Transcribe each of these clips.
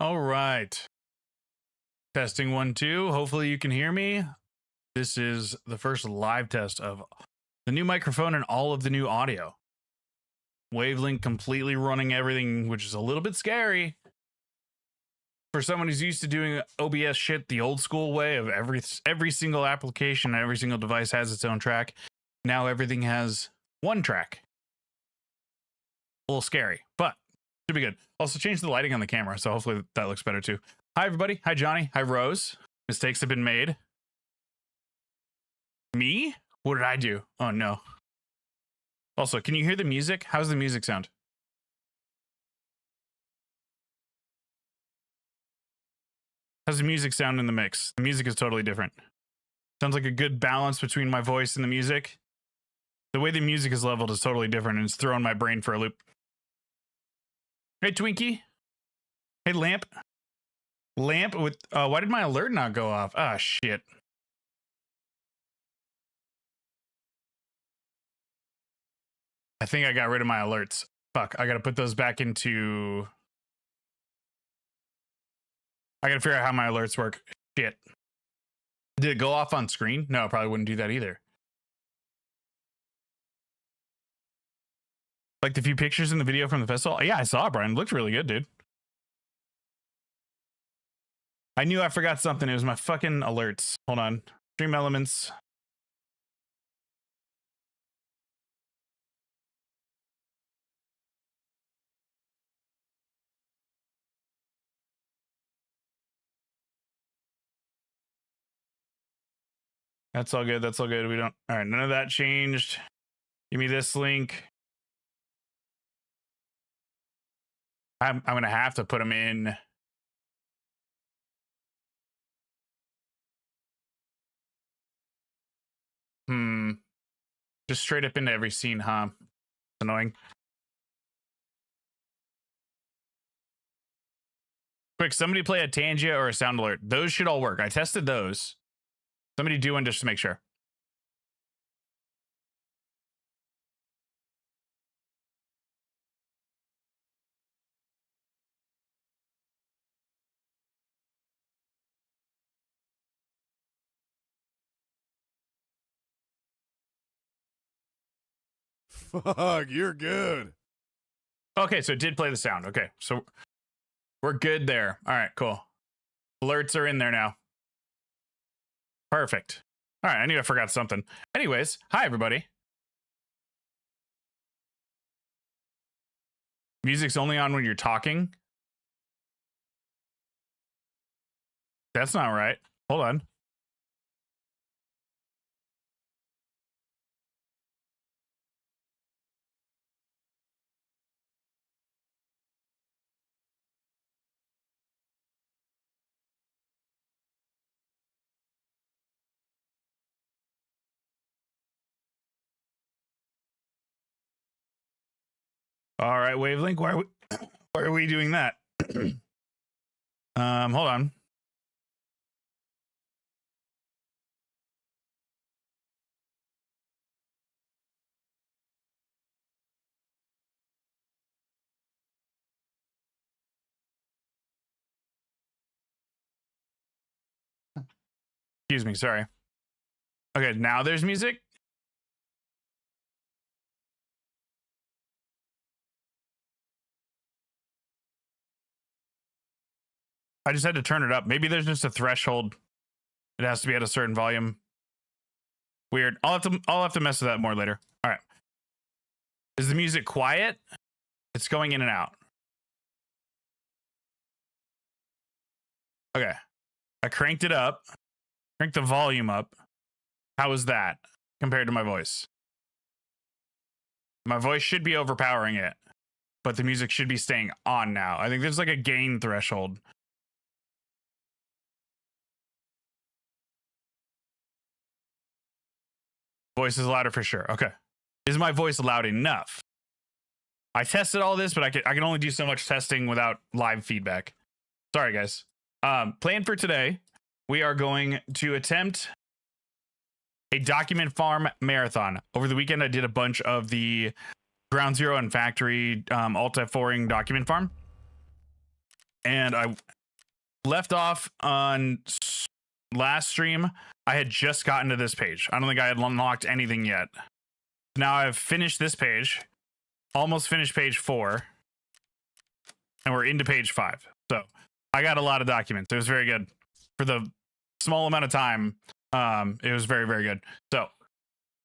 All right. Testing 1, 2. Hopefully you can hear me. This is the first live test of the new microphone and all of the new audio. Wavelength completely running everything, which is a little bit scary. For someone who's used to doing OBS shit the old school way of every single application, every single device has its own track. Now everything has one track. A little scary, but should be good. Also change the lighting on the camera, so hopefully that looks better too. Hi everybody. Hi Johnny. Hi Rose. Mistakes have been made. Me? What did I do? Oh no. Also, can you hear the music? How's the music sound? How's the music sound in the mix? The music is totally different. Sounds like a good balance between my voice and the music. The way the music is leveled is totally different, and it's throwing my brain for a loop. Hey Twinkie. Hey Lamp. Lamp with why did my alert not go off? Ah, shit. I think I got rid of my alerts. Fuck, I gotta put those back into... I gotta figure out how my alerts work. Shit. Did it go off on screen? No, I probably wouldn't do that either. Like the few pictures in the video from the festival? Yeah, I saw it, Brian. It looked really good, dude. I knew I forgot something. It was my fucking alerts. Hold on. Stream elements. That's all good. That's all good. We don't... All right, none of that changed. Give me this link. I'm going to have to put them in... Just straight up into every scene, huh? It's annoying. Quick, somebody play a Tangia or a sound alert. Those should all work. I tested those. Somebody do one just to make sure. Fuck, you're good. Okay, so it did play the sound. Okay, so we're good there. All right, cool. Alerts are in there now. Perfect. All right, I knew I forgot something. Anyways, hi everybody. Music's only on when you're talking. That's not right. Hold on. All right, Wavelength, why are we doing that? Hold on. Excuse me, sorry. Okay, now there's music. I just had to turn it up. Maybe there's just a threshold. It has to be at a certain volume. Weird. I'll have to mess with that more later. All right. Is the music quiet? It's going in and out. Okay. I cranked it up. Cranked the volume up. How is that compared to my voice? My voice should be overpowering it, but the music should be staying on now. I think there's like a gain threshold. Voice is louder for sure. Okay. Is my voice loud enough? I tested all this, but I can only do so much testing without live feedback. Sorry, guys. Plan for today, we are going to attempt a document farm marathon. Over the weekend, I did a bunch of the Ground Zero and Factory Alt F4ing document farm. And left off on last stream, I had just gotten to this page. I don't think I had unlocked anything yet. Now I've finished this page, almost finished page 4, and we're into page 5. So I got a lot of documents. It was very good for the small amount of time. It was very, very good. So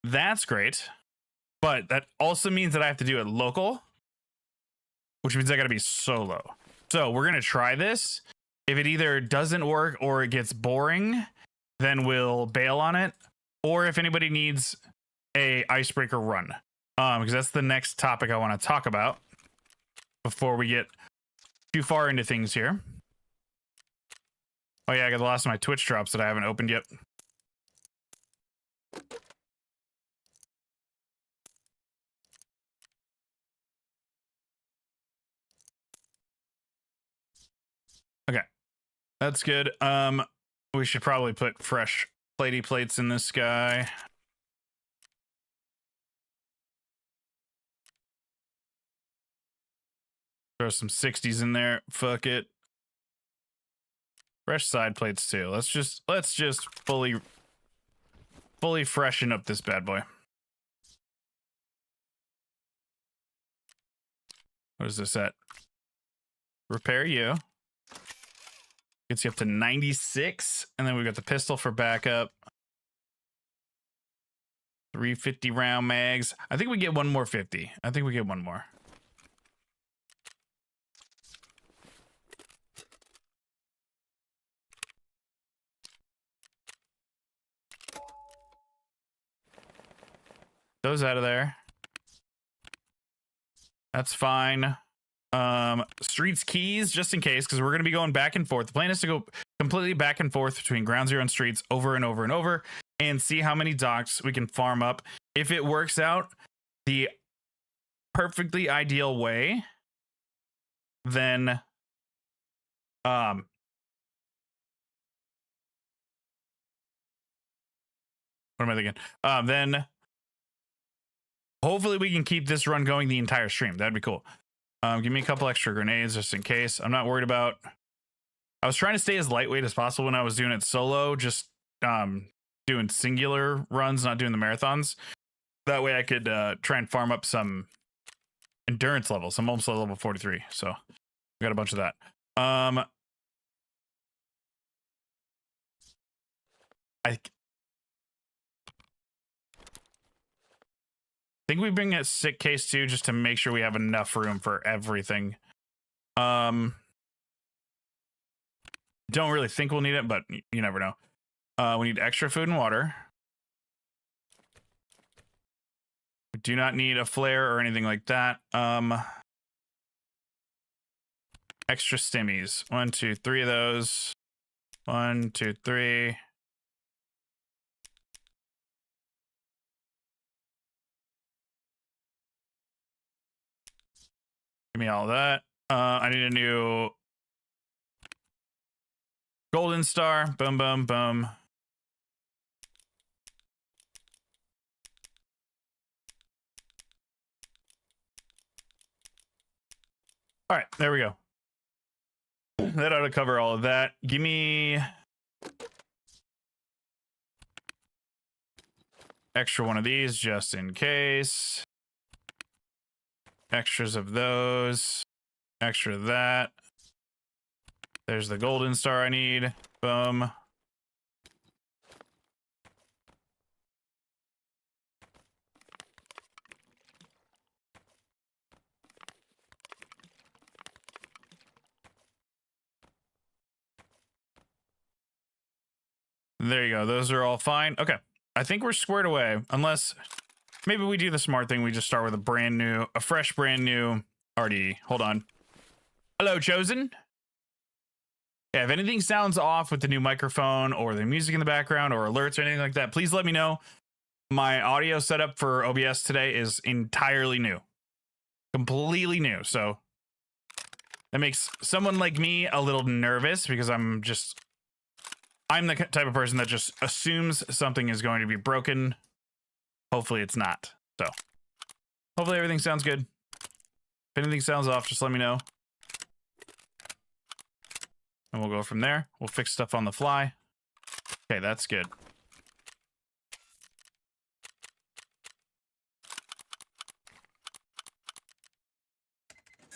that's great. But that also means that I have to do it local, which means I got to be solo. So we're going to try this. If it either doesn't work or it gets boring, then we'll bail on it. Or if anybody needs a icebreaker run, because that's the next topic I want to talk about before we get too far into things here. Oh yeah, I got the last of my Twitch drops that I haven't opened yet. Okay, that's good. We should probably put fresh platey plates in this guy. Throw some 60s in there. Fuck it. Fresh side plates too. Let's just fully freshen up this bad boy. What is this at? Repair you. Gets you up to 96, and then we've got the pistol for backup. 350 round mags. I think we get one more 50. I think we get one more. Those out of there. That's fine. Streets keys, just in case, because we're going to be going back and forth. The plan is to go completely back and forth between ground zero and streets over and over and over and see how many docks we can farm up. If it works out the perfectly ideal way, then what am I thinking? Then hopefully we can keep this run going the entire stream. That'd be cool. Give me a couple extra grenades just in case. I'm not worried about. I was trying to stay as lightweight as possible when I was doing it solo, just doing singular runs, not doing the marathons. That way I could try and farm up some endurance levels. I'm almost at level 43, so we got a bunch of that. I think we bring a sick case too, just to make sure we have enough room for everything. Don't really think we'll need it, but you never know. We need extra food and water. We do not need a flare or anything like that. Extra stimmies. 1, 2, 3 of those. 1, 2, 3. Give me all that. I need a new golden star. Boom, boom, boom. All right, there we go. That ought to cover all of that. Give me extra one of these just in case. Extras of those. Extra of that. There's the golden star I need. Boom. There you go. Those are all fine. Okay. I think we're squared away. Unless maybe we do the smart thing. We just start with a fresh brand new RD. Hold on. Hello, Chosen. Yeah, if anything sounds off with the new microphone or the music in the background or alerts or anything like that, please let me know. My audio setup for OBS today is entirely new. Completely new. So that makes someone like me a little nervous because I'm the type of person that just assumes something is going to be broken. Hopefully it's not. So hopefully everything sounds good. If anything sounds off, just let me know. and we'll go from there. We'll fix stuff on the fly. Okay, that's good.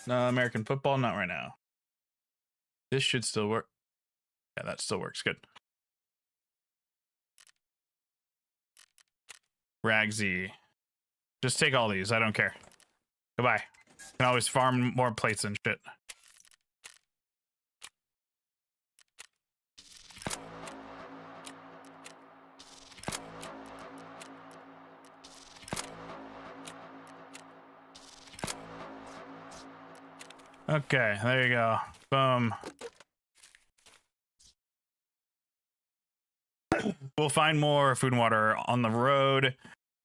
No, American football, not right now. This should still work. Yeah, that still works. Good. Ragsy. Just take all these. I don't care. Goodbye. Can always farm more plates and shit. Okay, there you go. Boom. We'll find more food and water on the road.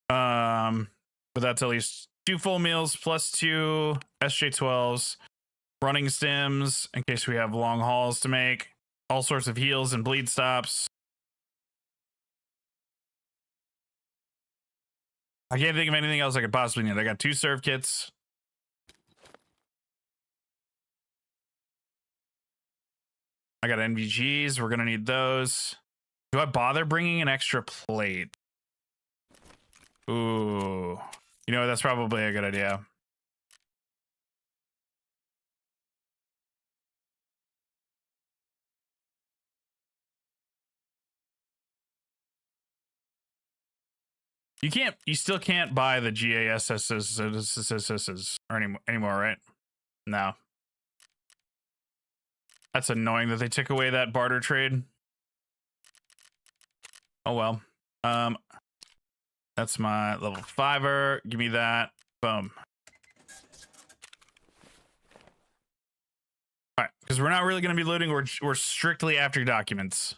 But that's at least 2 full meals plus 2 SJ12s, running stims in case we have long hauls to make, all sorts of heals and bleed stops. I can't think of anything else I could possibly need. I got 2 serve kits. I got NVGs. We're going to need those. Do I bother bringing an extra plate? Ooh. You know, that's probably a good idea. You still can't buy the GASSs anymore, right? No. That's annoying that they took away that barter trade. Oh well. That's my level 5er. Give me that. Boom. All right, because we're not really going to be looting. We're strictly after documents.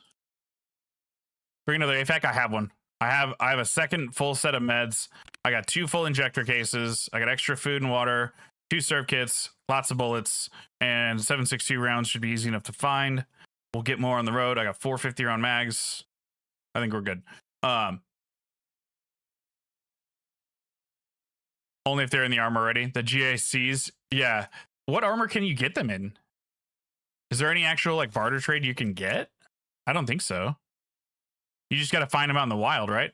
Bring another. In fact, I have one. I have a second full set of meds. I got 2 full injector cases. I got extra food and water, 2 serve kits, lots of bullets, and 7.62 rounds should be easy enough to find. We'll get more on the road. I got 450 round mags. I think we're good. Only if they're in the armor already. The GACs, yeah. What armor can you get them in? Is there any actual like barter trade you can get? I don't think so. You just got to find them out in the wild, right?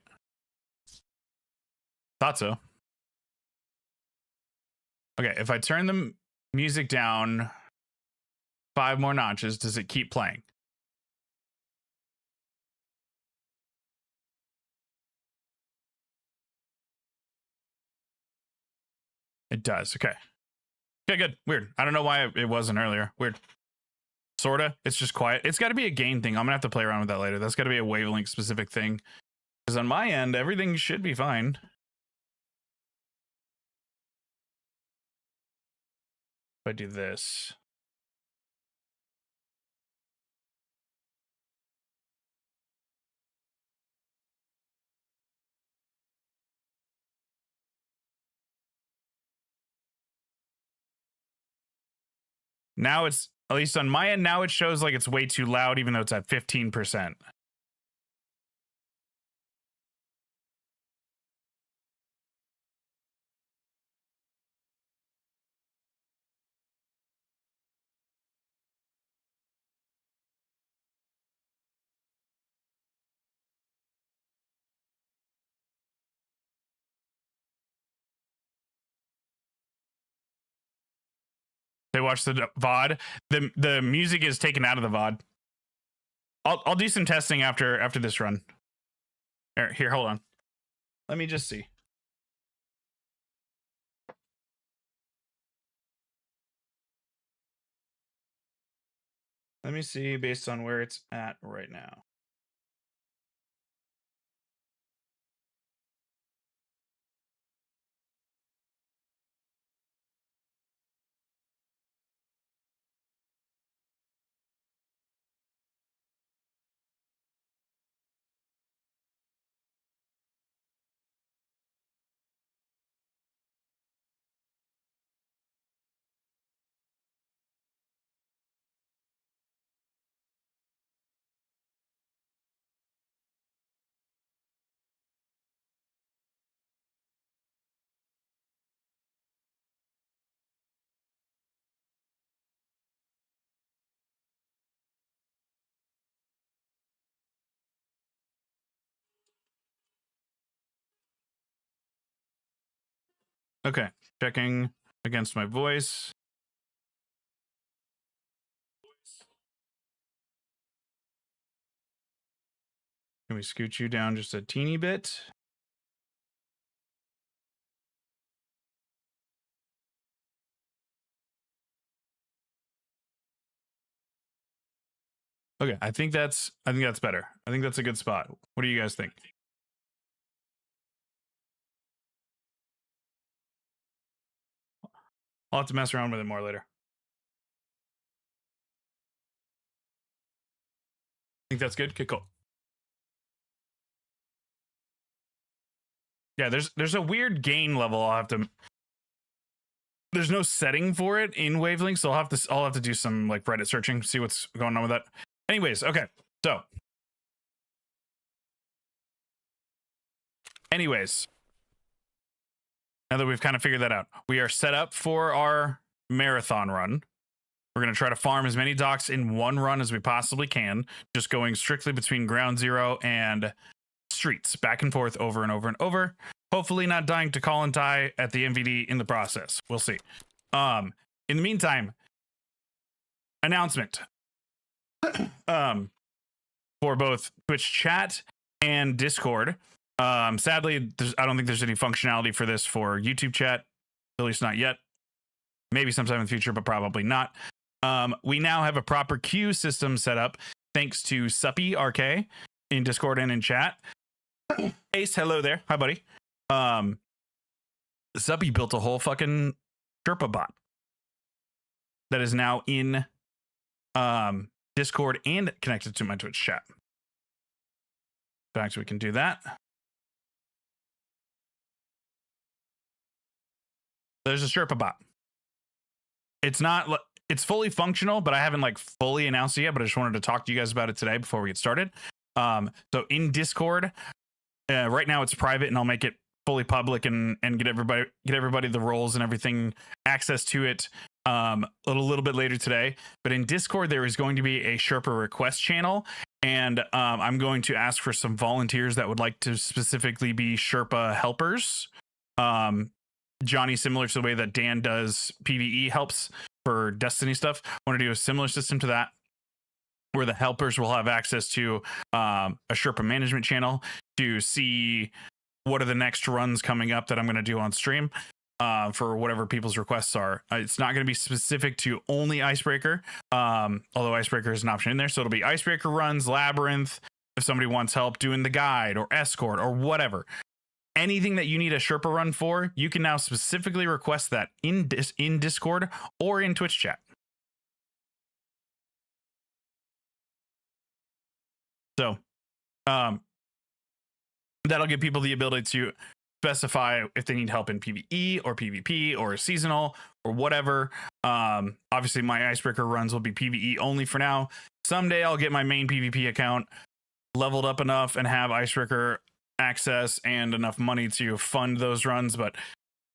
Thought so. Okay, if I turn the music down 5 more notches, does it keep playing? It does. Okay. Okay, good. Weird. I don't know why it wasn't earlier. Weird. Sorta. It's just quiet. It's got to be a gain thing. I'm going to have to play around with that later. That's got to be a wavelength specific thing. Because on my end, everything should be fine. If I do this. Now it's, at least on my end, now it shows like it's way too loud, even though it's at 15%. They watch the VOD. The music is taken out of the VOD. I'll do some testing after this run. Here, hold on. Let me just see. Let me see based on where it's at right now. Okay, checking against my voice. Can we scoot you down just a teeny bit? Okay, I think that's better. I think that's a good spot. What do you guys think? I'll have to mess around with it more later. Think that's good? Okay, cool. Yeah, there's a weird gain level. There's no setting for it in Wavelength, so I'll have to do some like Reddit searching, see what's going on with that. Anyways, okay. So now that we've kind of figured that out, we are set up for our marathon run. We're going to try to farm as many docks in one run as we possibly can, just going strictly between ground zero and streets, back and forth, over and over and over. Hopefully not dying to call and tie at the MVD in the process. We'll see. In the meantime, announcement for both Twitch chat and Discord. Sadly, I don't think there's any functionality for this for YouTube chat, at least not yet. Maybe sometime in the future, but probably not. We now have a proper queue system set up thanks to Suppy RK in Discord and in chat. Ace, hello there. Hi, buddy. Suppy built a whole fucking Sherpa bot that is now in Discord and connected to my Twitch chat. In fact, we can do that. There's a Sherpa bot. It's fully functional, but I haven't like fully announced it yet, but I just wanted to talk to you guys about it today before we get started. So in Discord, right now it's private, and I'll make it fully public and get everybody the roles and everything access to it a little bit later today. But in Discord, there is going to be a Sherpa request channel, and I'm going to ask for some volunteers that would like to specifically be Sherpa helpers. Johnny, similar to the way that Dan does PvE helps for Destiny stuff, I want to do a similar system to that, where the helpers will have access to a Sherpa management channel to see what are the next runs coming up that I'm going to do on stream for whatever people's requests are. It's not going to be specific to only Icebreaker, although Icebreaker is an option in there. So it'll be Icebreaker runs, Labyrinth, if somebody wants help doing the guide or escort or whatever. Anything that you need a Sherpa run for, you can now specifically request that in Discord or in Twitch chat. So that'll give people the ability to specify if they need help in PvE or PvP or seasonal or whatever. Obviously, my Icebreaker runs will be PvE only for now. Someday I'll get my main PvP account leveled up enough and have Icebreaker access and enough money to fund those runs, but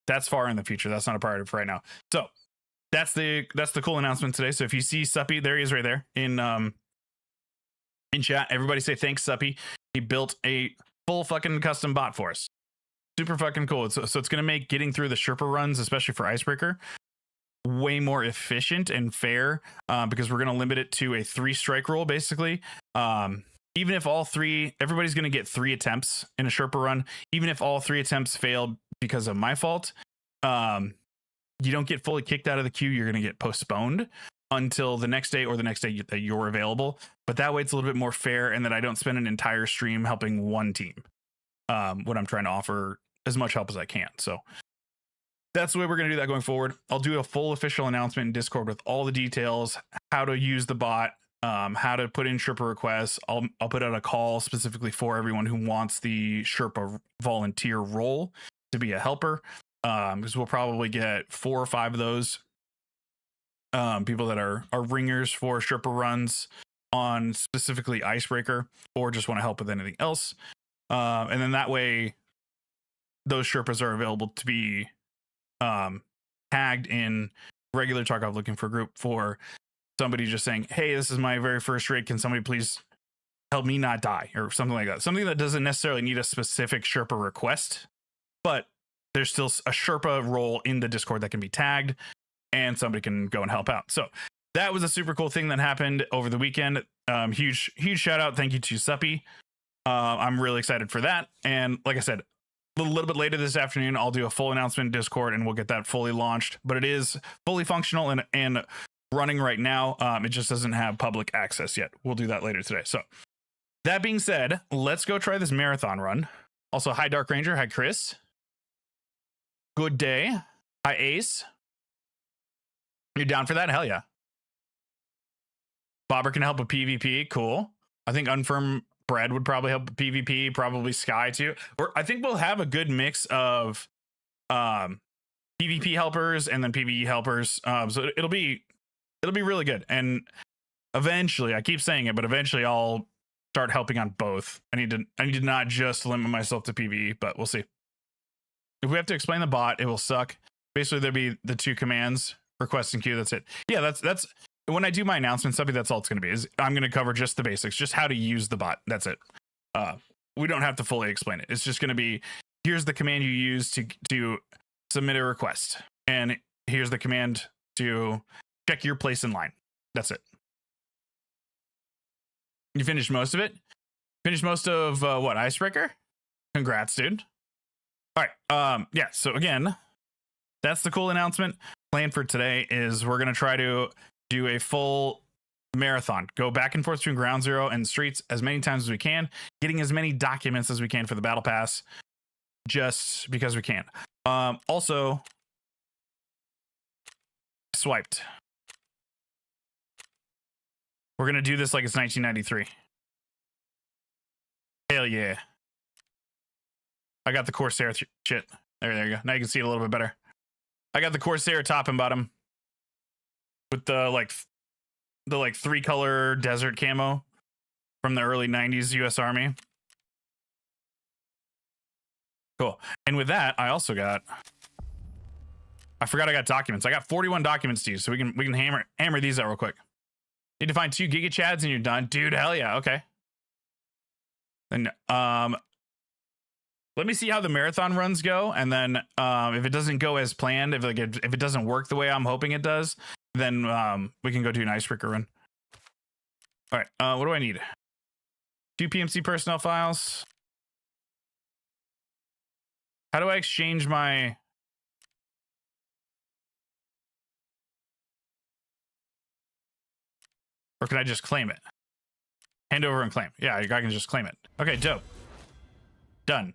that's far in the future. That's not a priority for right now. So that's the cool announcement today. So if you see Suppy, there he is right there in chat. Everybody say thanks, Suppy. He built a full fucking custom bot for us. Super fucking cool. So it's going to make getting through the Sherpa runs, especially for Icebreaker, way more efficient and fair, because we're going to limit it to a 3-strike rule, basically. Even if everybody's going to get 3 attempts in a Sherpa run, even if all 3 attempts fail because of my fault, you don't get fully kicked out of the queue. You're going to get postponed until the next day or the next day that you're available. But that way it's a little bit more fair, and that I don't spend an entire stream helping one team when I'm trying to offer as much help as I can. So that's the way we're going to do that going forward. I'll do a full official announcement in Discord with all the details, how to use the bot, how to put in Sherpa requests. I'll put out a call specifically for everyone who wants the Sherpa volunteer role to be a helper, because we'll probably get 4 or 5 of those people that are ringers for Sherpa runs on specifically Icebreaker, or just want to help with anything else. And then that way those Sherpas are available to be tagged in regular Tarkov looking for a group for somebody just saying, hey, this is my very first raid. Can somebody please help me not die, or something like that? Something that doesn't necessarily need a specific Sherpa request, but there's still a Sherpa role in the Discord that can be tagged, and somebody can go and help out. So that was a super cool thing that happened over the weekend. Huge shout out. Thank you to Suppy. I'm really excited for that. And like I said, a little bit later this afternoon, I'll do a full announcement in Discord and we'll get that fully launched. But it is fully functional and running right now. It just doesn't have public access yet. We'll do that later today. So that being said, let's go try this marathon run. Also, hi Dark Ranger. Hi Chris. Good day. Hi Ace. You're down for that? Hell yeah. Bobber can help with PvP. Cool. I think Unfirm Bread would probably help with PvP. Probably Sky too. Or I think we'll have a good mix of PvP helpers and then PvE helpers. So it'll be really good. And eventually, I keep saying it, but eventually I'll start helping on both. I need to not just limit myself to PvE, but we'll see. If we have to explain the bot, it will suck. Basically, there'll be the 2 commands, request and queue. That's it. Yeah, that's when I do my announcement stuff, that's all it's going to be. Is I'm going to cover just the basics, just how to use the bot. That's it. We don't have to fully explain it. It's just going to be, here's the command you use to submit a request, and here's the command to check your place in line. That's it. You finished most of it? Finished most of what? Icebreaker? Congrats, dude. All right. Yeah. So again, that's the cool announcement. Plan for today is we're gonna try to do a full marathon, go back and forth between Ground Zero and Streets as many times as we can, getting as many documents as we can for the battle pass, just because we can. Also, swiped. We're gonna do this like it's 1993. Hell yeah. I got the Corsair shit. There you go. Now you can see it a little bit better. I got the Corsair top and bottom with the like 3-color desert camo from the early 90s US Army. Cool. And with that, I also got, I forgot I got documents. I got 41 documents to use, so we can hammer these out real quick. Need to find 2 Giga Chads and you're done. Dude, hell yeah. Okay. And let me see how the marathon runs go, and then if it doesn't go as planned, if it doesn't work the way I'm hoping it does, then we can go do an Icebreaker run. All right, what do I need? 2 PMC personnel files. How do I exchange my... Or can I just claim it? Hand over and claim. Yeah, I can just claim it. Okay, dope. Done.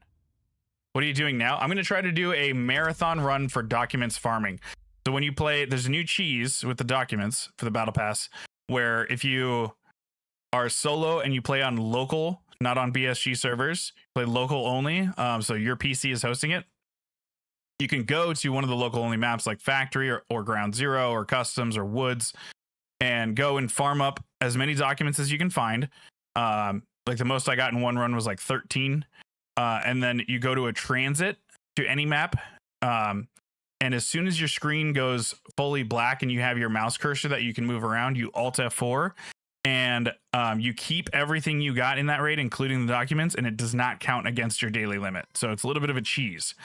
What are you doing now? I'm going to try to do a marathon run for documents farming. So when you play, there's a new cheese with the documents for the battle pass, where if you are solo and you play on local, not on BSG servers, play local only, so your PC is hosting it, you can go to one of the local only maps like Factory or Ground Zero or Customs or Woods and go and farm up as many documents as you can find. Like the most I got in one run was like 13. And then you go to a transit to any map. And as soon as your screen goes fully black and you have your mouse cursor that you can move around, you Alt F4 and you keep everything you got in that raid, including the documents, and it does not count against your daily limit. So it's a little bit of a cheese.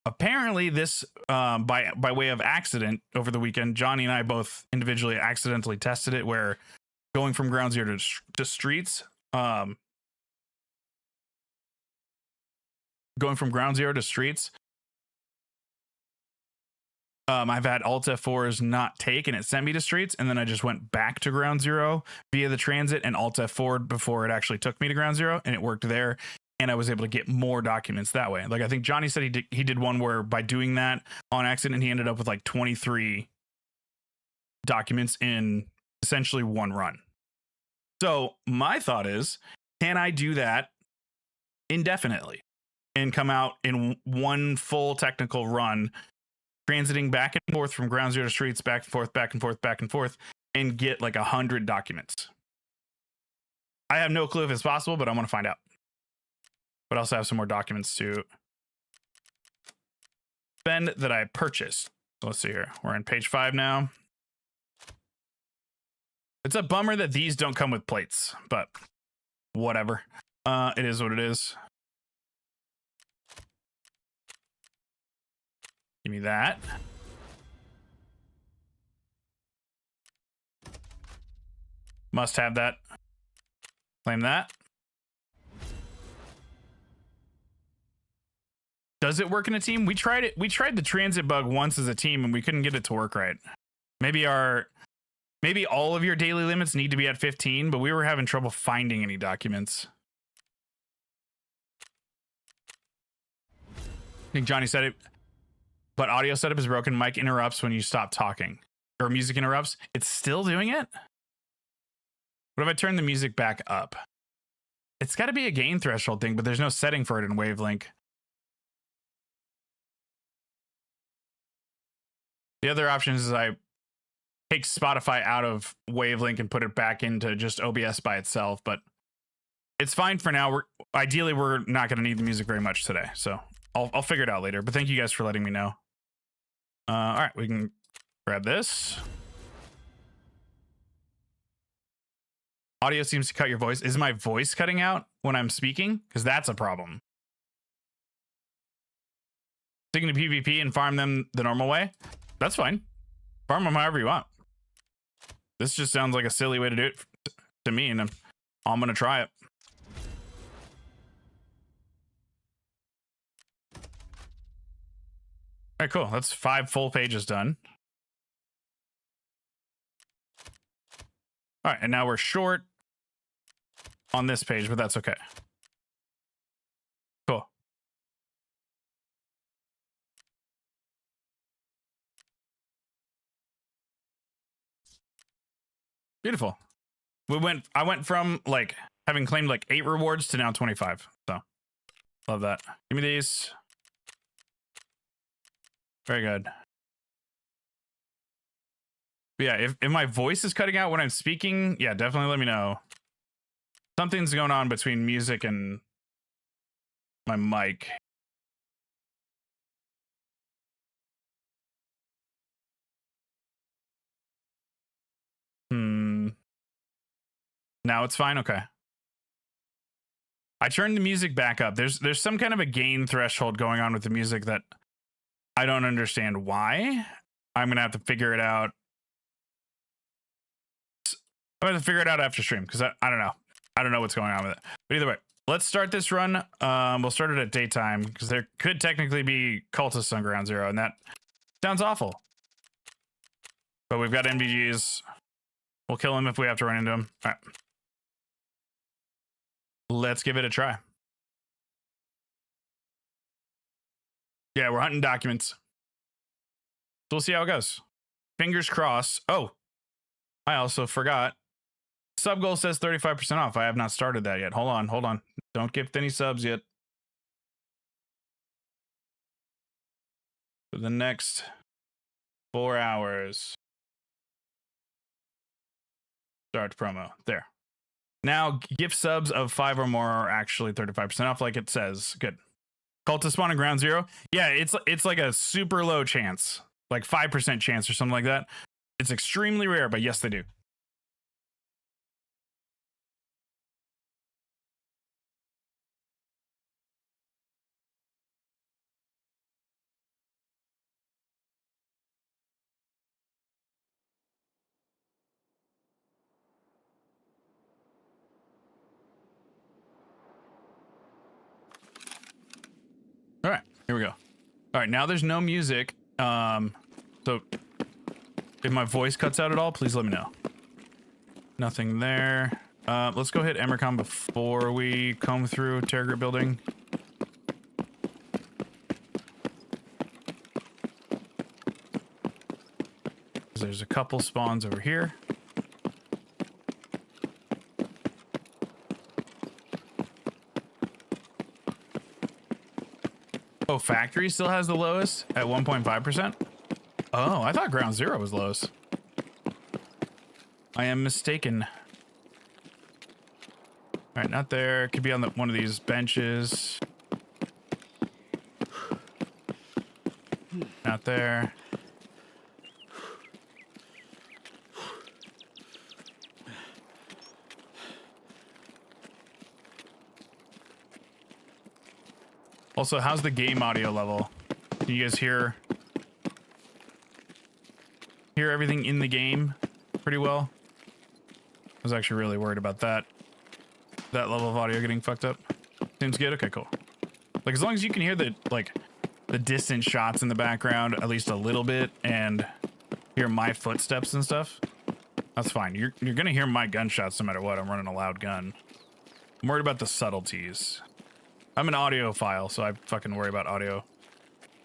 Apparently this, by way of accident over the weekend, Johnny and I both individually accidentally tested it, where going from Ground Zero to Streets, I've had Alt F4s not take, and it sent me to Streets, and then I just went back to Ground Zero via the transit and Alt F4 before it actually took me to Ground Zero, and it worked there, and I was able to get more documents that way. Like I think Johnny said he did one where by doing that on accident, he ended up with like 23 documents in essentially one run. So my thought is, can I do that indefinitely and come out in one full technical run, transiting back and forth from Ground Zero to Streets, back and forth, back and forth, back and forth, and get like 100 documents? I have no clue if it's possible, but I want to find out. But I also have some more documents to spend that I purchased. So let's see here. We're on page 5 now. It's a bummer that these don't come with plates, but whatever. It is what it is. Give me that. Must have that. Claim that. Does it work in a team? We tried it. We tried the transit bug once as a team and we couldn't get it to work right. Maybe all of your daily limits need to be at 15, but we were having trouble finding any documents. I think Johnny said it, but audio setup is broken. Mic interrupts when you stop talking, or music interrupts. It's still doing it? What if I turn the music back up? It's got to be a gain threshold thing, but there's no setting for it in Wavelink. The other option is I take Spotify out of Wavelink and put it back into just OBS by itself, but it's fine for now. Ideally we're not going to need the music very much today, so I'll figure it out later. But thank you guys for letting me know. All right, we can grab this. Audio seems to cut your voice. Is my voice cutting out when I'm speaking? Because that's a problem. Sticking to PvP and farm them the normal way? That's fine. Farm them however you want. This just sounds like a silly way to do it to me, and I'm going to try it. All right, cool. That's 5 full pages done. All right, and now we're short on this page, but that's okay. Cool. Beautiful. I went from like having claimed like 8 rewards to now 25. So love that. Give me these. Very good. But yeah, if my voice is cutting out when I'm speaking, yeah, definitely let me know. Something's going on between music and my mic. Now it's fine. Okay. I turned the music back up. There's some kind of a gain threshold going on with the music that I don't understand why. I'm gonna have to figure it out. I'm gonna figure it out after stream because I don't know. I don't know what's going on with it. But either way, let's start this run. We'll start it at daytime because there could technically be cultists on ground zero, and that sounds awful. But we've got NVGs. We'll kill them if we have to run into them. All right. Let's give it a try. Yeah, we're hunting documents. So we'll see how it goes. Fingers crossed. Oh, I also forgot. Sub goal says 35% off. I have not started that yet. Hold on. Don't gift any subs yet. For the next 4 hours. Start promo. There. Now, gift subs of 5 or more are actually 35% off, like it says. Good. Cultist spawn on ground zero. Yeah, it's like a super low chance, like 5% chance or something like that. It's extremely rare, but yes, they do. All right, here we go. All right, now there's no music. So if my voice cuts out at all, please let me know. Nothing there. Let's go hit Emercom before we comb through Terragrit building. There's a couple spawns over here. Oh, factory still has the lowest at 1.5%. Oh, I thought ground zero was lowest. I am mistaken. All right, not there. Could be on one of these benches. Not there. Also, how's the game audio level? Can you guys hear hear everything in the game pretty well. I was actually really worried about that level of audio getting fucked up. Seems good. Okay, cool. Like as long as you can hear the distant shots in the background at least a little bit and hear my footsteps and stuff, that's fine. You're gonna hear my gunshots no matter what. I'm running a loud gun. I'm worried about the subtleties. I'm an audiophile, so I fucking worry about audio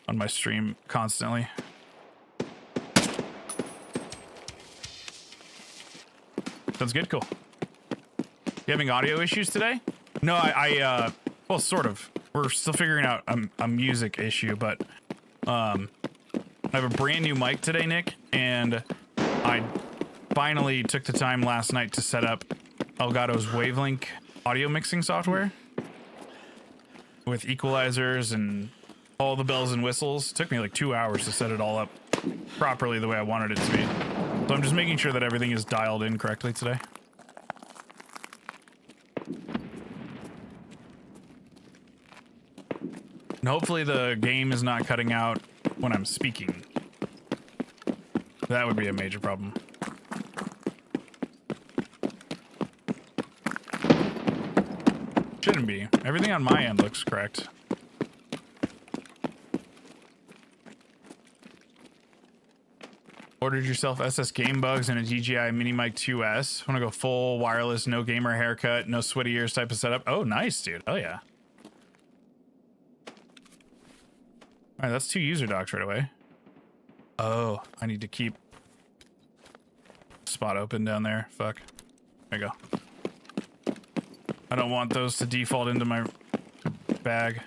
on my stream constantly. Sounds good. Cool. You having audio issues today? No, well, sort of. We're still figuring out a music issue, but I have a brand new mic today, Nick, and I finally took the time last night to set up Elgato's Wavelink audio mixing software with equalizers and all the bells and whistles. It took me like 2 hours to set it all up properly the way I wanted it to be. So I'm just making sure that everything is dialed in correctly today. And hopefully the game is not cutting out when I'm speaking. That would be a major problem. Shouldn't be. Everything on my end looks correct. Ordered yourself SS Game Bugs and a DJI Mini Mic 2S. Want to go full wireless, no gamer haircut, no sweaty ears type of setup? Oh, nice, dude. Oh, yeah. All right, that's 2 user docs right away. Oh, I need to keep spot open down there. Fuck. There you go. I don't want those to default into my bag.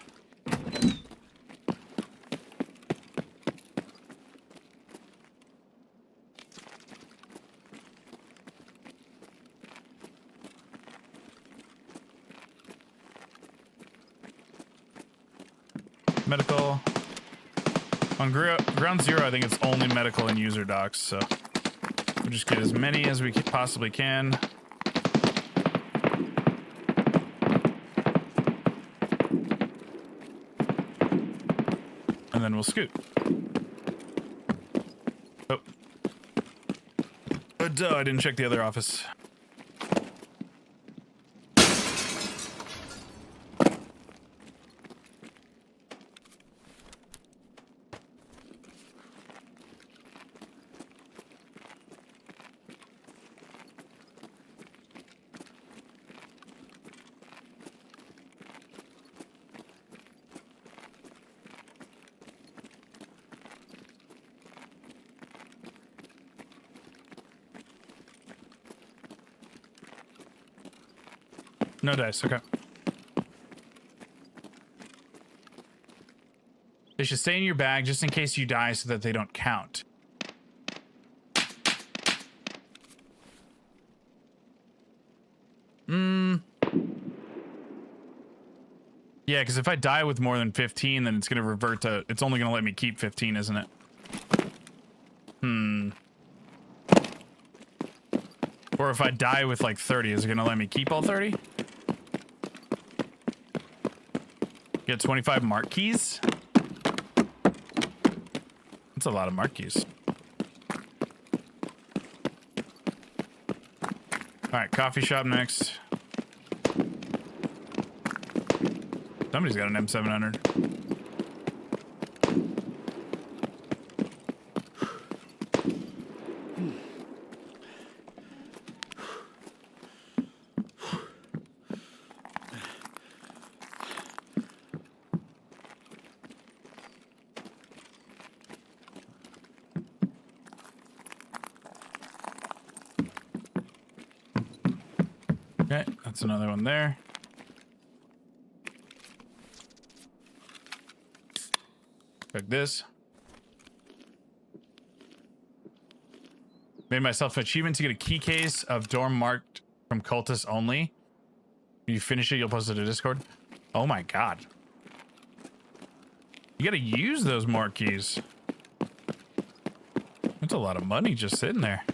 Medical. On ground zero, I think it's only medical and user docs, so we'll just get as many as we possibly can. And then we'll scoot. Oh. But I didn't check the other office. No dice, okay. They should stay in your bag just in case you die so that they don't count. Yeah, because if I die with more than 15, then it's going to revert to... It's only going to let me keep 15, isn't it? Or if I die with like 30, is it going to let me keep all 30? Get 25 mark keys? That's a lot of mark keys. Alright, coffee shop next. Somebody's got an M700. Okay, that's another one there. Like this. Made myself an achievement to get a key case of dorm marked from cultists only. When you finish it, you'll post it to Discord. Oh my god. You gotta use those mark keys. That's a lot of money just sitting there.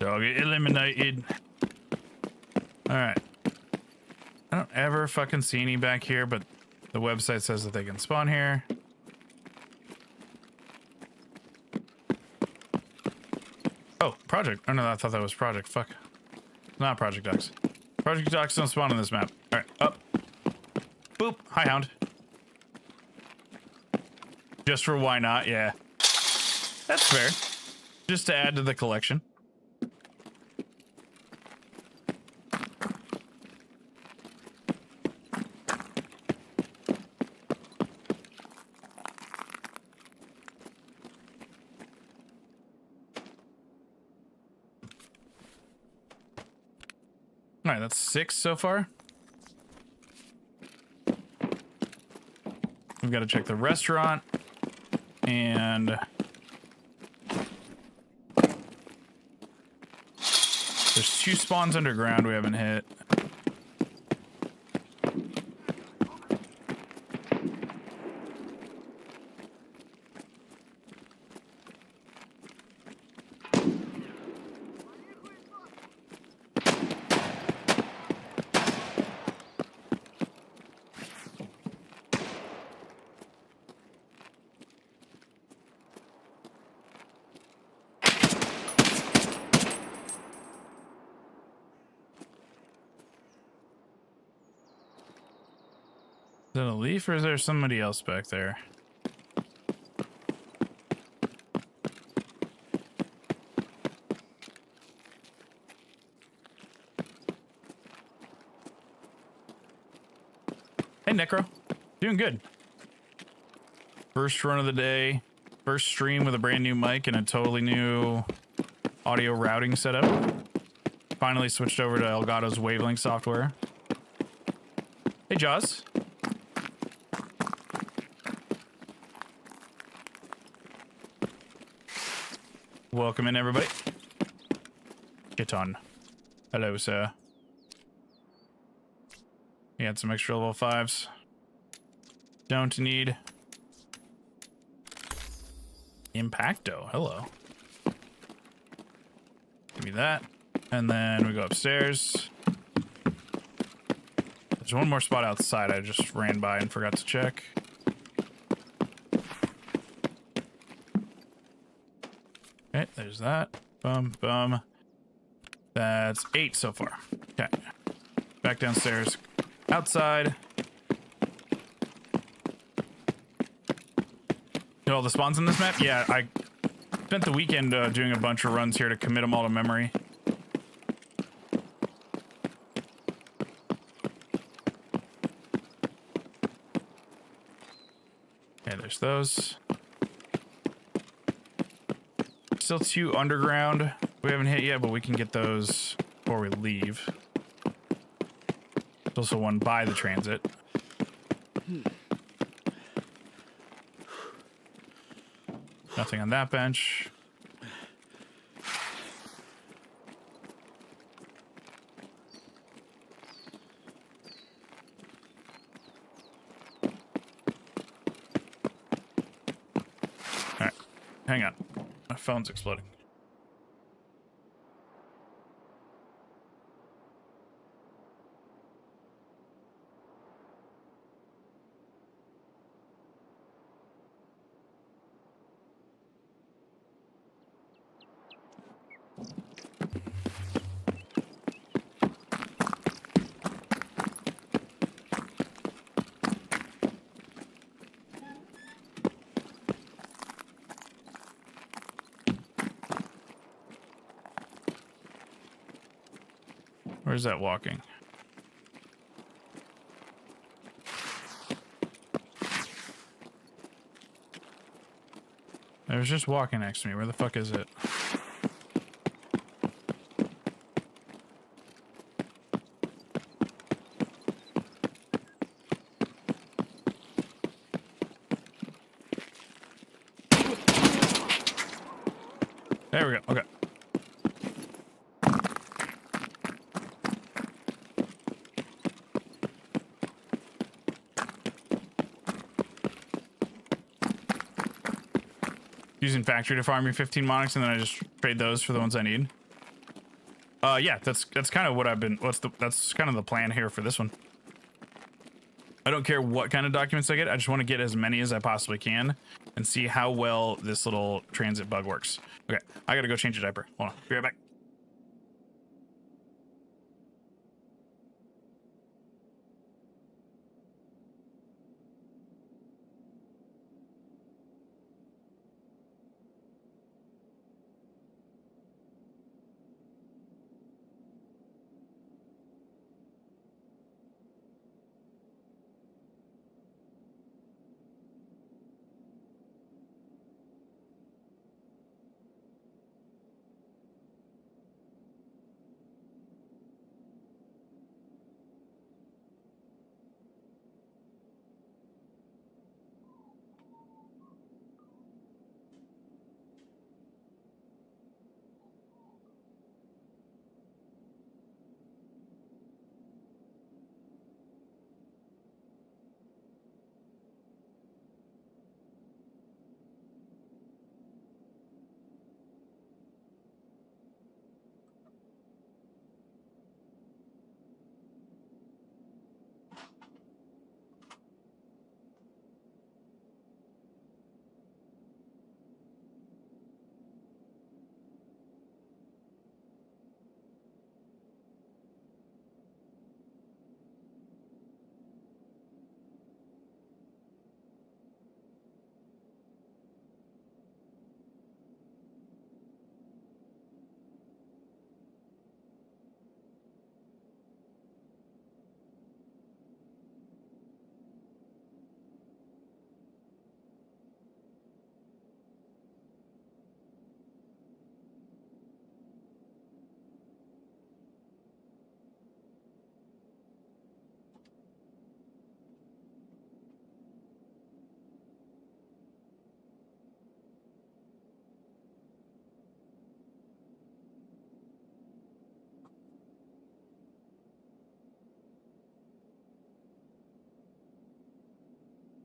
Dog eliminated. All right. I don't ever fucking see any back here, but the website says that they can spawn here. Oh, project. Oh no, I thought that was project. Fuck. Not project docs. Project docs don't spawn on this map. All right, up. Boop. Hi, hound. Just for why not? Yeah. That's fair. Just to add to the collection. All right, that's 6 so far. We've got to check the restaurant and there's 2 spawns underground we haven't hit. Is that a leaf or is there somebody else back there? Hey, Necro. Doing good. First run of the day. First stream with a brand new mic and a totally new audio routing setup. Finally switched over to Elgato's wavelength software. Hey, Jaws. Welcome in, everybody. Get on. Hello, sir. You had some extra level 5s. Don't need. Impacto. Hello. Give me that. And then we go upstairs. There's one more spot outside I just ran by and forgot to check. Okay, there's that. Bum, bum. That's 8 so far. Okay. Back downstairs. Outside. You know all the spawns in this map? Yeah, I spent the weekend doing a bunch of runs here to commit them all to memory. Okay, there's those. Still 2 underground we haven't hit yet, but we can get those before we leave. There's also one by the transit. Nothing on that bench. All right, hang on. My phone's exploding. Where's that walking? It was just walking next to me. Where the fuck is it? There we go. Okay. Using factory to farm your 15 Monarchs, and then I just trade those for the ones I need. Yeah, that's kind of what I've been. That's kind of the plan here for this one. I don't care what kind of documents I get. I just want to get as many as I possibly can and see how well this little transit bug works. Okay, I gotta go change a diaper. Hold on, be right back.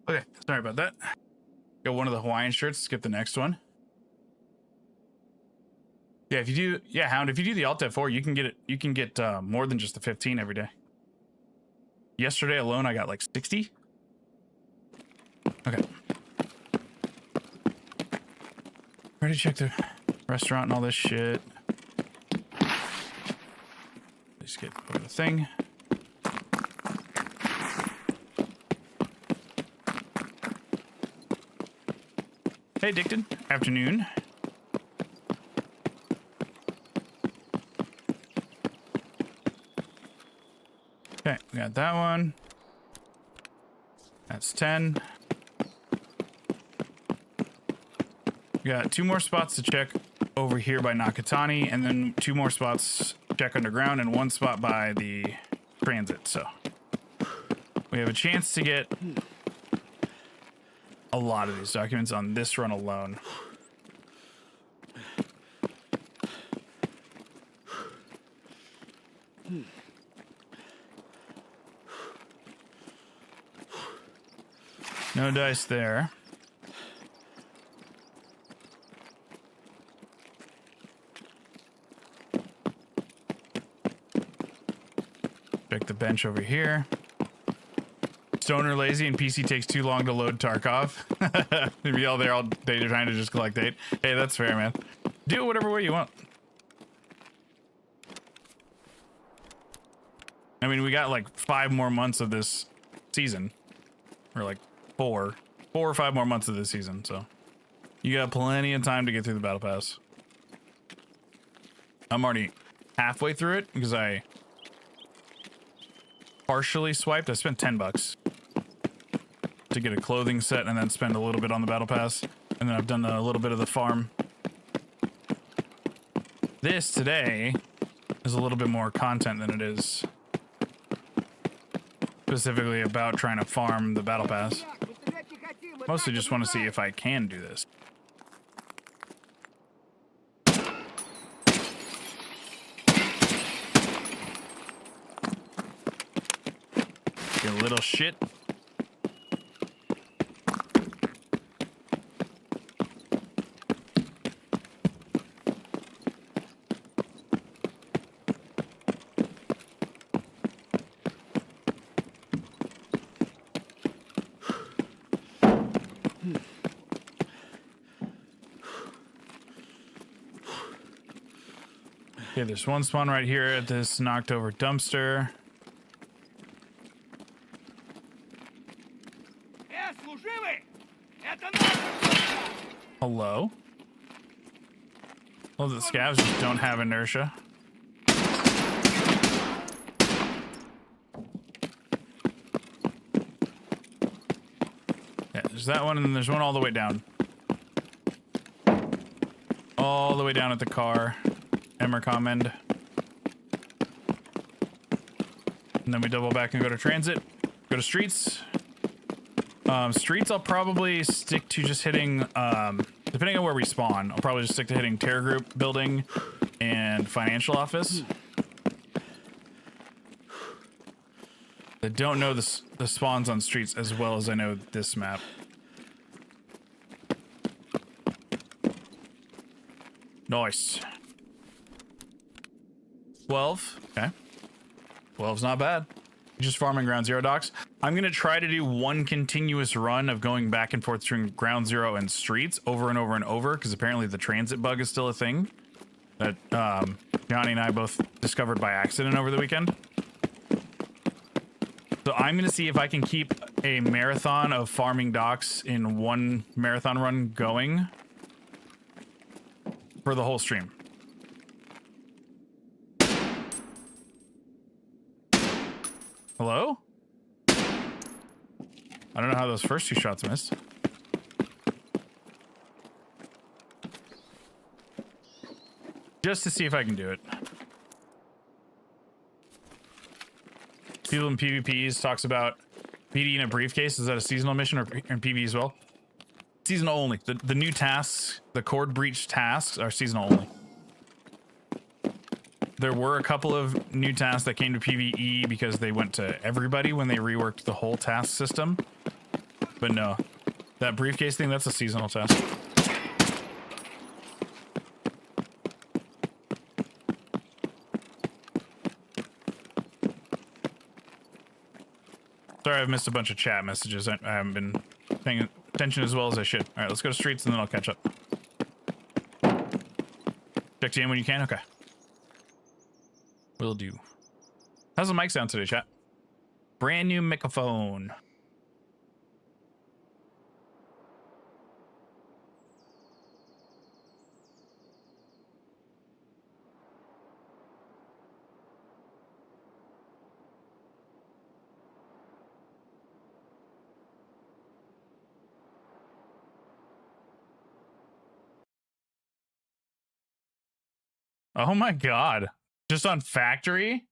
Okay, sorry about that. Got one of the Hawaiian shirts. Skip the next one. Yeah, if you do, yeah, Hound. If you do the Alt F4, you can get it. You can get more than just the 15 every day. Yesterday alone, I got like 60. Okay. Ready to check the restaurant and all this shit. Just get over the thing. Hey, Dicton. Afternoon. Okay, we got that one. That's 10. We got 2 more spots to check over here by Nakatani, and then 2 more spots to check underground, and 1 spot by the transit. So we have a chance to get a lot of these documents on this run alone. No dice there. Check the bench over here. Stoner lazy and PC takes too long to load Tarkov. If you all there all day trying to just collect 8. Hey, that's fair, man. Do it whatever way you want. I mean, we got like 5 more months of this season. Or like 4 or 5 more months of this season, so you got plenty of time to get through the battle pass. I'm already halfway through it because I partially swiped. I spent $10 to get a clothing set and then spend a little bit on the battle pass, and then I've done a little bit of the farm. This today is a little bit more content than it is specifically about trying to farm the battle pass. Mostly just want to see if I can do this. You little shit. Okay, there's one spawn right here at this knocked over dumpster. Hello? Well, the scavs just don't have inertia. Yeah, there's that one, and then there's one all the way down. All the way down at the car. Emmercom end. And then we double back and go to transit. Go to streets. Streets, I'll probably stick to just hitting, depending on where we spawn, I'll probably just stick to hitting Terror Group building and financial office. I don't know the spawns on streets as well as I know this map. Nice. 12. Okay. 12's not bad. Just farming ground zero docks. I'm going to try to do one continuous run of going back and forth between ground zero and streets over and over and over, because apparently the transit bug is still a thing that Johnny and I both discovered by accident over the weekend. So I'm going to see if I can keep a marathon of farming docks in one marathon run going for the whole stream. Hello? I don't know how those first two shots missed. Just to see if I can do it. People in PvPs talks about PD in a briefcase. Is that a seasonal mission or in PvE as well? Seasonal only. The new tasks, the cord breach tasks, are seasonal only. There were a couple of new tasks that came to PvE because they went to everybody when they reworked the whole task system. But no, that briefcase thing, that's a seasonal task. Sorry, I've missed a bunch of chat messages. I haven't been paying attention as well as I should. All right, let's go to streets and then I'll catch up. Check you in when you can. Okay. Will do. How's the mic sound today, chat? Brand new microphone. Oh my god. Just on factory?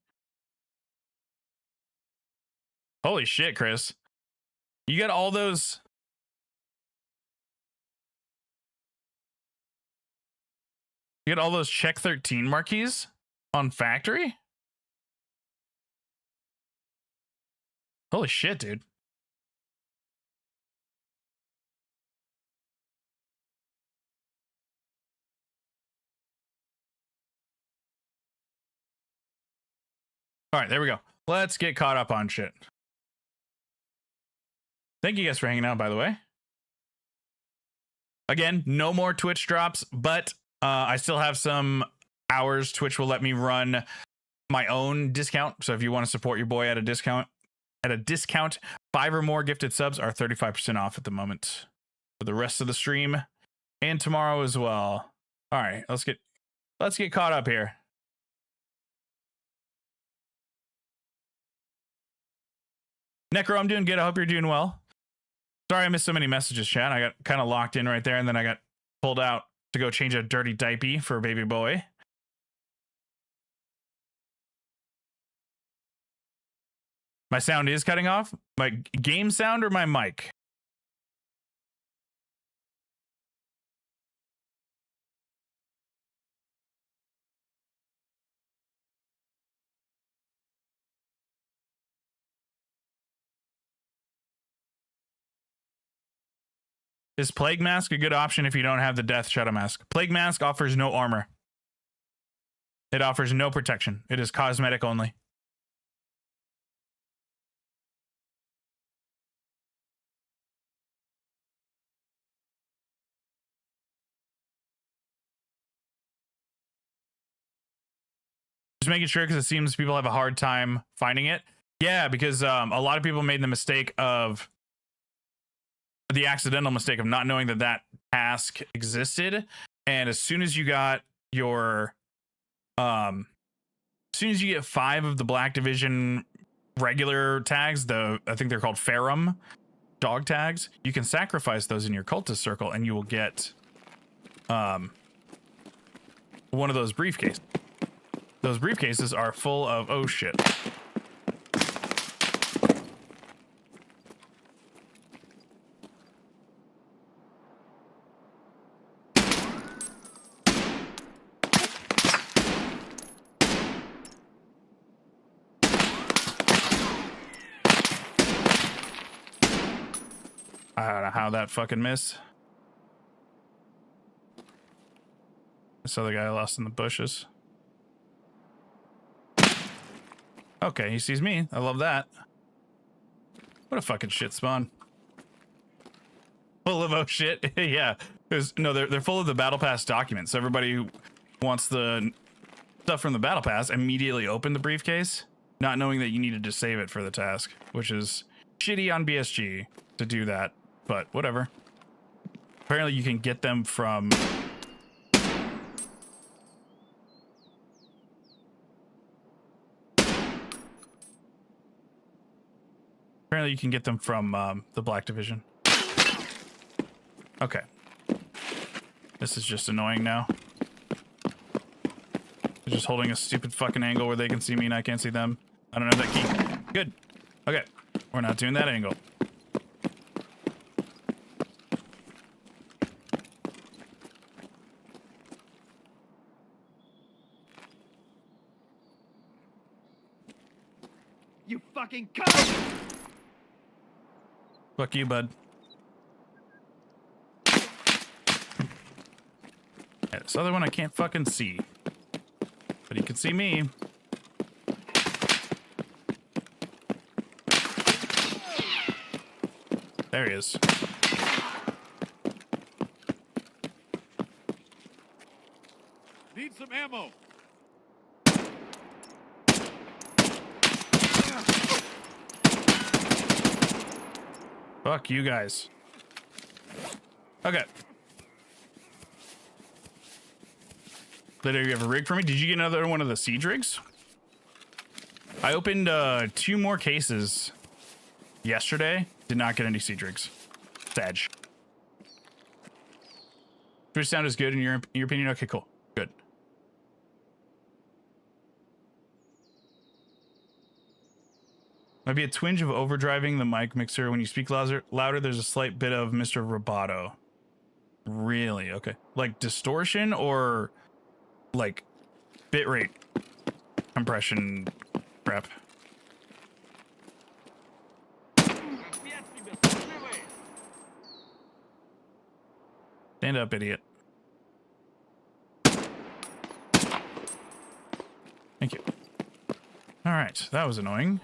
Holy shit, Chris. You got all those... You got all those check 13 marquees on factory? Holy shit, dude. All right, there we go. Let's get caught up on shit. Thank you guys for hanging out, by the way. Again, no more Twitch drops, but I still have some hours. Twitch will let me run my own discount. So if you want to support your boy at a discount, 5 or more gifted subs are 35% off at the moment for the rest of the stream and tomorrow as well. All right, let's get caught up here. Necro, I'm doing good. I hope you're doing well. Sorry I missed so many messages, chat. I got kind of locked in right there, and then I got pulled out to go change a dirty diaper for a baby boy. My sound is cutting off? My game sound or my mic? Is Plague Mask a good option if you don't have the Death Shadow Mask? Plague Mask offers no armor. It offers no protection. It is cosmetic only. Just making sure because it seems people have a hard time finding it. Yeah, because a lot of people made the accidental mistake of not knowing that task existed. And as soon as you got your, as soon as you get 5 of the Black Division regular tags, I think they're called Ferrum dog tags, you can sacrifice those in your cultist circle and you will get one of those briefcases. Those briefcases are full of, oh shit. I don't know how that fucking missed. This other guy lost in the bushes. Okay, he sees me. I love that. What a fucking shit spawn. Full of oh shit. Yeah. They're full of the battle pass documents. So everybody who wants the stuff from the battle pass immediately open the briefcase, not knowing that you needed to save it for the task, which is shitty on BSG to do that. But whatever. Apparently you can get them from... Apparently you can get them from the Black Division. Okay. This is just annoying now. They're just holding a stupid fucking angle where they can see me and I can't see them. I don't have that key. Good. Okay. We're not doing that angle. You fucking cunt! Fuck you, bud. Yeah, this other one I can't fucking see. But he can see me. There he is. Need some ammo. Fuck you guys. Okay. Later, you have a rig for me? Did you get another one of the siege rigs? I opened 2 more cases yesterday. Did not get any siege rigs. Sad. Twitch sound is good in your opinion? Okay, cool. Good. Might be a twinge of overdriving the mic mixer. When you speak louder, there's a slight bit of Mr. Roboto. Really? Okay. Like distortion or like bitrate compression crap? Stand up, idiot. Thank you. All right. That was annoying.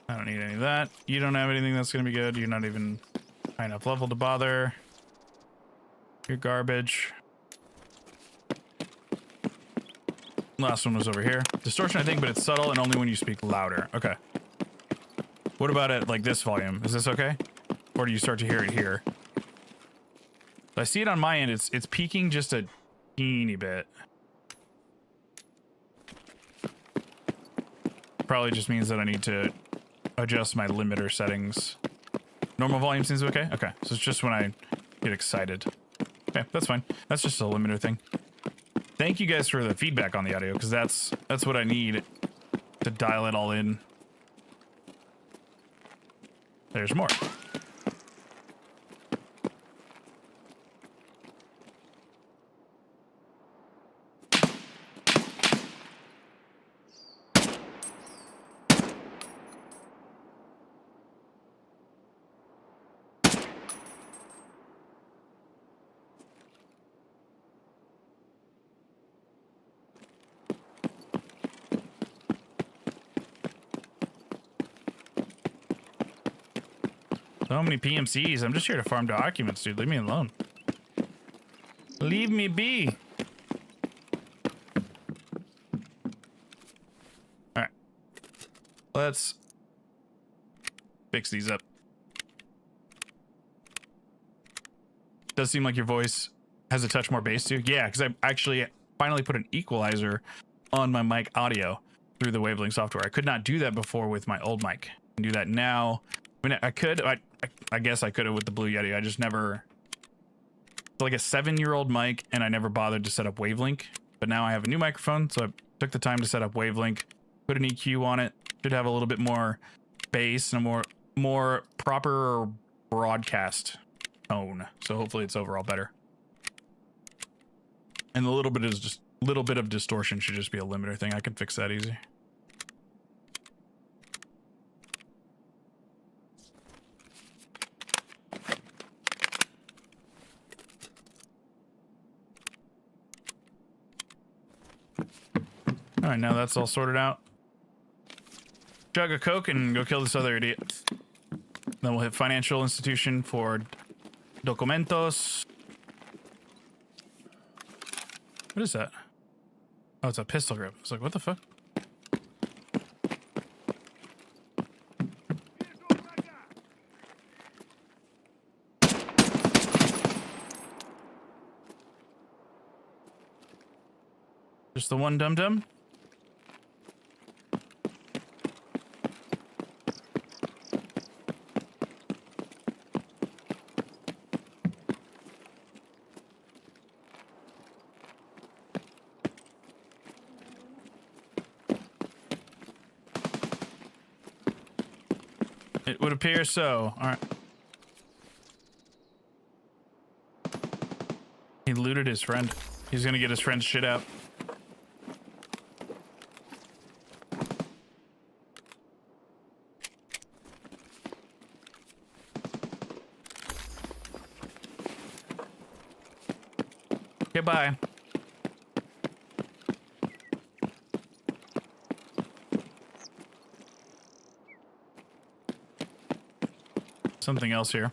I don't need any of that. You don't have anything that's going to be good. You're not even high enough level to bother. You're garbage. Last one was over here. Distortion, I think, but it's subtle and only when you speak louder. Okay. What about at like this volume? Is this okay? Or do you start to hear it here? I see it on my end. It's peaking just a teeny bit. Probably just means that I need to adjust my limiter settings. Normal volume seems okay? Okay, so it's just when I get excited. Okay, that's fine. That's just a limiter thing. Thank you guys for the feedback on the audio, because that's what I need to dial it all in. There's more. So many PMCs. I'm just here to farm documents, dude. Leave me alone. Leave me be. All right. Let's fix these up. Does seem like your voice has a touch more bass too. Yeah, because I actually finally put an equalizer on my mic audio through the Wavelength software. I could not do that before with my old mic. I can do that now. I mean, I guess I could have with the Blue Yeti. I just never. It's like a 7-year-old mic, and I never bothered to set up Wavelength. But now I have a new microphone, so I took the time to set up Wavelength, put an EQ on it. Should have a little bit more bass and a more proper broadcast tone. So hopefully it's overall better. And a little bit of distortion should just be a limiter thing. I can fix that easy. All right, now that's all sorted out. Jug of Coke and go kill this other idiot. Then we'll hit financial institution for documentos. What is that? Oh, it's a pistol grip. It's like, what the fuck? Just the one dum-dum? It would appear so. All right. He looted his friend. He's gonna get his friend's shit out. Goodbye. Something else here.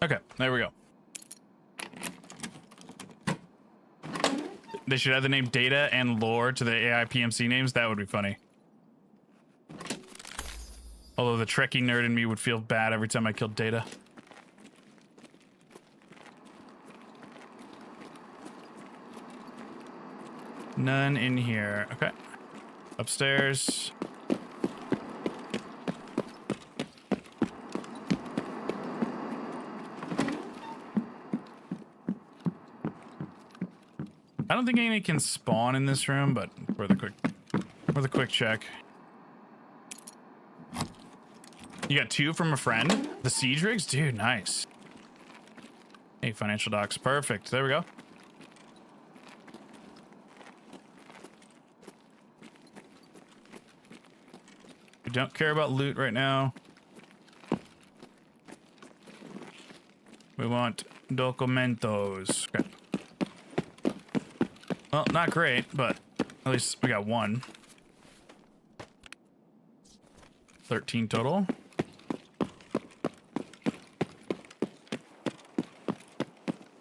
Okay, there we go. They should add the name Data and Lore to the AI PMC names. That would be funny. Although the Trekkie nerd in me would feel bad every time I killed Data. None in here. Okay. Upstairs. I don't think any can spawn in this room, but for the quick check. You got 2 from a friend? The siege rigs? Dude, nice. Hey, financial docs. Perfect. There we go. We don't care about loot right now. We want documentos. Okay. Well, not great, but at least we got 1. 13 total.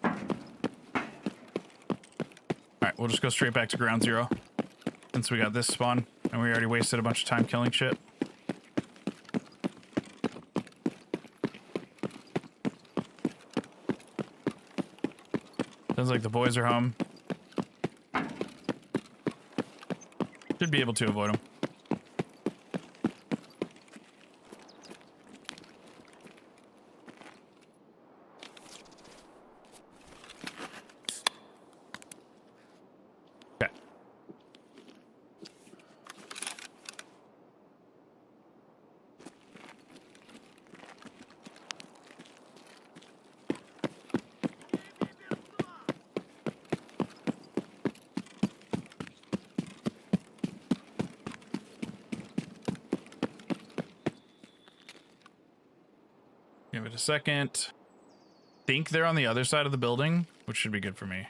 Alright, we'll just go straight back to ground zero. Since we got this spawn, and we already wasted a bunch of time killing shit. Sounds like the boys are home. Should be able to avoid them. Okay. it a second. Think they're on the other side of the building, which should be good for me.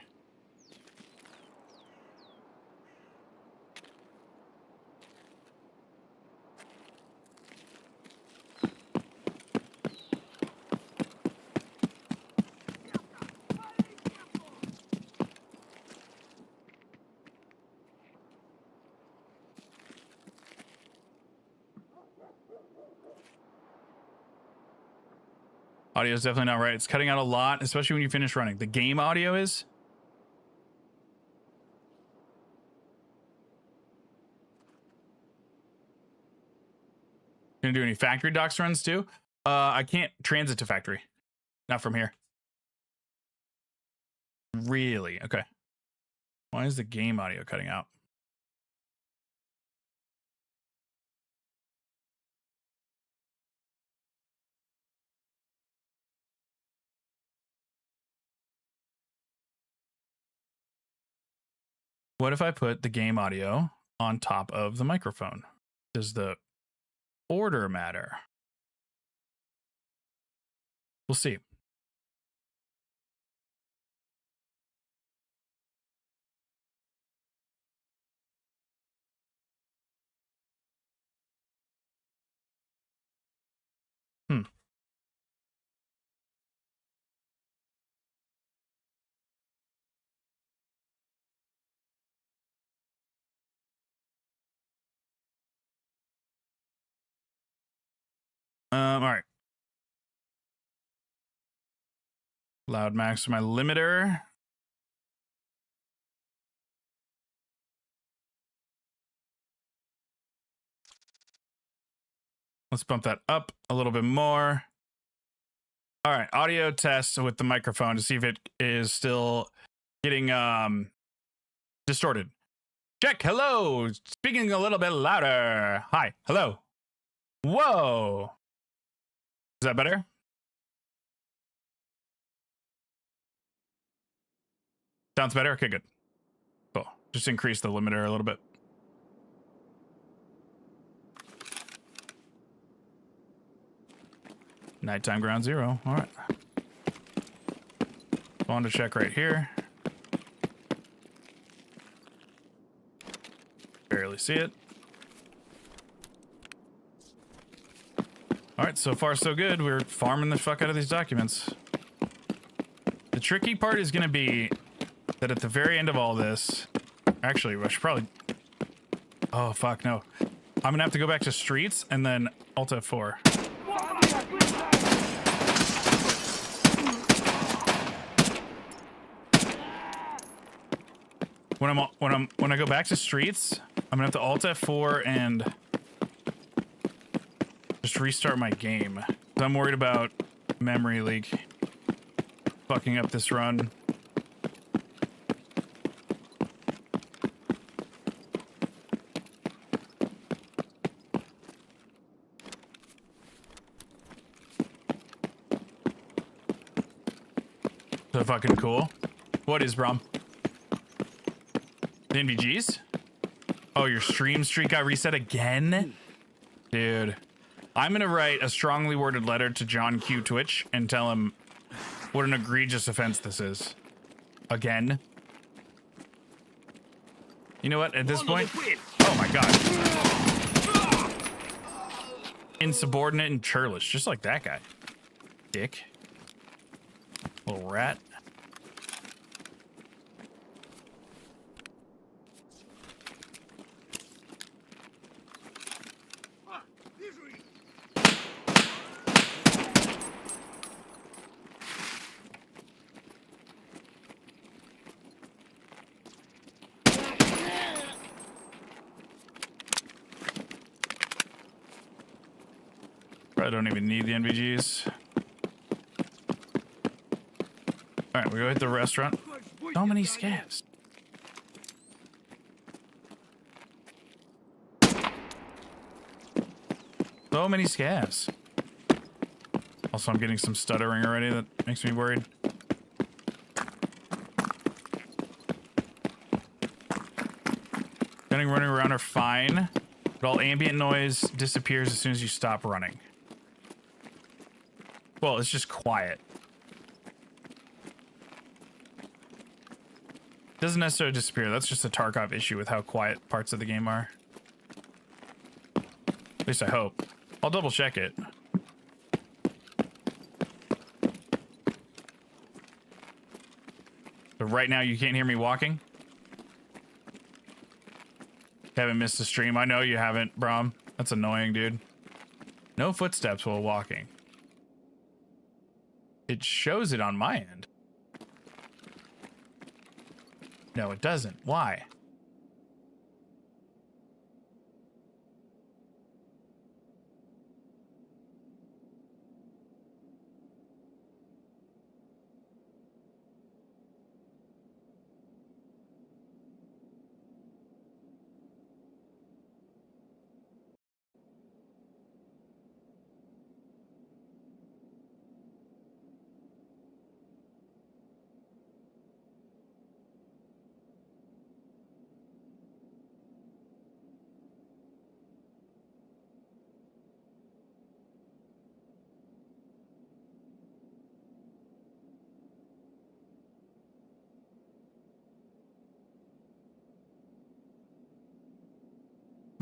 Audio is definitely not right. It's cutting out a lot, especially when you finish running. The game audio is. Gonna do any factory docks runs too? I can't transit to factory. Not from here. Really? Okay. Why is the game audio cutting out? What if I put the game audio on top of the microphone? Does the order matter? We'll see. All right. Loud max my limiter. Let's bump that up a little bit more. All right, audio test with the microphone to see if it is still getting distorted. Check. Hello. Speaking a little bit louder. Hi. Hello. Whoa. Is that better? Sounds better? Okay, good. Cool. Just increase the limiter a little bit. Nighttime ground zero. All right. Phone to check right here. Barely see it. All right, so far so good. We're farming the fuck out of these documents. The tricky part is going to be that at the very end of all this, actually, I should probably, oh fuck no. I'm gonna have to go back to streets and then Alt F4. When I go back to streets, I'm gonna have to Alt F4 and just restart my game. I'm worried about memory leak fucking up this run. So fucking cool. What is, Brom? The NVGs? Oh, your stream streak got reset again? Dude. I'm gonna write a strongly worded letter to John Q Twitch and tell him what an egregious offense this is. Again. You know what? At this point, oh my god. Insubordinate and churlish, just like that guy. Dick. Little rat. I don't even need the NVGs. All right, we go hit the restaurant. So many scavs. So many scavs. Also, I'm getting some stuttering already. That makes me worried. Running around are fine, but all ambient noise disappears as soon as you stop running. Well, it's just quiet. Doesn't necessarily disappear. That's just a Tarkov issue with how quiet parts of the game are. At least I hope. I'll double check it. So right now you can't hear me walking? Haven't missed a stream. I know you haven't, Brom. That's annoying, dude. No footsteps while walking. It shows it on my end. No, it doesn't. Why?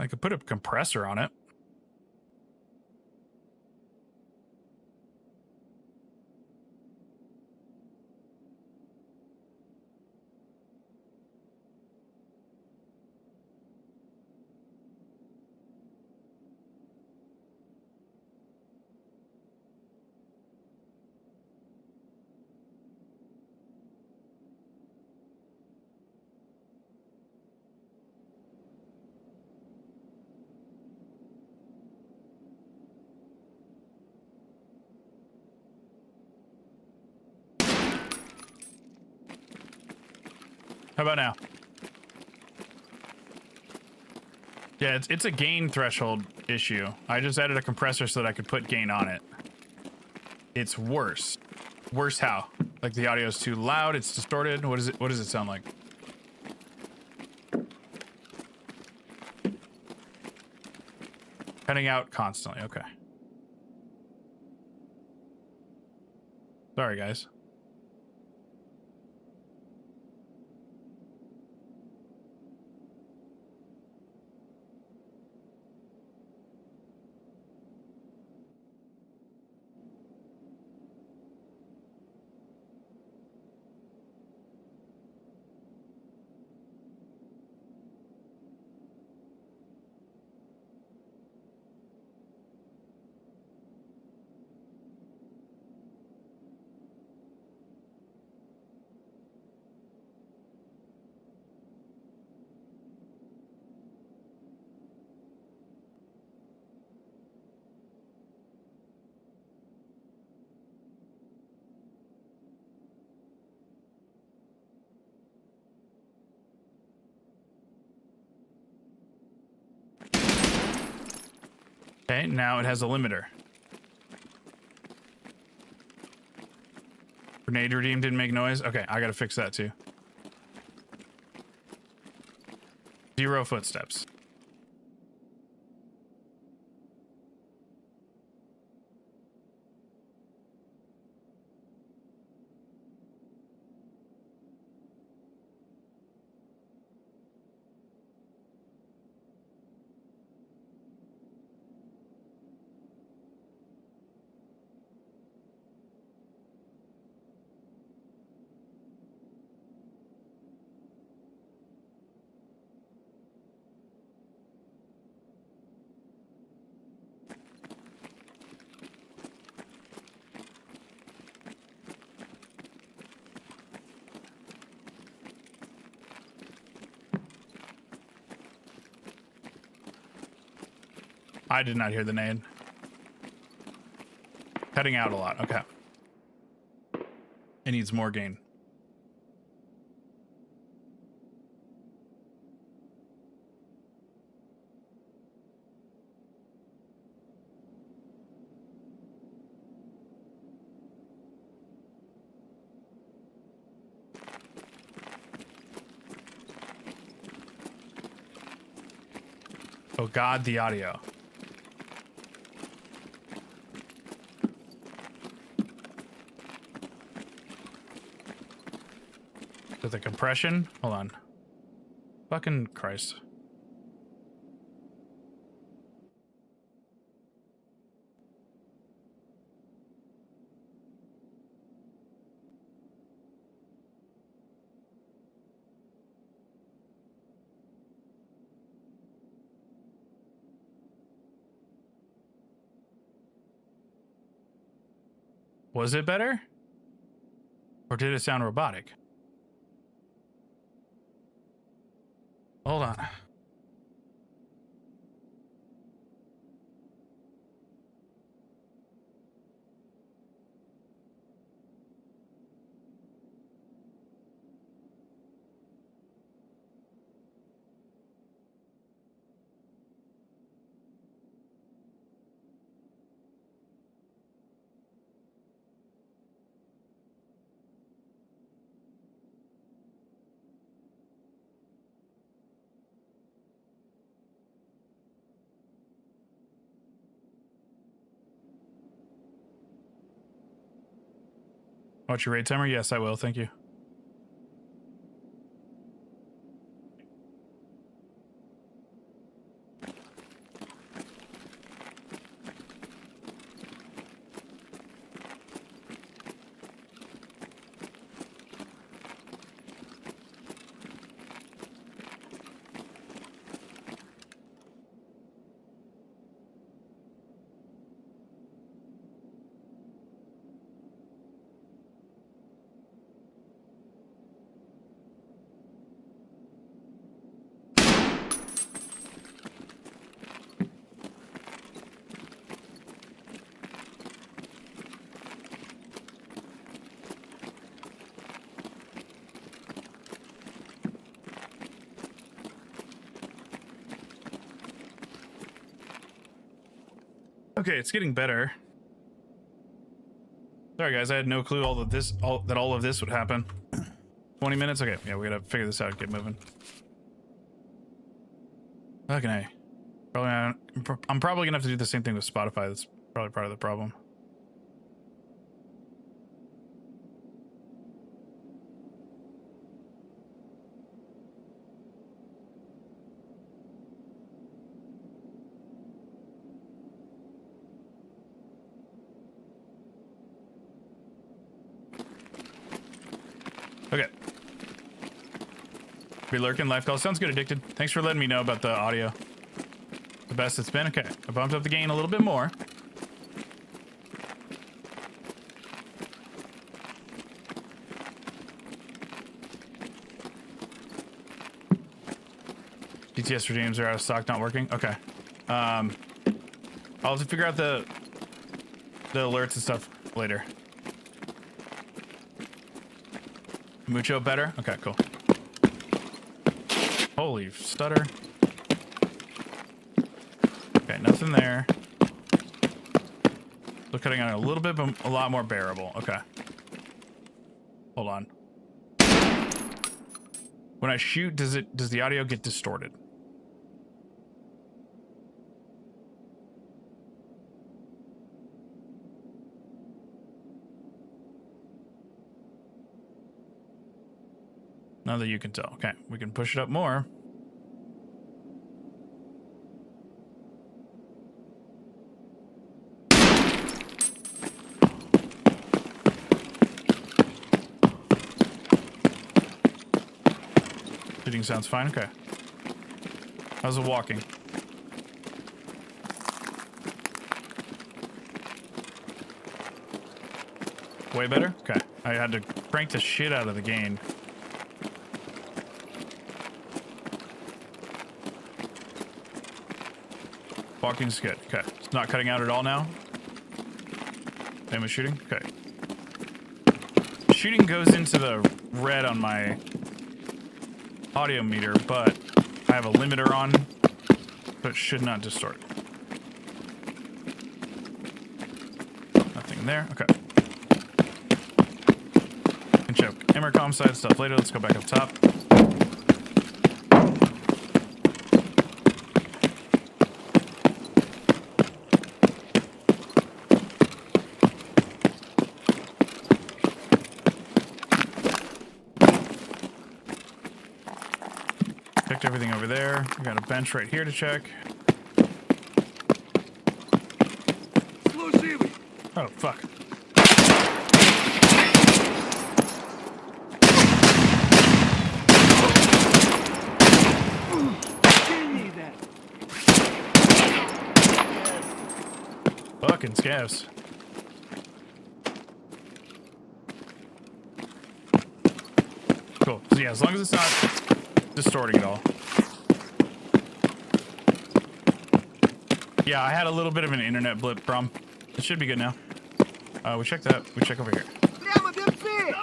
I could put a compressor on it. How about now? Yeah, it's a gain threshold issue. I just added a compressor so that I could put gain on it. It's worse. Worse how? Like the audio is too loud, it's distorted. What is it? What does it sound like? Cutting out constantly. Okay. Sorry, guys. Okay, now it has a limiter. Grenade redeem didn't make noise. Okay, I gotta fix that too. 0 footsteps. I did not hear the nade. Cutting out a lot. Okay. It needs more gain. Oh God, the audio. with the compression. Hold on. Fucking Christ. Was it better? Or did it sound robotic? Hold on. Watch your raid timer? Yes, I will. Thank you. Okay, it's getting better. Sorry guys, I had no clue all of this would happen. 20 minutes? Okay, yeah, we gotta figure this out, get moving. Okay. I'm probably gonna have to do the same thing with Spotify. That's probably part of the problem. Okay. Be lurking, live call. Sounds good, Addicted. Thanks for letting me know about the audio. The best it's been. Okay. I bumped up the gain a little bit more. GTS for James are out of stock, not working. Okay. I'll have to figure out the alerts and stuff later. Mucho better? Okay, cool. Holy stutter. Okay, nothing there. Still cutting out a little bit, but a lot more bearable. Okay. Hold on. When I shoot, does the audio get distorted? Now that you can tell. Okay, we can push it up more. Shooting sounds fine. Okay. How's it walking? Way better? Okay. I had to crank the shit out of the gain. Walking's good. Okay. It's not cutting out at all now. Same with shooting. Okay. Shooting goes into the red on my audio meter, but I have a limiter on, so it should not distort. Nothing there. Okay. Can check Emercom side stuff later. Let's go back up top. everything over there. We got a bench right here to check. Служивый! Oh, fuck. Give that. Fucking scavs. Cool. So yeah, as long as it's not distorting at all. Yeah, I had a little bit of an internet blip, Brom. It should be good now. We check that. We check over here. Прямо берцы!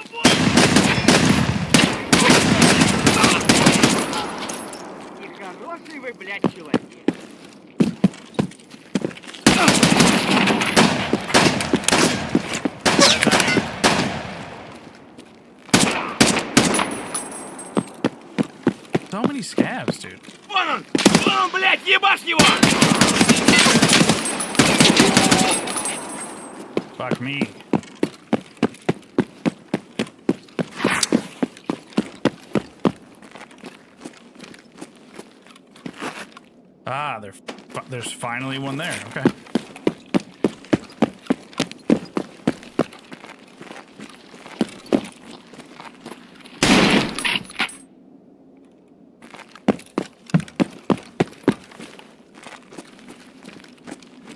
Нехороший вы, блядь, человек. So many scavs, dude. Вон он! Вон, блядь, ебашь его! Fuck me. Ah, there's finally one there. Okay.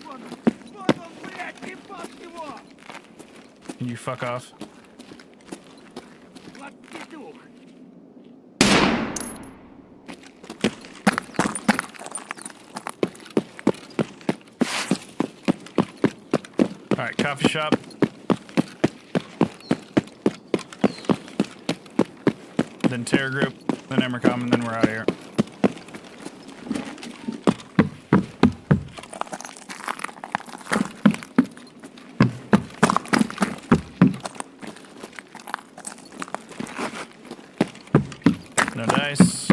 Вон он, блядь, ебашь его! Can you fuck off? Вот петух! All right, coffee shop. Then terror group. Then Emercom, and then we're out of here. No dice.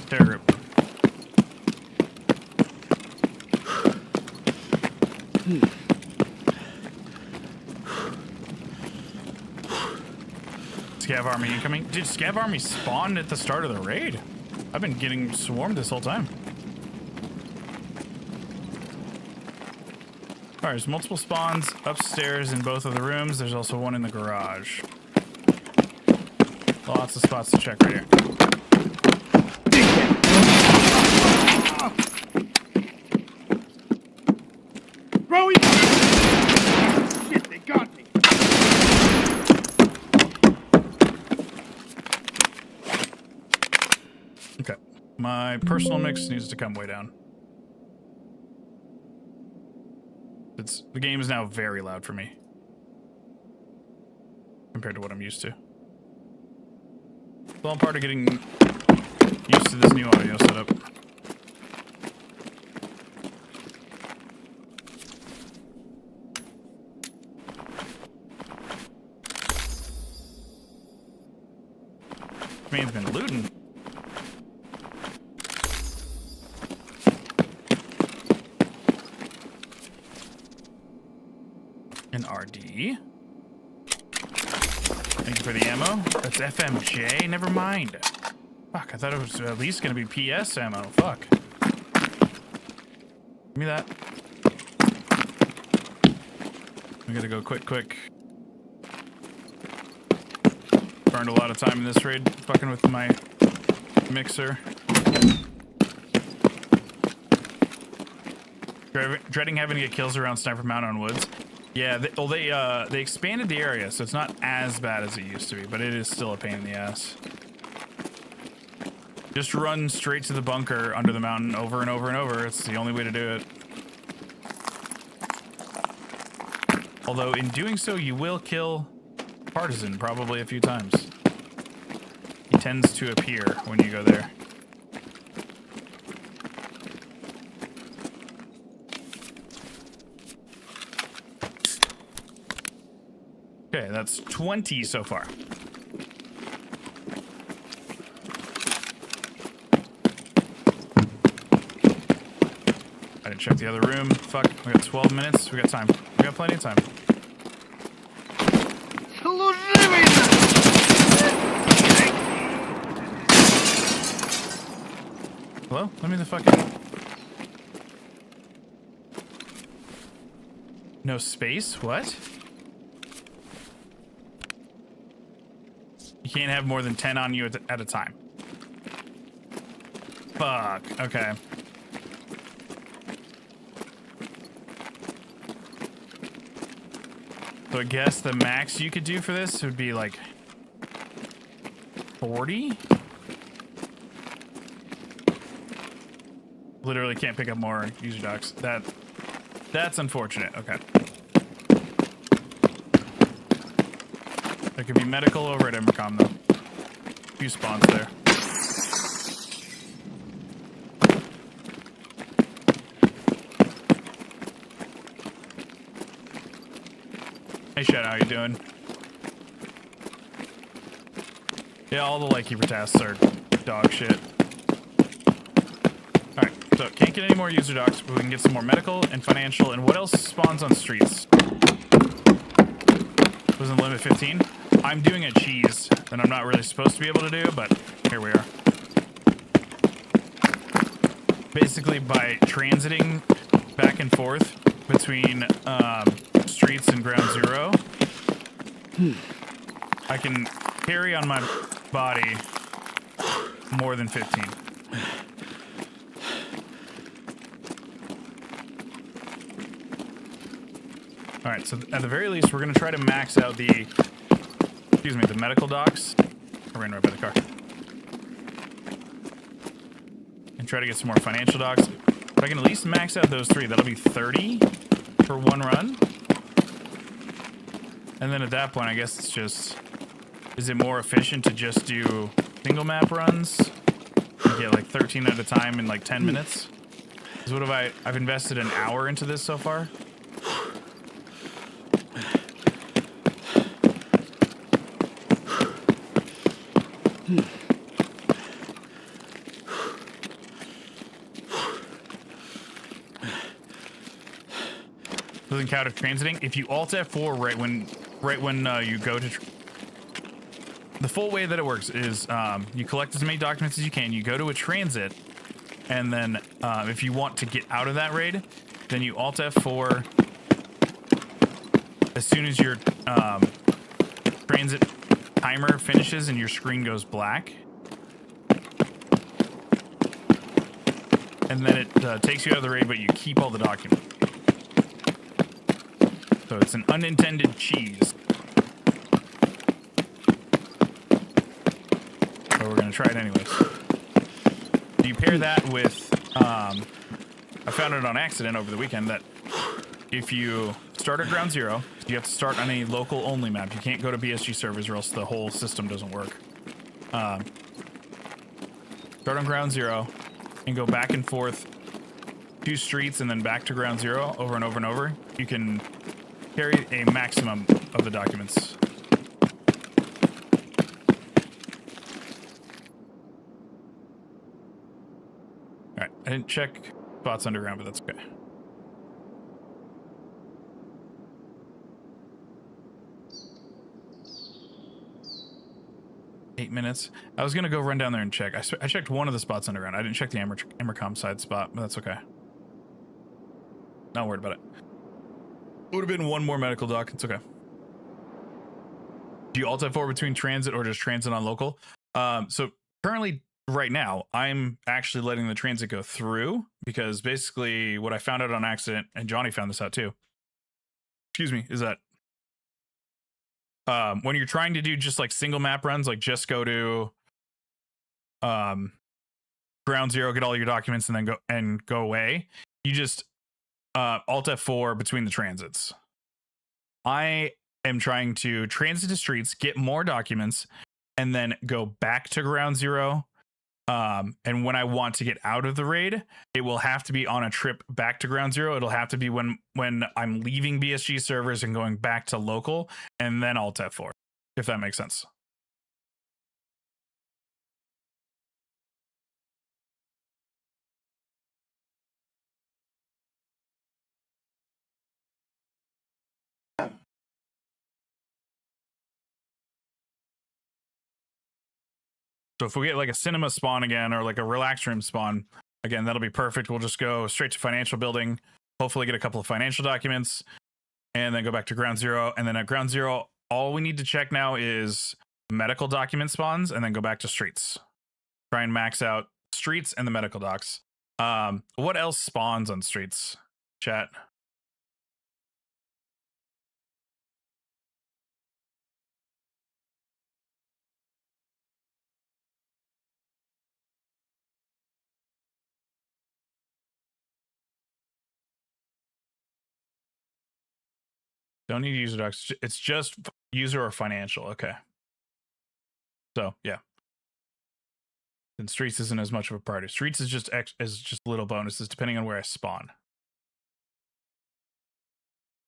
Terror group. Scav army incoming. Dude, Scav army spawned at the start of the raid. I've been getting swarmed this whole time. Alright, there's multiple spawns upstairs in both of the rooms. There's also one in the garage. Lots of spots to check right here. Bro, shit, they got me! Okay. My personal mix needs to come way down. The game is now very loud for me. Compared to what I'm used to. It's all part of getting used to this new audio setup. Man's been looting. An RD. Thank you for the ammo. That's FMJ. Never mind. Fuck, I thought it was at least gonna be PS ammo. Fuck. Give me that. We gotta go quick. Burned a lot of time in this raid fucking with my mixer. Dreading having to get kills around Sniper Mountain on woods. Yeah, they expanded the area, so it's not as bad as it used to be, but it is still a pain in the ass. Just run straight to the bunker under the mountain over and over and over. It's the only way to do it. Although in doing so, you will kill Partisan probably a few times. He tends to appear when you go there. Okay, that's 20 so far. I didn't check the other room. Fuck, we got 12 minutes. We got time. We got plenty of time. Служивый! Hello? Let me the fucking... No space? What? You can't have more than 10 on you at a time. Fuck. Okay. So I guess the max you could do for this would be like 40? Literally can't pick up more user docs. That's unfortunate. Okay. There could be medical over at Emercom though. A few spawns there. Hey Shadow, how you doing? Yeah, all the Lightkeeper tasks are dog shit. Alright, so can't get any more user docs, but we can get some more medical and financial. And what else spawns on streets? Wasn't limit 15? I'm doing a cheese that I'm not really supposed to be able to do, but here we are. Basically, by transiting back and forth between streets and ground zero, I can carry on my body more than 15. All right, so at the very least, we're going to try to max out the medical docs. I ran right by the car. And try to get some more financial docs. If I can at least max out those 3, that'll be 30 for one run. And then at that point, I guess it's just, is it more efficient to just do single map runs? And get like 13 at a time in like 10 minutes? Because what have I've invested an hour into this so far? Doesn't count if transiting. If you alt F4 right when you go to the full way that it works is you collect as many documents as you can. You go to a transit, and then if you want to get out of that raid, then you alt F4. As soon as your transit timer finishes and your screen goes black, and then it takes you out of the raid, but you keep all the documents. So it's an unintended cheese. But we're going to try it anyways. You pair that with, I found it on accident over the weekend that if you start at ground zero, you have to start on a local only map. You can't go to BSG servers or else the whole system doesn't work. Start on ground zero and go back and forth 2 streets and then back to ground zero over and over and over. You can carry a maximum of the documents. All right, I didn't check spots underground, but that's okay. Eight minutes. I was gonna go run down there and check. I checked one of the spots underground. I didn't check the Emercom side spot, but that's okay. Not worried about it. Would have been one more medical doc. It's okay. Do you alt F4 between transit or just transit on local? So currently, right now, I'm actually letting the transit go through because basically what I found out on accident, and Johnny found this out too, excuse me, is that when you're trying to do just like single map runs, like just go to ground zero, get all your documents, and then go away, you just alt F4 between the transits. I am trying to transit to streets, get more documents, and then go back to ground zero. And when I want to get out of the raid, it will have to be on a trip back to ground zero. It'll have to be when I'm leaving BSG servers and going back to local, and then alt F4, if that makes sense. So if we get like a cinema spawn again or like a relax room spawn again, that'll be perfect. We'll just go straight to financial building, hopefully get a couple of financial documents, and then go back to ground zero. And then at ground zero, all we need to check now is medical document spawns, and then go back to streets. Try and max out streets and the medical docs. What else spawns on streets, chat? Don't need user docs. It's just user or financial. Okay. So yeah. Then streets isn't as much of a priority. Streets is just little bonuses depending on where I spawn.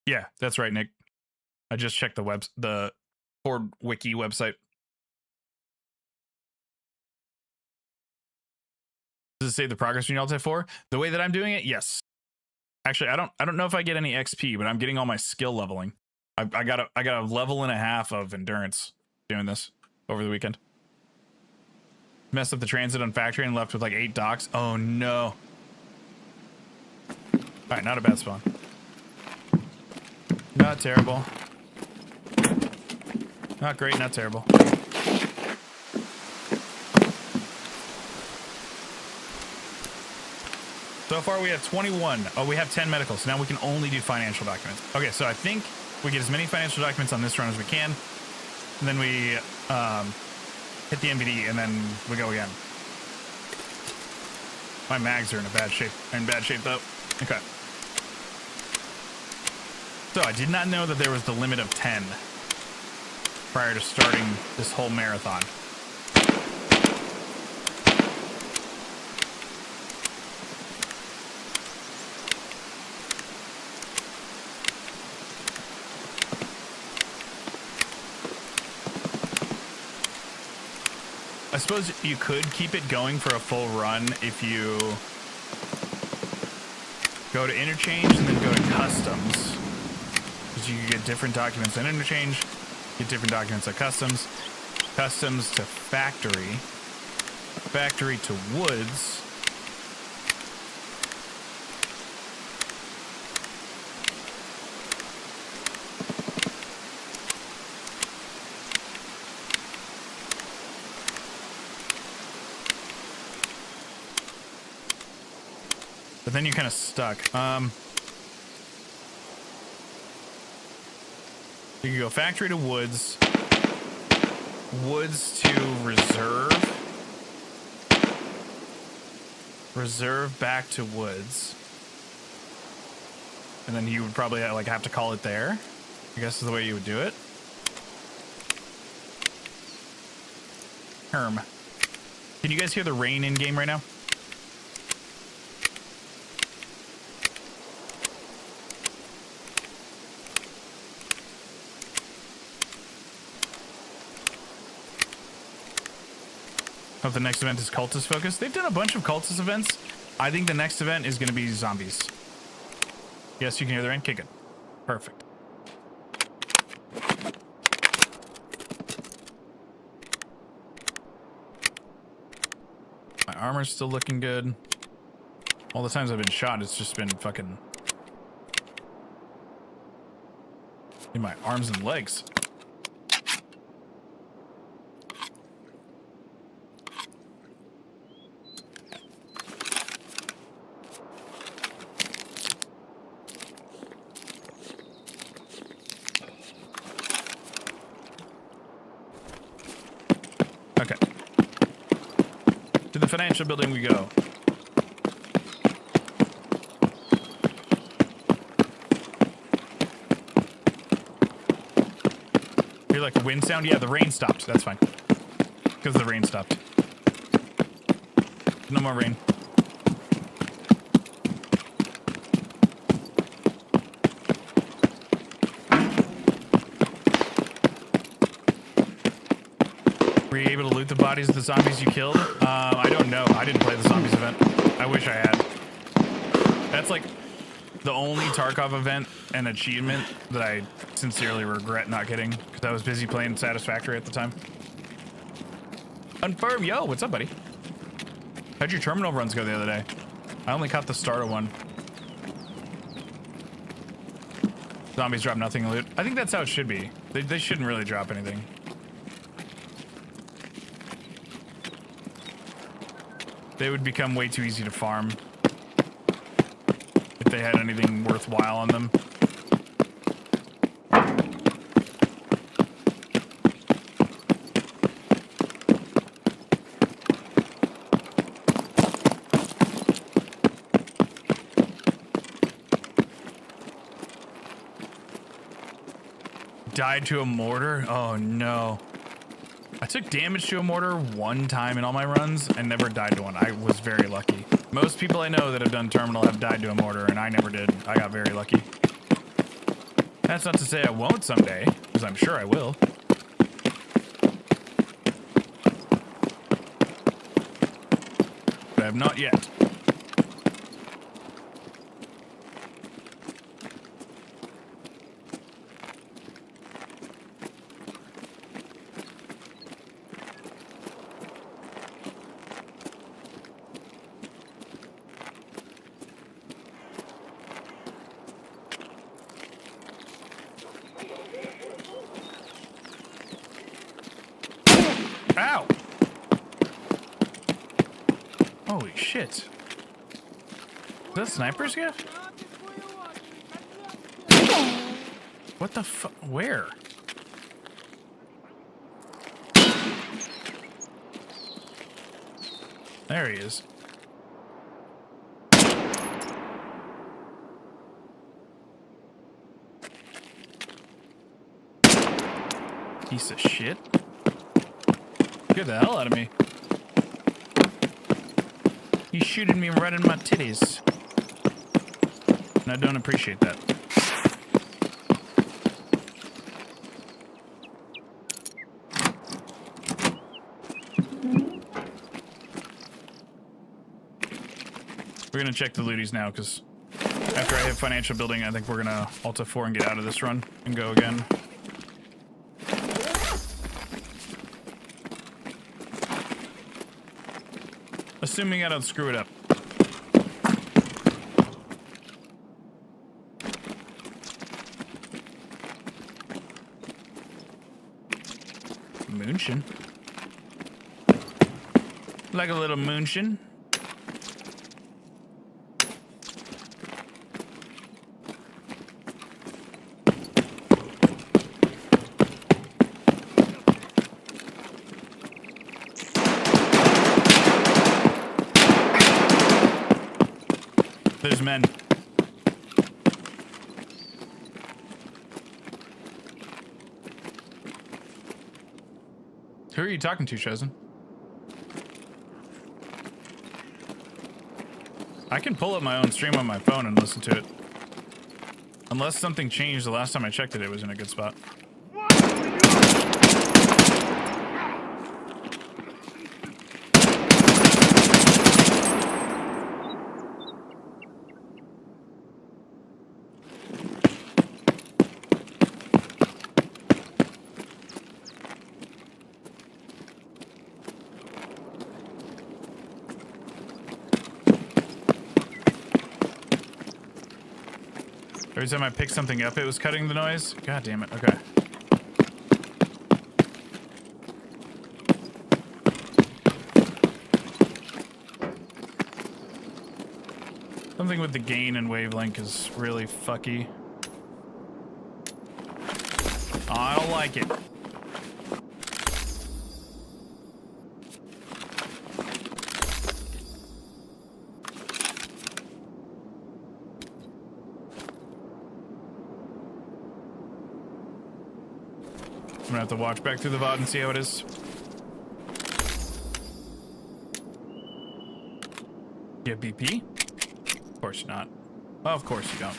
Yeah, that's right, Nick. I just checked the Horde Wiki website. Does it say the progress you Alt 4? The way that I'm doing it, yes. Actually, I don't know if I get any XP, but I'm getting all my skill leveling. I got a level and a half of endurance doing this over the weekend. Messed up the transit on factory and left with like 8 docks. Oh no. All right, not a bad spawn. Not terrible. Not great, not terrible. So far we have 21. Oh, we have 10 medicals. So now we can only do financial documents. Okay, so I think we get as many financial documents on this run as we can. And then we hit the MBD and then we go again. My mags are in bad shape. In bad shape though. Okay. So I did not know that there was the limit of 10 prior to starting this whole marathon. I suppose you could keep it going for a full run if you go to interchange and then go to customs, because you can get different documents at interchange, get different documents at customs, customs to factory, factory to woods, but then you're kind of stuck. You can go factory to woods, woods to reserve back to woods, and then you would probably like have to call it there. I guess is the way you would do it. Can you guys hear the rain in game right now? Hope the next event is cultist focused. They've done a bunch of cultist events. I think the next event is going to be zombies. Yes, you can hear the rain. Okay, good. Perfect. My armor's still looking good. All the times I've been shot, it's just been fucking in my arms and legs. Financial building we go. You're like a wind sound? Yeah, the rain stopped. That's fine. Because the rain stopped. No more rain. Were you able to loot the bodies of the zombies you killed? I don't know. I didn't play the zombies event. I wish I had. That's like the only Tarkov event and achievement that I sincerely regret not getting because I was busy playing Satisfactory at the time. Confirm. Yo, what's up, buddy? How'd your terminal runs go the other day? I only caught the start of one. Zombies drop nothing in loot. I think that's how it should be. They shouldn't really drop anything. They would become way too easy to farm if they had anything worthwhile on them. Died to a mortar? Oh no. I took damage to a mortar one time in all my runs and never died to one. I was very lucky. Most people I know that have done terminal have died to a mortar, and I never did. I got very lucky. That's not to say I won't someday, because I'm sure I will. But I have not yet. Ow! Holy shit. Is that sniper's gift? What the fuck? Where? There he is. Piece of shit. Get the hell out of me. He's shooting me right in my titties. And I don't appreciate that. We're gonna check the looties now, because after I hit financial building, I think we're gonna Alt F4 and get out of this run and go again. Assuming I don't screw it up. Moonshin. Like a little moonshin. There's men. Who are you talking to, Chosen? I can pull up my own stream on my phone and listen to it. Unless something changed the last time I checked it, it was in a good spot. Every time I picked something up, it was cutting the noise. God damn it. Okay. Something with the gain and wavelength is really fucky. I don't like it. I'm gonna have to watch back through the VOD and see how it is. You have BP? Of course not. Well, of course you don't.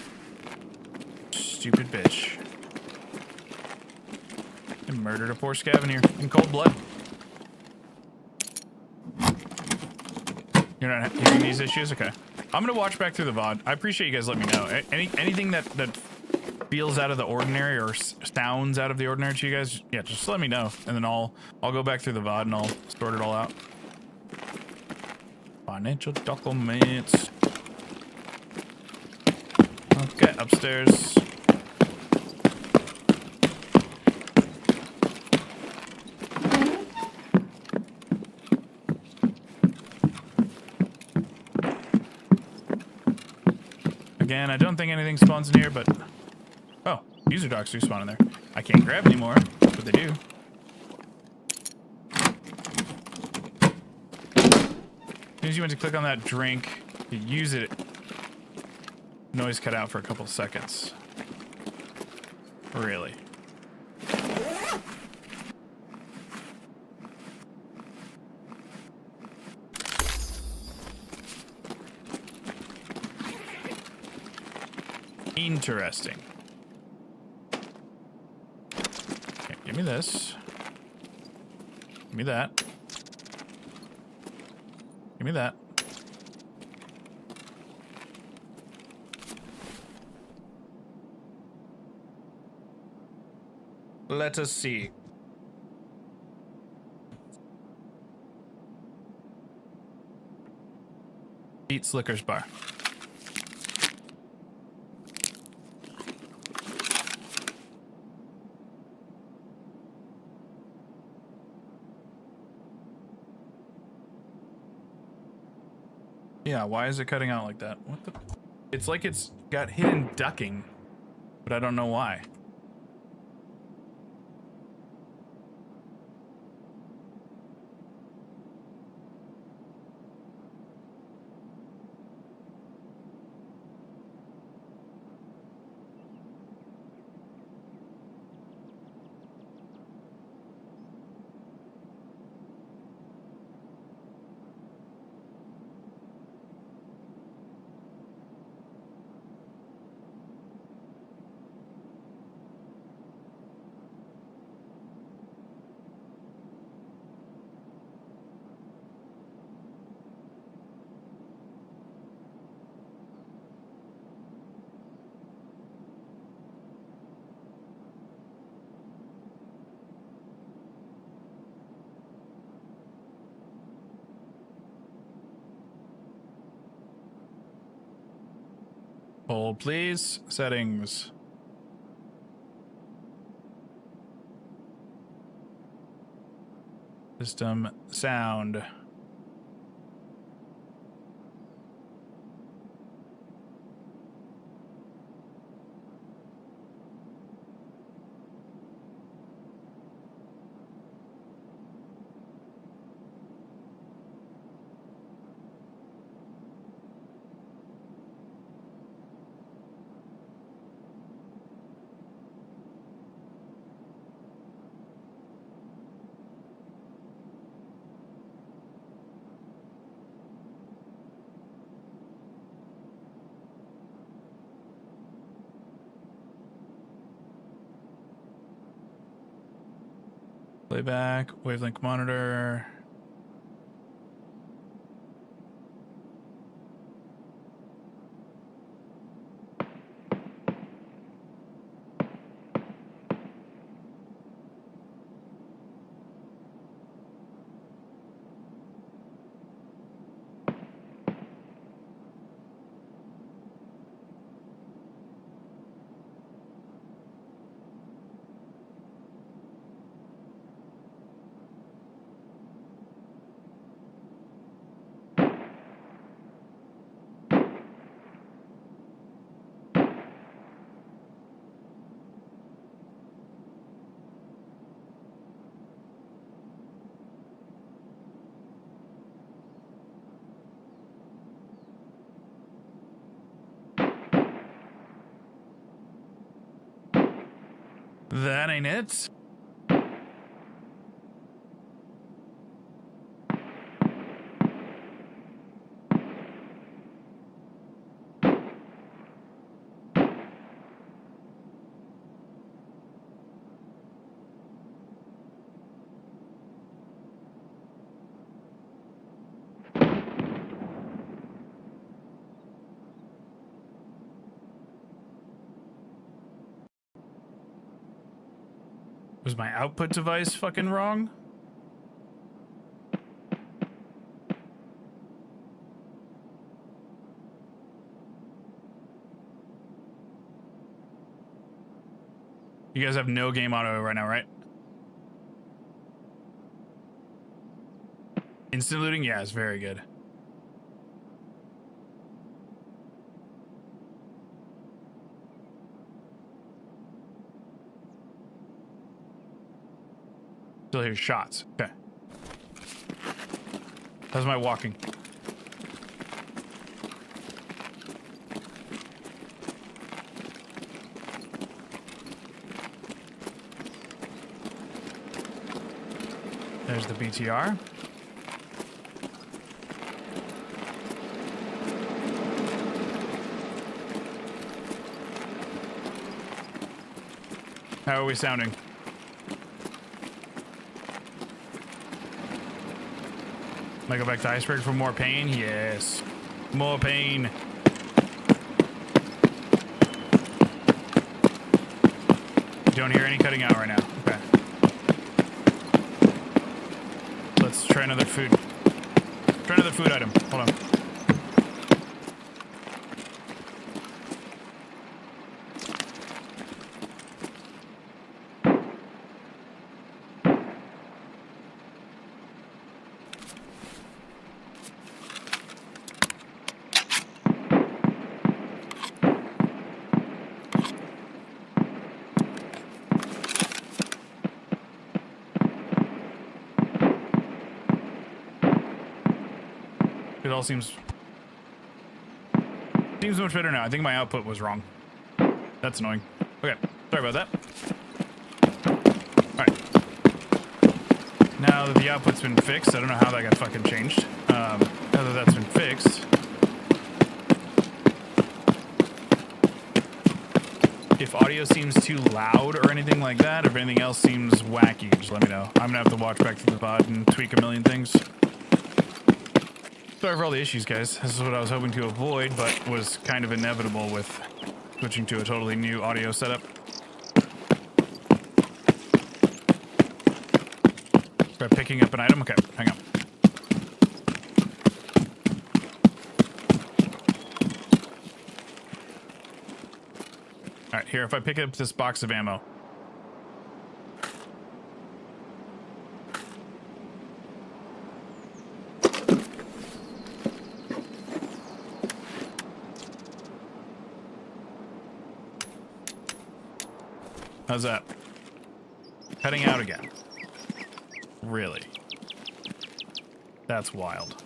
Stupid bitch. I murdered a poor scav in here in cold blood. You're not hearing these issues? Okay. I'm gonna watch back through the VOD. I appreciate you guys letting me know. Anything that feels out of the ordinary or sounds out of the ordinary to you guys, yeah, just let me know, and then I'll go back through the VOD and I'll sort it all out. Financial documents. Okay, upstairs. Again, I don't think anything spawns in here, but oh, user docs do spawn in there. I can't grab anymore, but they do. As soon as you went to click on that drink, you use it. Noise cut out for a couple seconds. Really. Interesting. Okay, give me this. Give me that. Give me that. Let us see. Beat Slicker's bar. Yeah, why is it cutting out like that? What the? It's like it's got hidden ducking, but I don't know why. Hold, please. Settings. System sound. Playback, wavelength monitor. That ain't it. Was my output device fucking wrong? You guys have no game auto right now, right? Instant looting? Yeah, it's very good. Still hear shots. Okay. How's my walking? There's the BTR. How are we sounding? Might go back to Icebreaker for more pain? Yes. More pain. Don't hear any cutting out right now. Okay. Let's try another food. Try another food item. Hold on. It all seems much better now. I think my output was wrong. That's annoying. Okay, sorry about that. All right. Now that the output's been fixed, I don't know how that got fucking changed. Now that that's been fixed, if audio seems too loud or anything like that, or if anything else seems wacky, just let me know. I'm gonna have to watch back to the VOD and tweak a million things. Sorry for all the issues, guys. This is what I was hoping to avoid, but was kind of inevitable with switching to a totally new audio setup. Try picking up an item. Okay, hang on. All right, here, if I pick up this box of ammo. How's that? Cutting out again. Really? That's wild.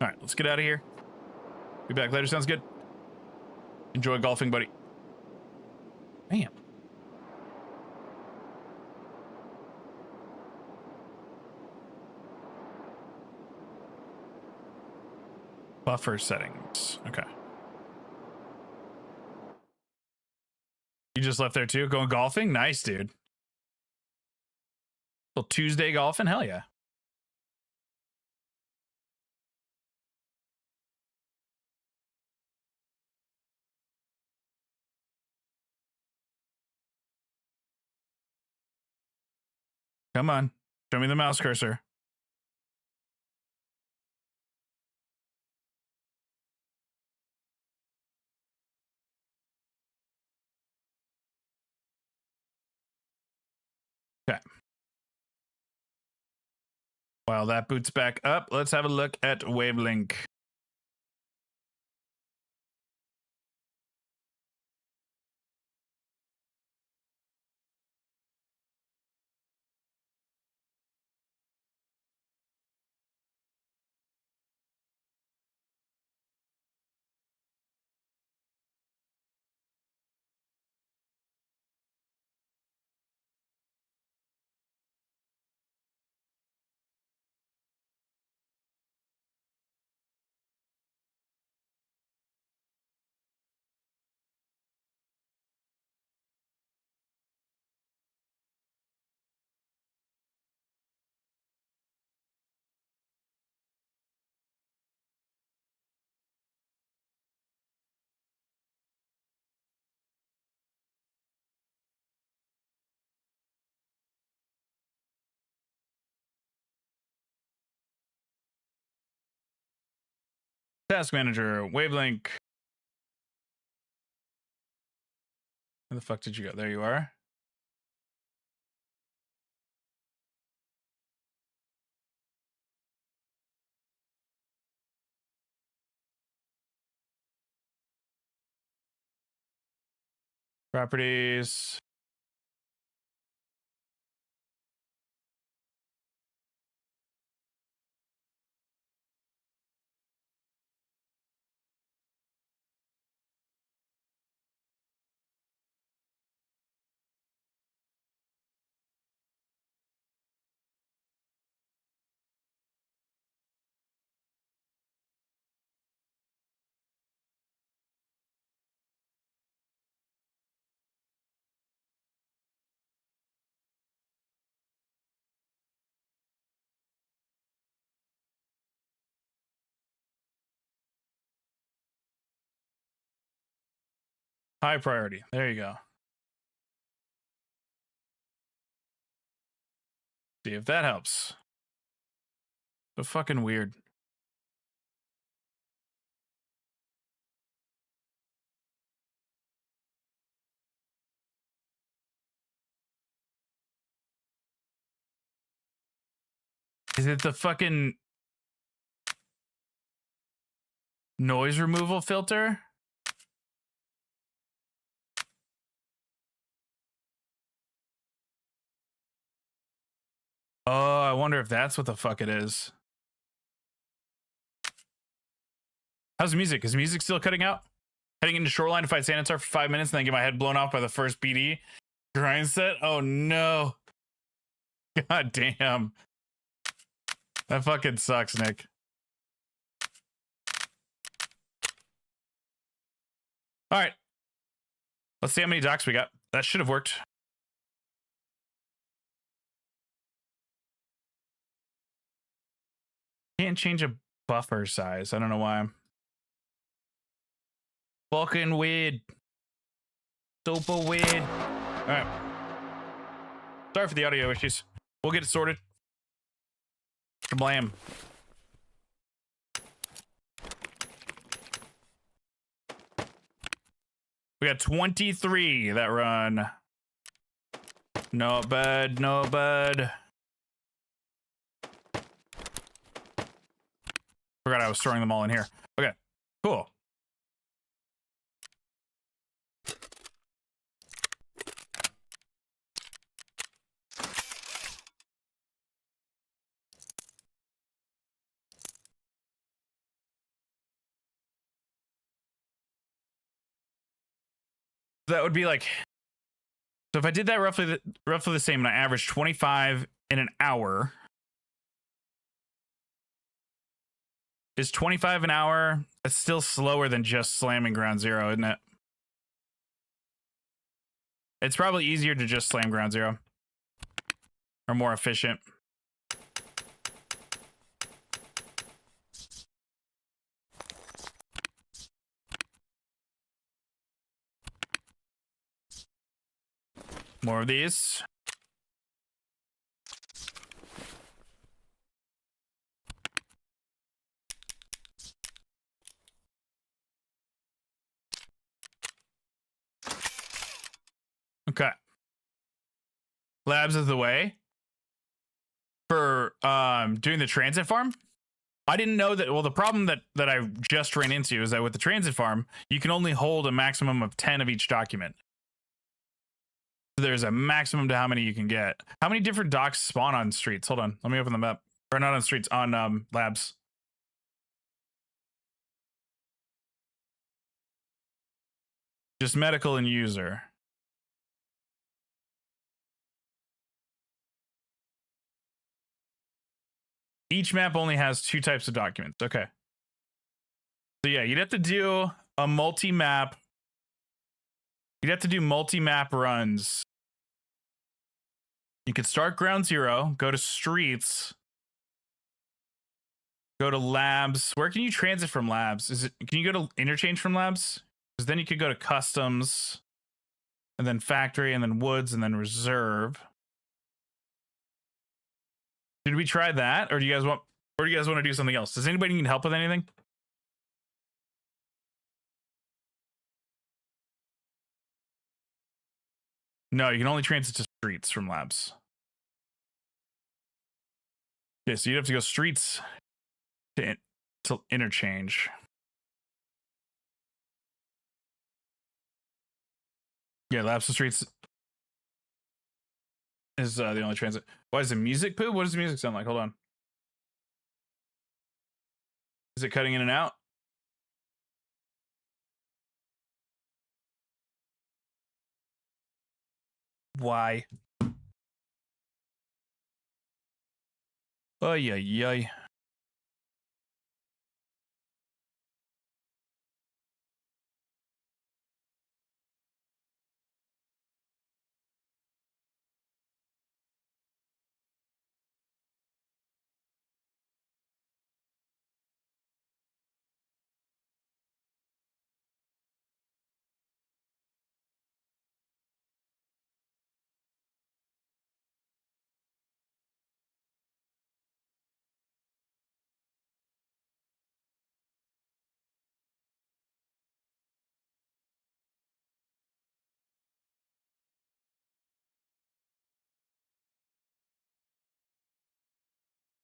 All right, let's get out of here. Be back later. Sounds good. Enjoy golfing, buddy. Damn. Buffer settings. Okay. You just left there too? Going golfing? Nice, dude. Little Tuesday golfing? Hell yeah. Come on. Show me the mouse cursor. Okay. While that boots back up, let's have a look at Wavelink. Task manager, wavelength. Where the fuck did you go? There you are. Properties. High priority. There you go. See if that helps. So fucking weird. Is it the fucking noise removal filter? Oh, I wonder if that's what the fuck it is. How's the music? Is the music still cutting out? Heading into Shoreline to fight Sanitar for 5 minutes and then get my head blown off by the first BD grind set? Oh no. God damn. That fucking sucks, Nick. All right. Let's see how many docs we got. That should have worked. Can't change a buffer size. I don't know why. Fucking weird. Super weird. All right. Sorry for the audio issues. We'll get it sorted. Blam. We got 23 that run. No bad, no bad. Forgot I was storing them all in here. Okay, cool. That would be like, so if I did that roughly the same and I averaged 25 in an hour, is 25 an hour? That's still slower than just slamming ground zero, isn't it? It's probably easier to just slam ground zero, or more efficient. More of these. Okay. Labs is the way for doing the transit farm. I didn't know that. Well, the problem that I just ran into is that with the transit farm, you can only hold a maximum of 10 of each document. There's a maximum to how many you can get. How many different docs spawn on streets? Hold on. Let me open them up. Or not on streets, on labs. Just medical and user. Each map only has 2 types of documents. Okay. So yeah, you'd have to do a multi-map. You'd have to do multi-map runs. You could start ground zero, go to streets, go to labs. Where can you transit from labs? Can you go to interchange from labs? Because then you could go to customs, and then factory, and then woods, and then reserve. Did we try that, or do you guys want to do something else? Does anybody need help with anything? No, you can only transit to streets from labs. Okay, so you'd have to go streets to interchange. Yeah, labs to streets is the only transit. Why is the music poop? What does the music sound like? Hold on. Is it cutting in and out? Why? Oh, yeah.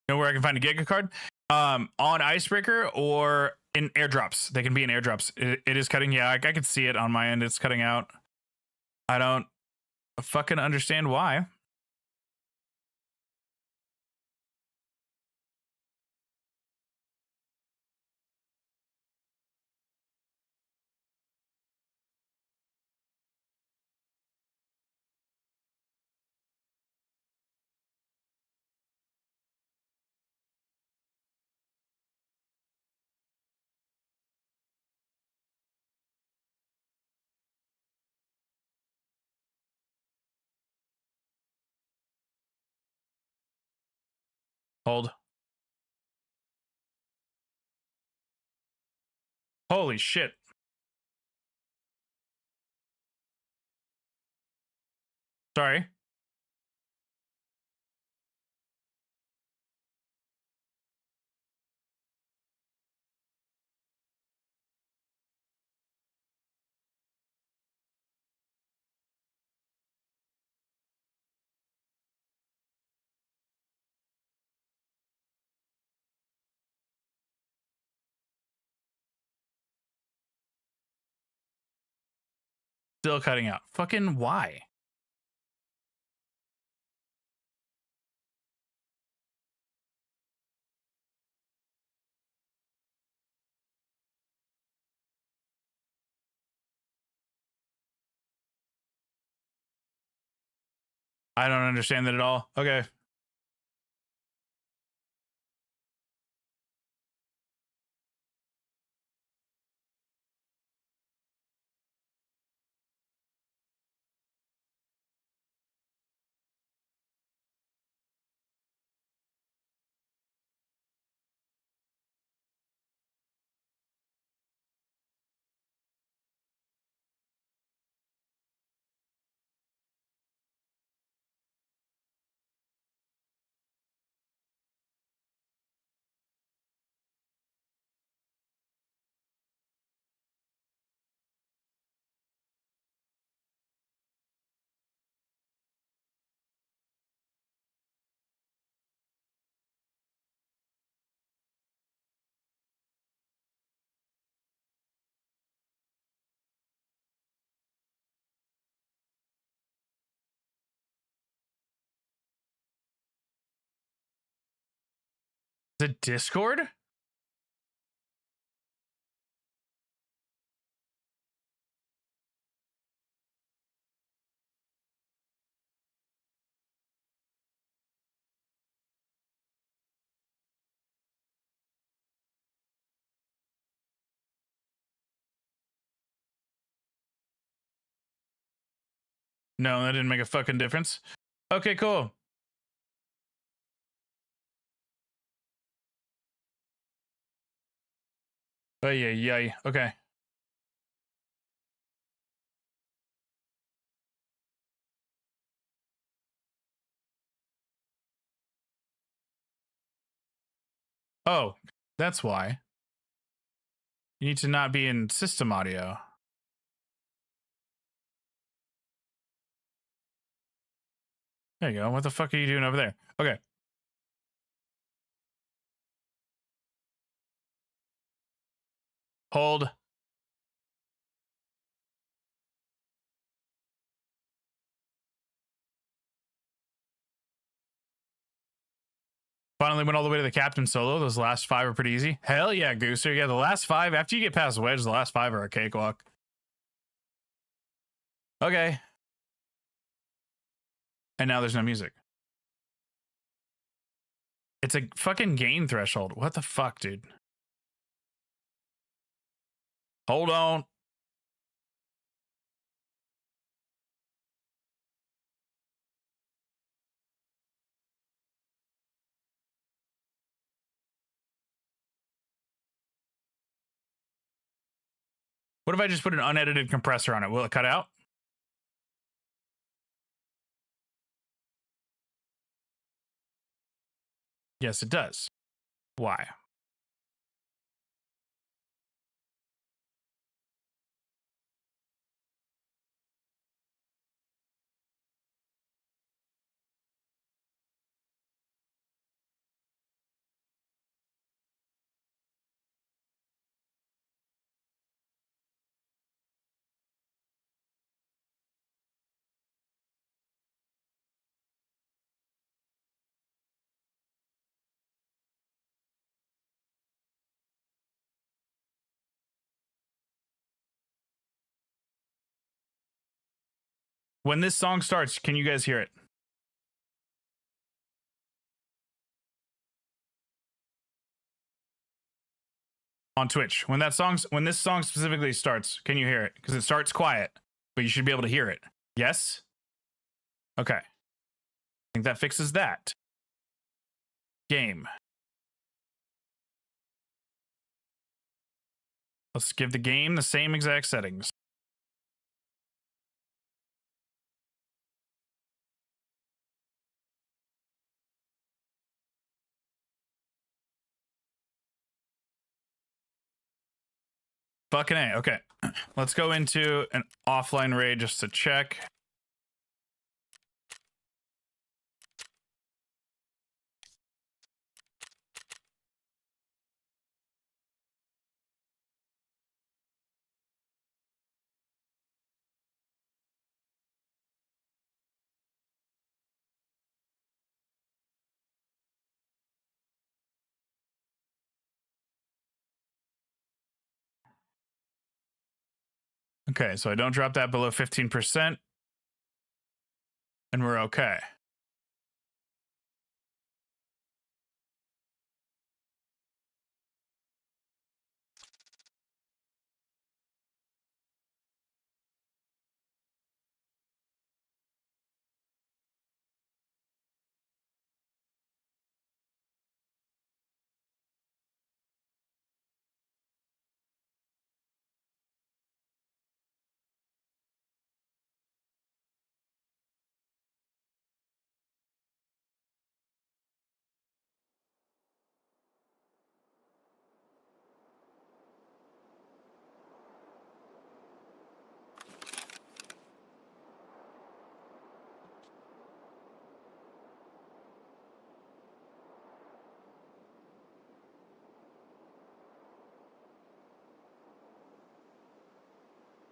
Know where I can find a Giga card? On Icebreaker or in airdrops. They can be in airdrops. It is cutting. Yeah, I can see it on my end. It's cutting out. I don't fucking understand why. Hold. Holy shit. Sorry. Still cutting out. Fucking why? I don't understand that at all. Okay. The Discord? No, that didn't make a fucking difference. Okay, cool. Oh, yeah. Okay. Oh, that's why. You need to not be in system audio. There you go. What the fuck are you doing over there? Okay. Hold. Finally went all the way to the captain solo. Those last 5 are pretty easy. Hell yeah, Gooser. Yeah, the last 5, after you get past Wedge, the last 5 are a cakewalk. Okay. And now there's no music. It's a fucking gain threshold. What the fuck, dude? Hold on. What if I just put an unedited compressor on it? Will it cut out? Yes, it does. Why? When this song starts, can you guys hear it? On Twitch. When this song specifically starts, can you hear it? Because it starts quiet, but you should be able to hear it. Yes? Okay. I think that fixes that. Game. Let's give the game the same exact settings. Fucking A. Okay. Let's go into an offline raid just to check. Okay, so I don't drop that below 15%. And we're okay.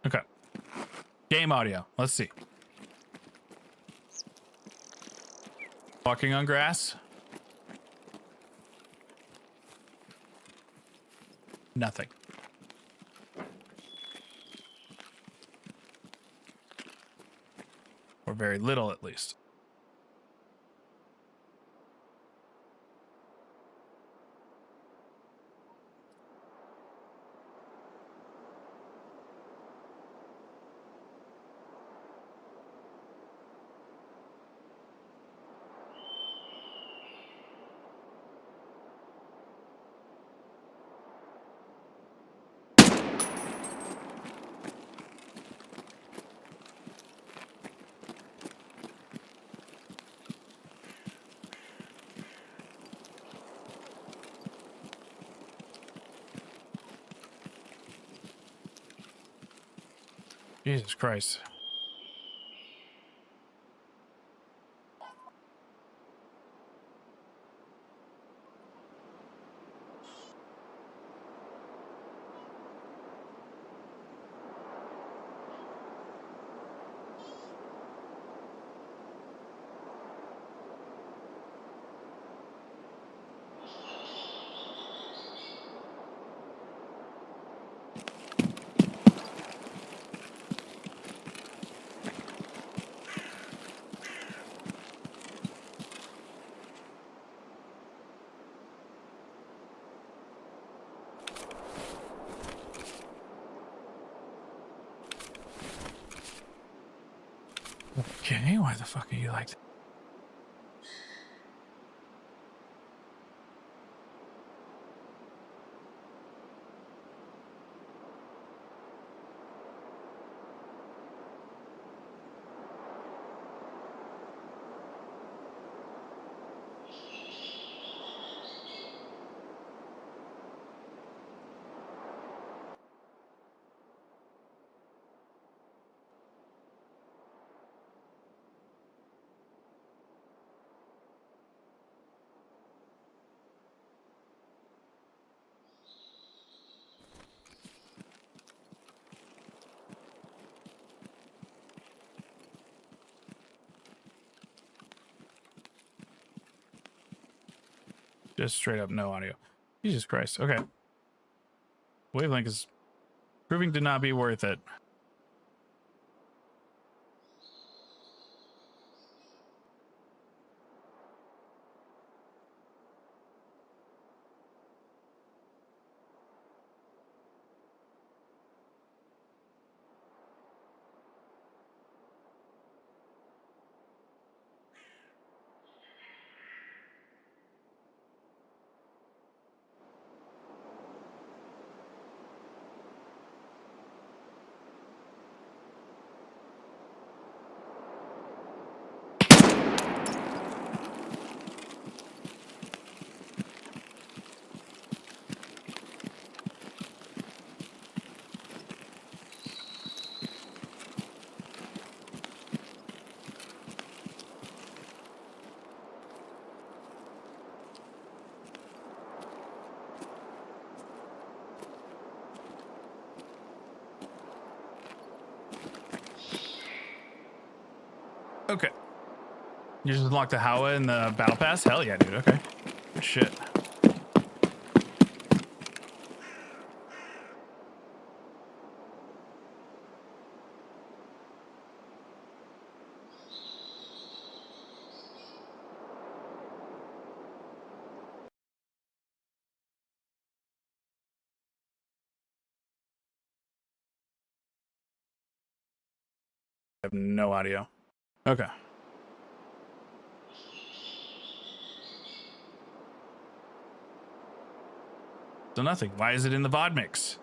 Okay. Game audio. Let's see. Walking on grass. Nothing. Or very little, at least. Jesus Christ. Okay, why the fuck are you like that? Just straight up no audio. Jesus Christ. Okay. Wavelength is proving to not be worth it. Okay. You just unlocked the Hawa in the battle pass? Hell yeah, dude. Okay. Good shit. I have no audio. Okay. So nothing. Why is it in the VOD mix?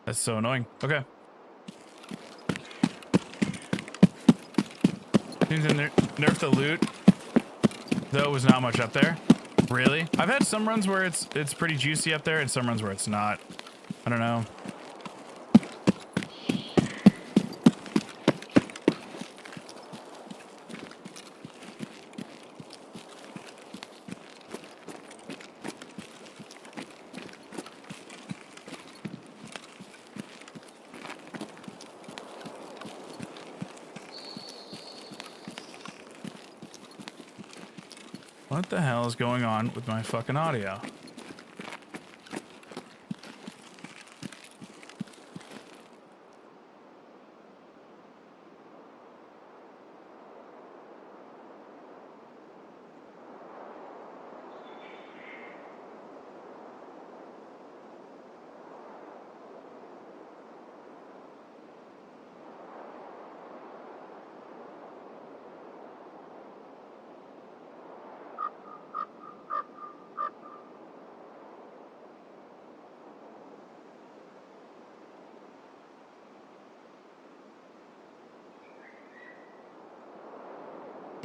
That's so annoying. Okay. Seems to nerf the loot. Though it was not much up there. Really? I've had some runs where it's pretty juicy up there and some runs where it's not. I don't know. What the hell is going on with my fucking audio?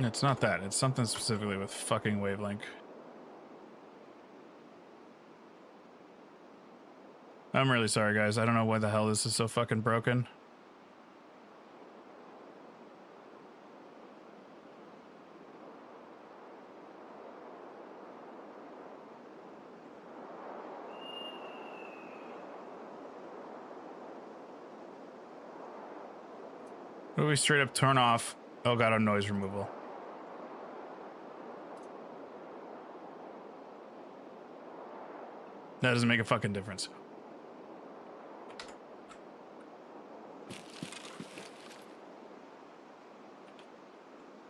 It's not that. It's something specifically with fucking Wavelength. I'm really sorry, guys. I don't know why the hell this is so fucking broken. What do we straight up turn off? Oh god, on noise removal. That doesn't make a fucking difference.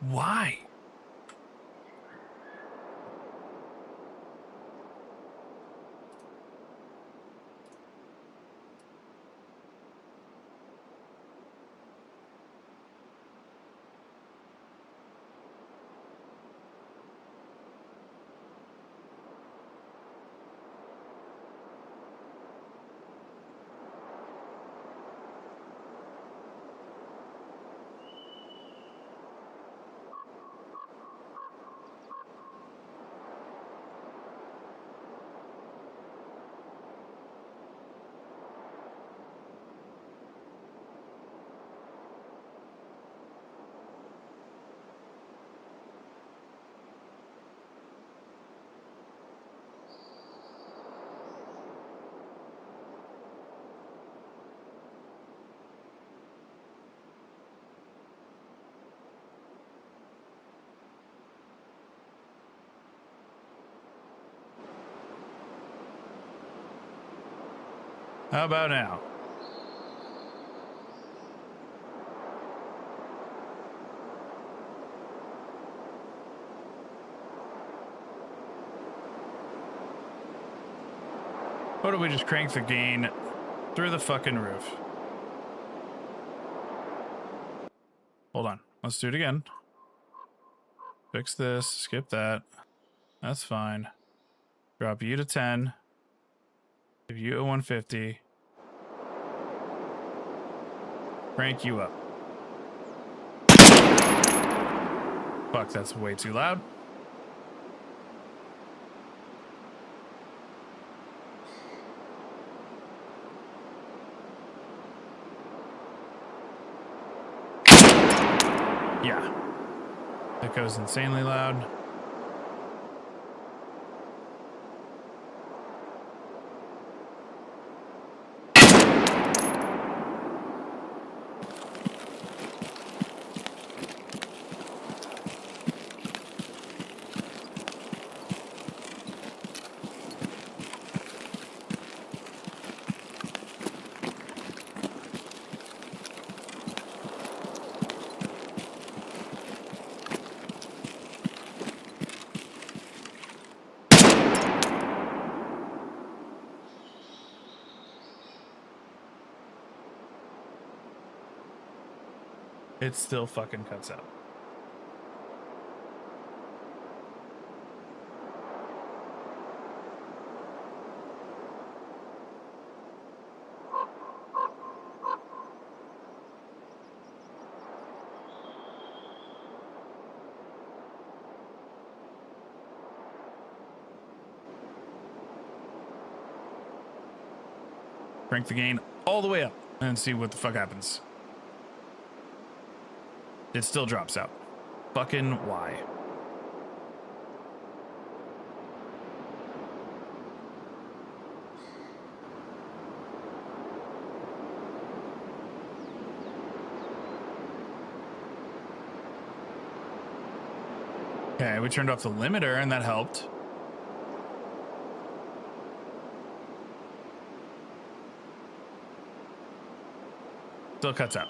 Why? How about now? What do we just crank the gain through the fucking roof? Hold on. Let's do it again. Fix this. Skip that. That's fine. Drop you to 10. Give you a 150. Crank you up. Fuck, that's way too loud. Yeah. That goes insanely loud. It still fucking cuts out. Crank the gain all the way up and see what the fuck happens. It still drops out. Fucking why? Okay, we turned off the limiter and that helped. Still cuts out.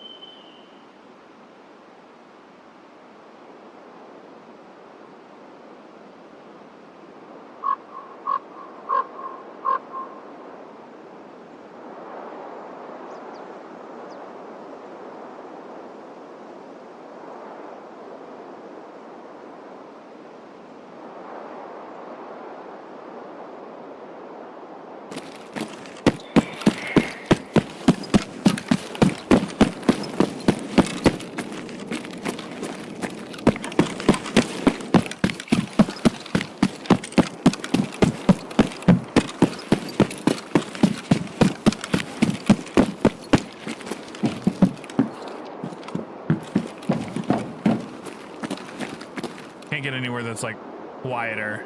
Can't get anywhere that's like quieter.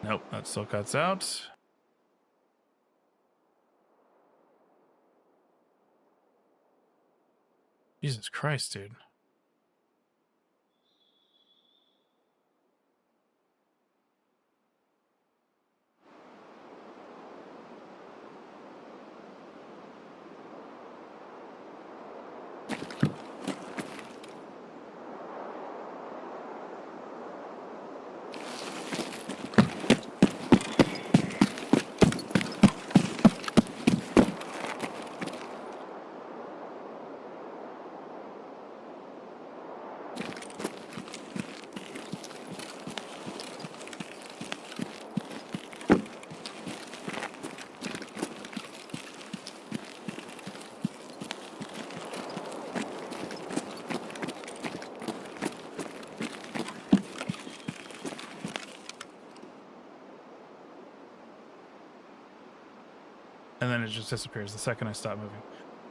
Nope, that still cuts out. Jesus Christ, dude. And then it just disappears the second I stop moving.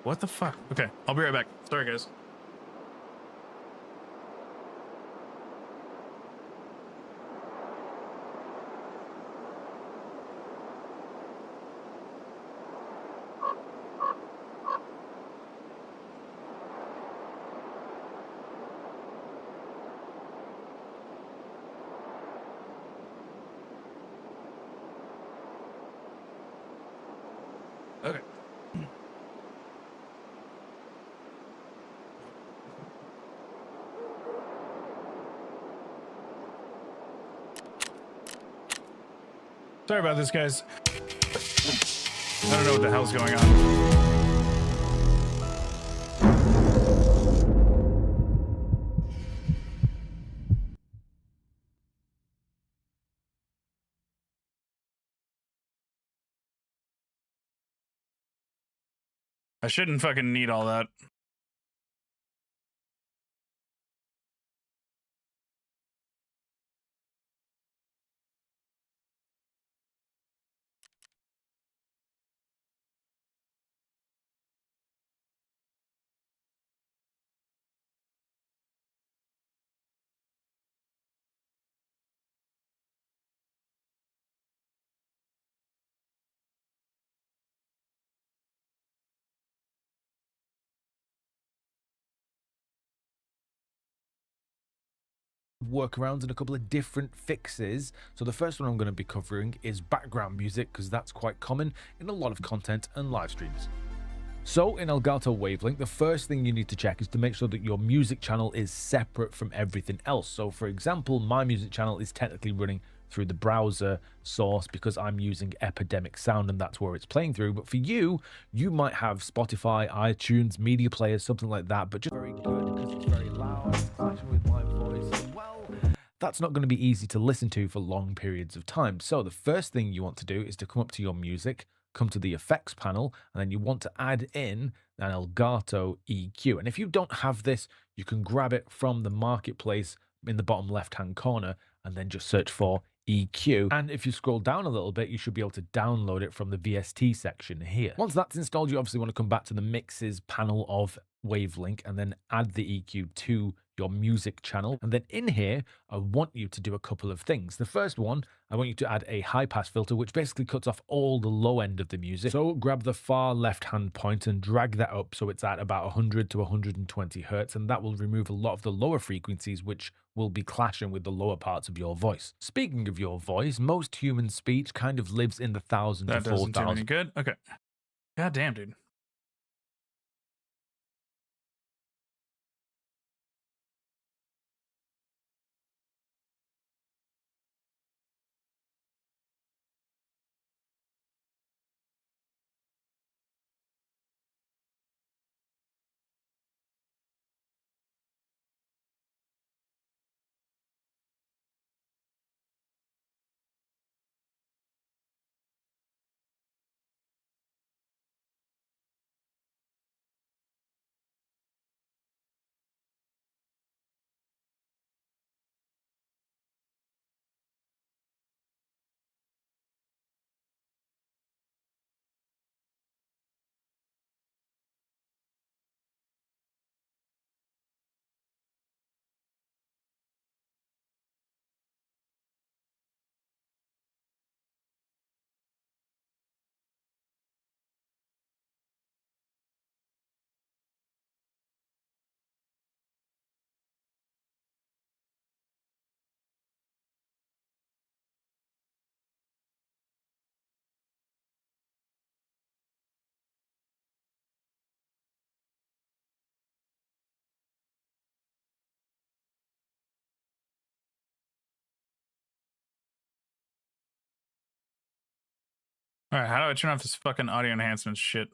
What the fuck? Okay, I'll be right back. Sorry, guys. Okay. Sorry about this, guys. I don't know what the hell's going on. I shouldn't fucking need all that. Workarounds and a couple of different fixes. So the first one I'm going to be covering is background music, because that's quite common in a lot of content and live streams. So in Elgato Wavelink, the first thing you need to check is to make sure that your music channel is separate from everything else. So for example, my music channel is technically running through the browser source because I'm using Epidemic Sound and that's where it's playing through. But for you, you might have Spotify, iTunes, media players, something like that, but just very good because it's very loud, it's clashing with my voice. Well, that's not going to be easy to listen to for long periods of time. So the first thing you want to do is to come up to your music, come to the effects panel, and then you want to add in an Elgato EQ. And if you don't have this, you can grab it from the marketplace in the bottom left-hand corner and then just search for EQ. And if you scroll down a little bit, you should be able to download it from the VST section here. Once that's installed, you obviously want to come back to the mixes panel of Wavelink and then add the EQ to your music channel. And then in here, I want you to do a couple of things. The first one, I want you to add a high pass filter, which basically cuts off all the low end of the music. So grab the far left hand point and drag that up so it's at about 100 to 120 hertz, and that will remove a lot of the lower frequencies, which will be clashing with the lower parts of your voice. Speaking of your voice, most human speech kind of lives in the 1,000 to That doesn't do 4,000. any good. Okay. God damn, dude. All right, how do I turn off this fucking audio enhancement shit?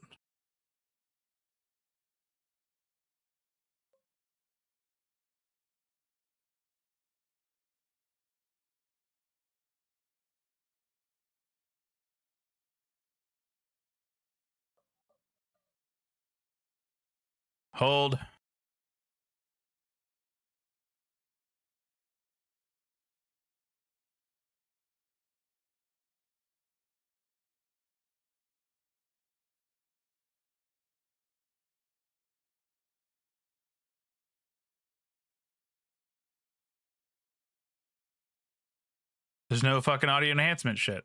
Hold. There's no fucking audio enhancement shit.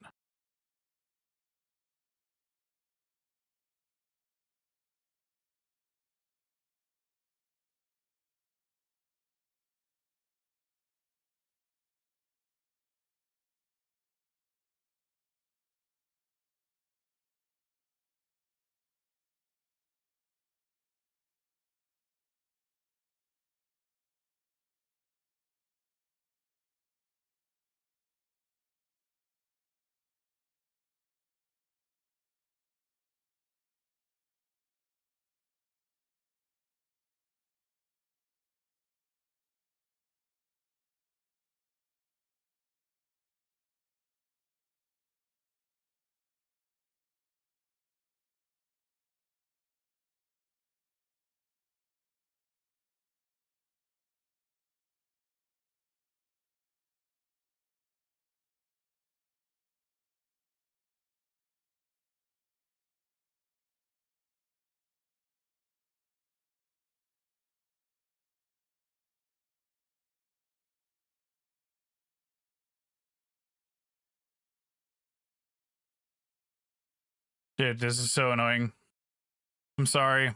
Dude, this is so annoying. I'm sorry.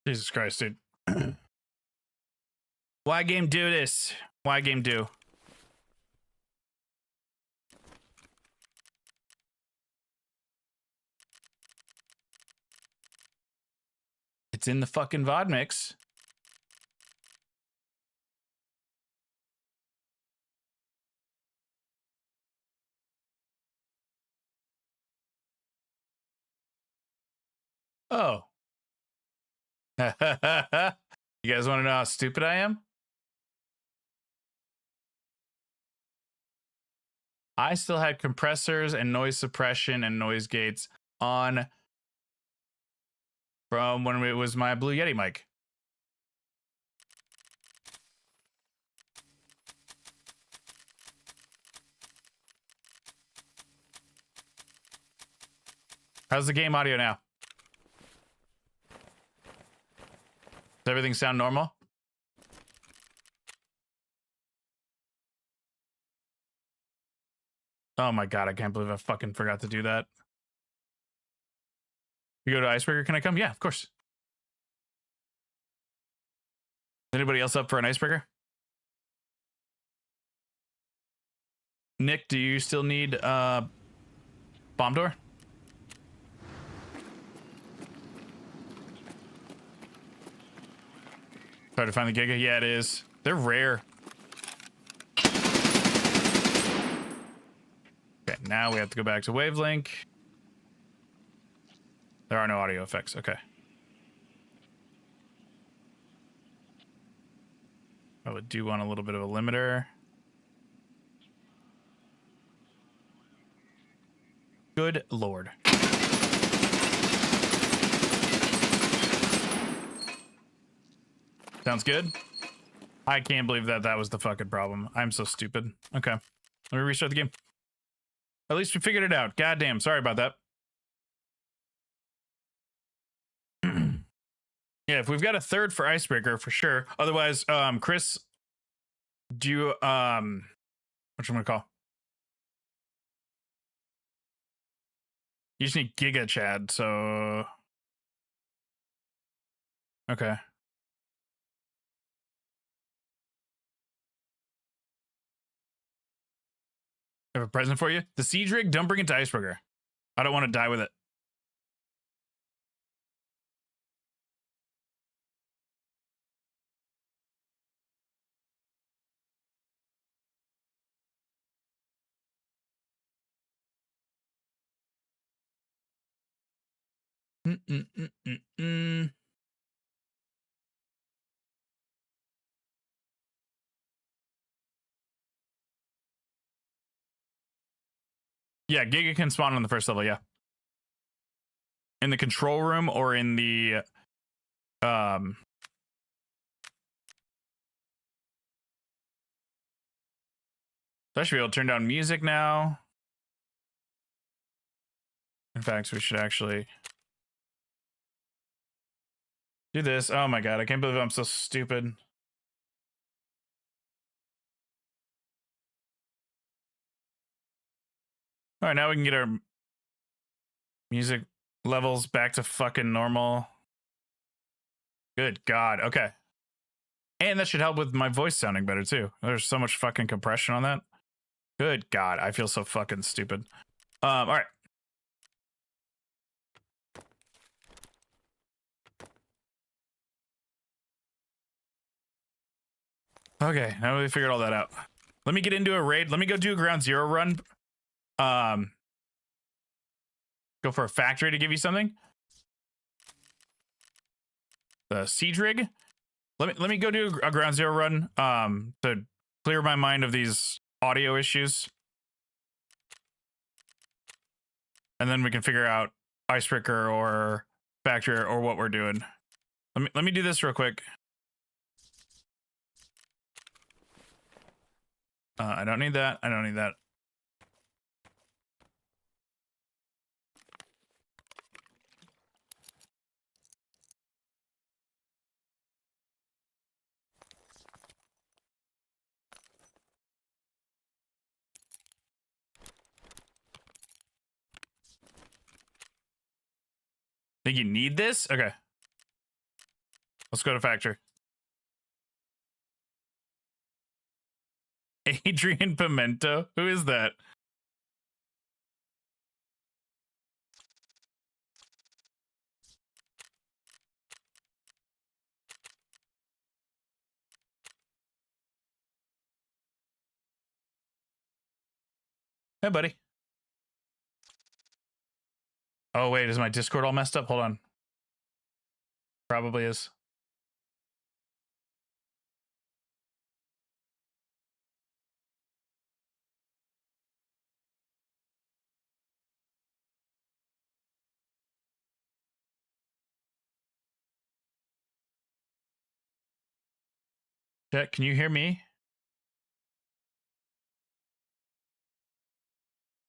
Jesus Christ, dude. Why game do this? Why game do? It's in the fucking VOD mix. Oh. You guys want to know how stupid I am? I still had compressors and noise suppression and noise gates on from when it was my Blue Yeti mic. How's the game audio now? Does everything sound normal? Oh my god, I can't believe I fucking forgot to do that. You go to Icebreaker, can I come? Yeah, of course. Anybody else up for an Icebreaker? Nick, do you still need bomb door? Try to find the Giga. Yeah, it is. They're rare. Okay, now we have to go back to Wavelink. There are no audio effects. Okay. I would do want a little bit of a limiter. Good lord. Sounds good. I can't believe that that was the fucking problem. I'm so stupid. Okay. Let me restart the game. At least we figured it out. Goddamn. Sorry about that. Yeah, if we've got a third for Icebreaker, for sure. Otherwise, Chris, do you what I'm gonna call? You just need Giga Chad, so okay. I have a present for you. The siege rig, don't bring it to Icebreaker. I don't want to die with it. Mm-mm-mm-mm-mm. Yeah, Giga can spawn on the first level, yeah. In the control room or in the so I should be able to turn down music now. In fact, we should actually do this. Oh my god, I can't believe I'm so stupid. All right, now we can get our music levels back to fucking normal. Good god. Okay. And that should help with my voice sounding better too. There's so much fucking compression on that. Good god, I feel so fucking stupid. All right. Okay, now we figured all that out. Let me get into a raid. Let me go do a ground zero run. Go for a factory to give you something. The siege rig. Let me go do a ground zero run to clear my mind of these audio issues. And then we can figure out Icebreaker or factory or what we're doing. Let me do this real quick. I don't need that. I don't need that. Think you need this? Okay. Let's go to factory. Adrian Pimento? Who is that? Hey, buddy. Oh, wait. Is my Discord all messed up? Hold on. Probably is. Chat, can you hear me?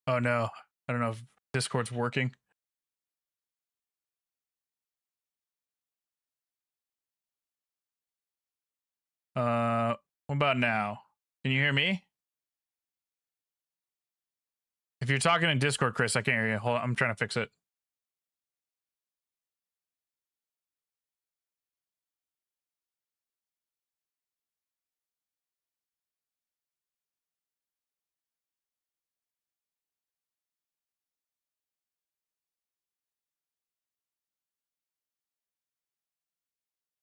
Oh, no. I don't know if Discord's working. What about now? Can you hear me? If you're talking in Discord, Chris, I can't hear you. Hold on, I'm trying to fix it.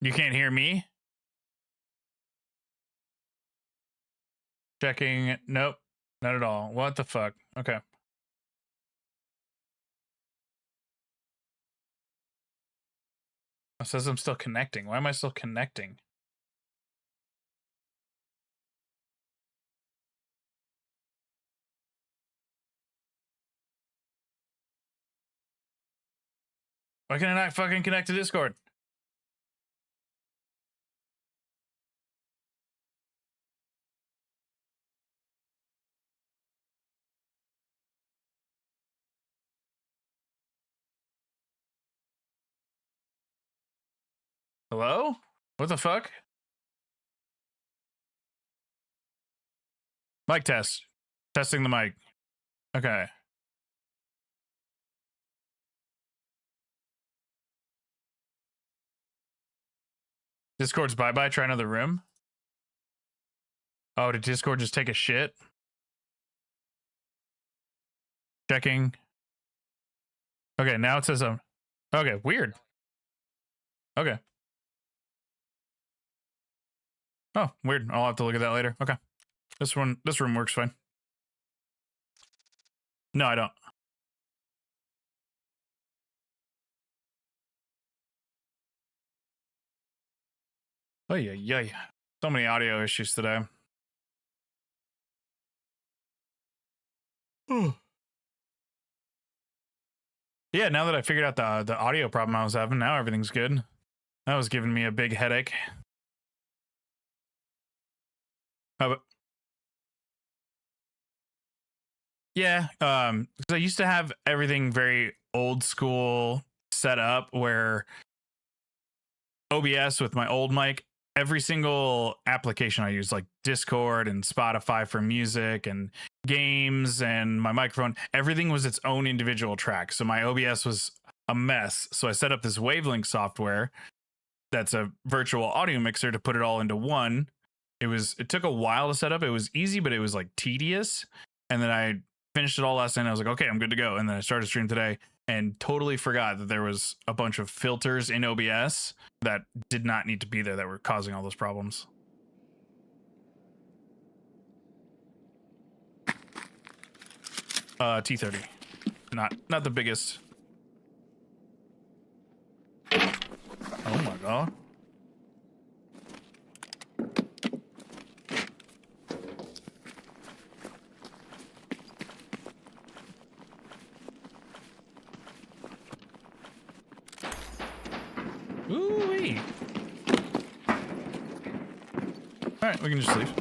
You can't hear me? Checking. Nope. Not at all. What the fuck? Okay. It says I'm still connecting. Why am I still connecting? Why can I not fucking connect to Discord? Hello? What the fuck? Mic test. Testing the mic. Okay. Discord's bye-bye. Try another room. Oh, did Discord just take a shit? Checking. Okay, now it says okay, weird. Okay. Oh, weird. I'll have to look at that later. Okay. This room works fine. No, I don't. Oh yeah. So many audio issues today. Yeah, now that I figured out the audio problem I was having, now everything's good. That was giving me a big headache. Yeah, because I used to have everything very old school set up where OBS with my old mic, every single application I use, like Discord and Spotify for music and games and my microphone, everything was its own individual track. So my OBS was a mess. So I set up this Wavelink software that's a virtual audio mixer to put it all into one. It took a while to set up. It was easy, but it was like tedious. And then I finished it all last night. I was like, okay, I'm good to go. And then I started stream today and totally forgot that there was a bunch of filters in OBS that did not need to be there that were causing all those problems. T30. Not the biggest. Oh my god. Ooh-wee. All right, we can just leave.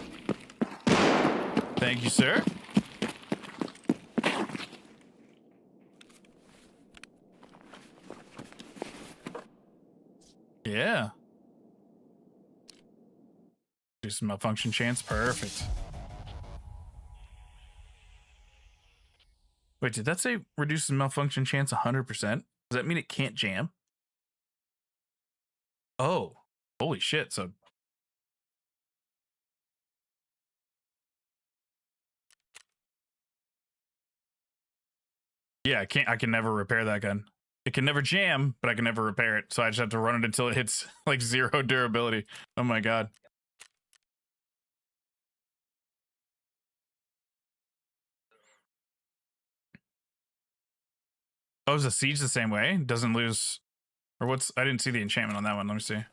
Thank you, sir. Yeah. Do some malfunction chance. Perfect. Wait, did that say reduces malfunction chance 100%? Does that mean it can't jam? Oh, holy shit. So yeah, I can never repair that gun. It can never jam, but I can never repair it. So I just have to run it until it hits like 0 durability. Oh my god. Oh, is the siege the same way? Doesn't lose, or what's? I didn't see the enchantment on that one. Let me see.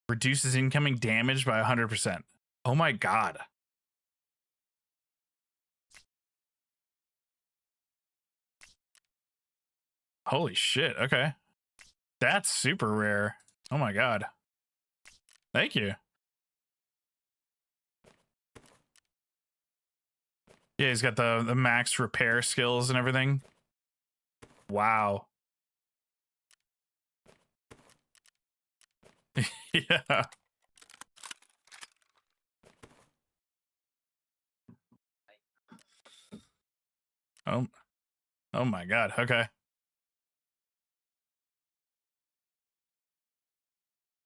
Reduces incoming damage by 100%. Oh my god. Holy shit. Okay. That's super rare. Oh my god. Thank you. Yeah, he's got the max repair skills and everything. Wow. Yeah. Oh my god. Okay.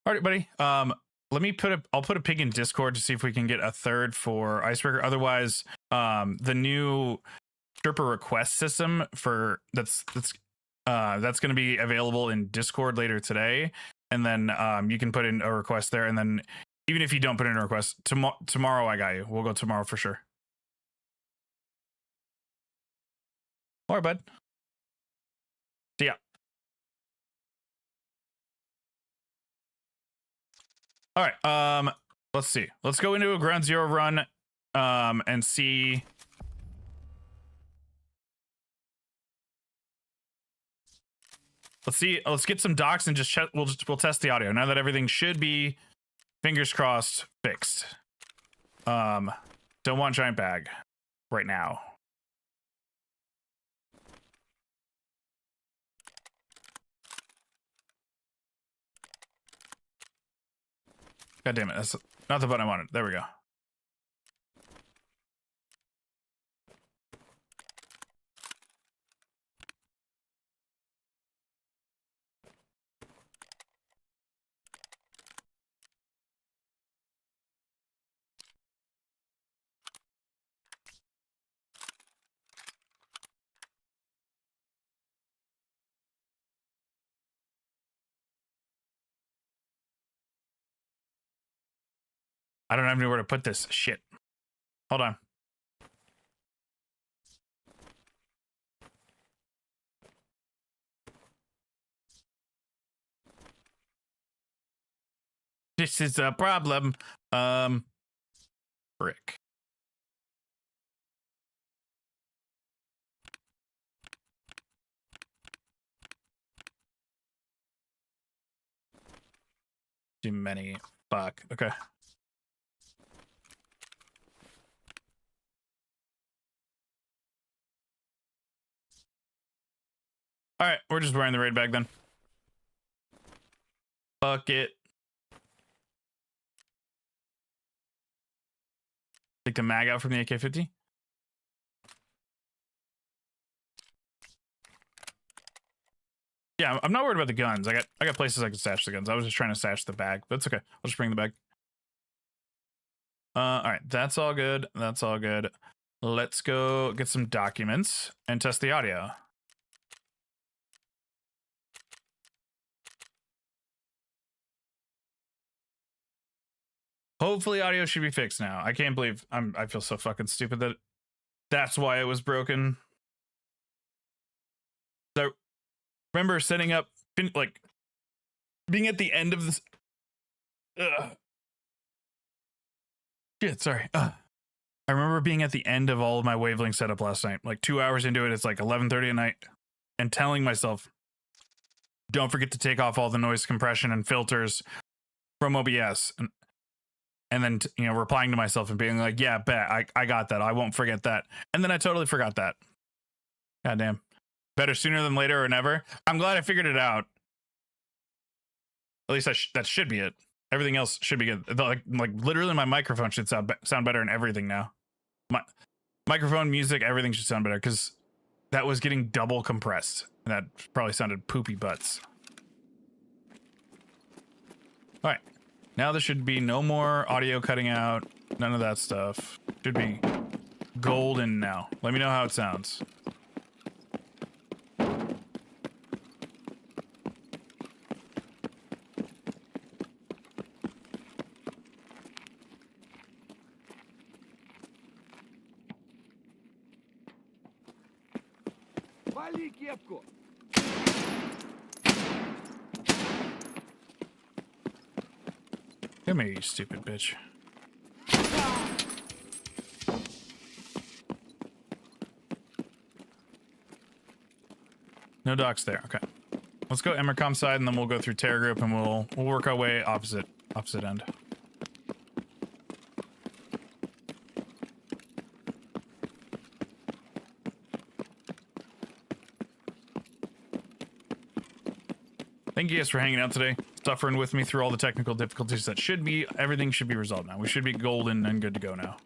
All right, buddy. Let me I'll put a pig in Discord to see if we can get a third for Icebreaker. Otherwise, the new Sherpa request system that's going to be available in Discord later today, and then you can put in a request there, and then even if you don't put in a request, tomorrow I got you. We'll go tomorrow for sure. All right, bud. See ya. All right. Let's see. Let's go into a ground zero run and see. Let's get some docs and just check. We'll test the audio now that everything should be, fingers crossed, fixed. To Don't want giant bag right now. God damn it. That's not the button I wanted. There we go. I don't have anywhere to put this shit. Hold on. This is a problem. Brick. Too many. Fuck. Okay. All right, we're just wearing the raid bag then. Fuck it. Take the mag out from the AK-50. Yeah, I'm not worried about the guns. I got places I can stash the guns. I was just trying to stash the bag, but it's okay. I'll just bring the bag. All right, that's all good. That's all good. Let's go get some documents and test the audio. Hopefully audio should be fixed now. I can't believe I feel so fucking stupid that that's why it was broken. So remember setting up, like, being at the end of this. Shit, sorry. I remember being at the end of all of my wavelength setup last night. Like 2 hours into it, it's like 11:30 at night, and telling myself, don't forget to take off all the noise compression and filters from OBS. And then, you know, replying to myself and being like, yeah, bet, I got that. I won't forget that. And then I totally forgot that. Goddamn. Better sooner than later or never. I'm glad I figured it out. At least that should be it. Everything else should be good. Like literally my microphone should sound better in everything now. My microphone, music, everything should sound better because that was getting double compressed. And that probably sounded poopy butts. All right. Now there should be no more audio cutting out. None of that stuff. Should be golden now. Let me know how it sounds. Вали кепку! Come here, you stupid bitch. No docs there. Okay. Let's go Emercom side and then we'll go through Terror Group and we'll work our way opposite end. Thank you guys for hanging out today, suffering with me through all the technical difficulties. That should be, everything should be resolved now. We should be golden and good to go now.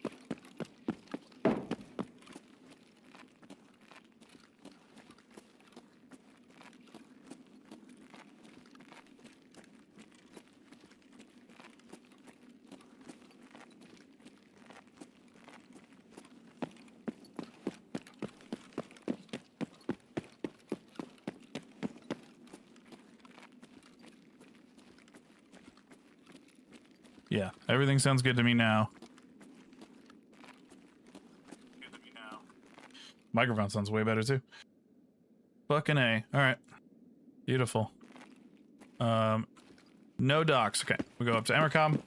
Yeah, everything sounds good to me now. Good to me now. Microphone sounds way better too. Fucking A. All right. Beautiful. No docs. Okay, we go up to Emercom.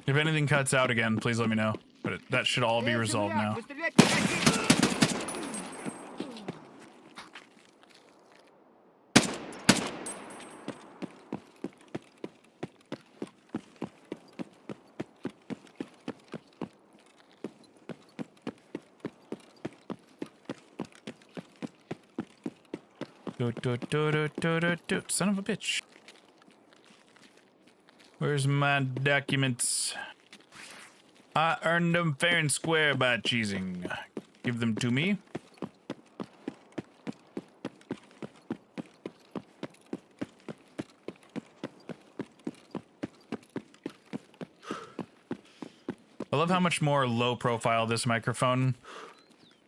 If anything cuts out again, please let me know. But that should all be resolved now. Son of a bitch. Where's my documents? I earned them fair and square by cheesing. Give them to me. I love how much more low profile this microphone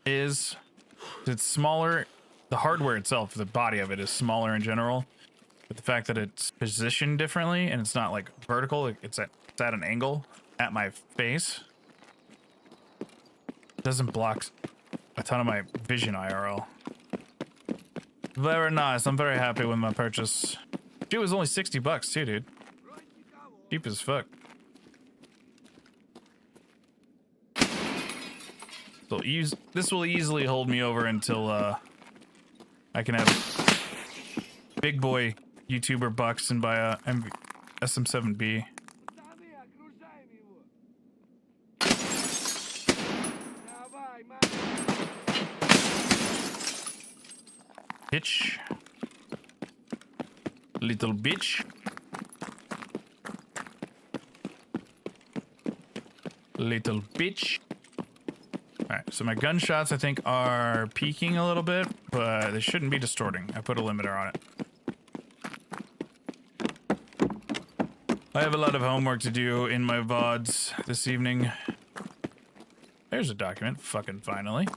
is. It's smaller. The hardware itself, the body of it is smaller in general. But the fact that it's positioned differently and it's not like vertical, it's at an angle at my face. It doesn't block a ton of my vision IRL. Very nice. I'm very happy with my purchase. It was only 60 bucks too, dude. Cheap as fuck. So this will easily hold me over until I can have big boy YouTuber bucks and buy a SM7B. Bitch. Little bitch. Little bitch. Alright, so my gunshots I think are peaking a little bit, but they shouldn't be distorting. I put a limiter on it. I have a lot of homework to do in my VODs this evening. There's a document, fucking finally.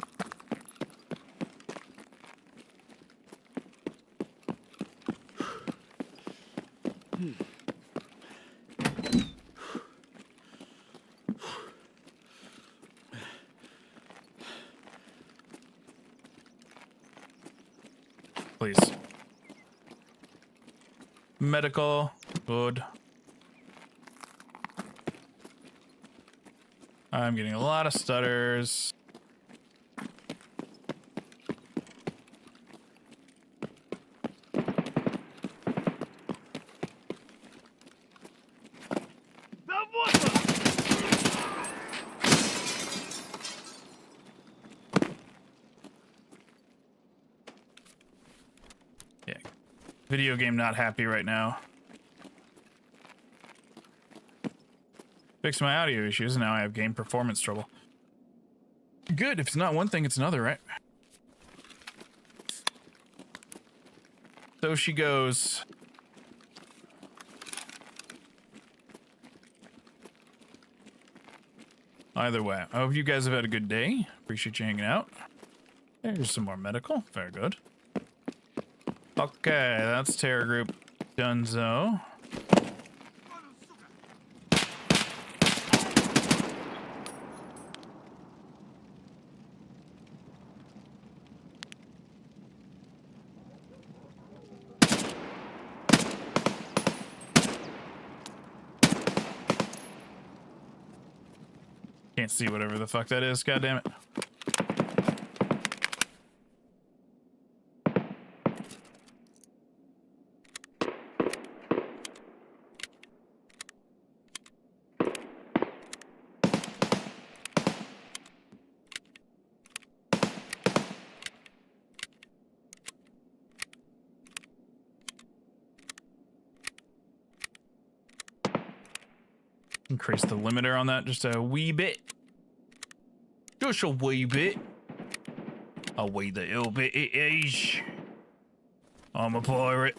Please. Medical. Good. I'm getting a lot of stutters. Yeah. Video game not happy right now. Fixed my audio issues, and now I have game performance trouble. Good, if it's not one thing, it's another, right? So she goes. Either way, I hope you guys have had a good day. Appreciate you hanging out. There's some more medical. Very good. Okay, that's Terror Group Dunzo. Can't see whatever the fuck that is, goddammit. Increase the limiter on that just a wee bit. Just a wee bit. A wee little bit it is. I'm a pirate.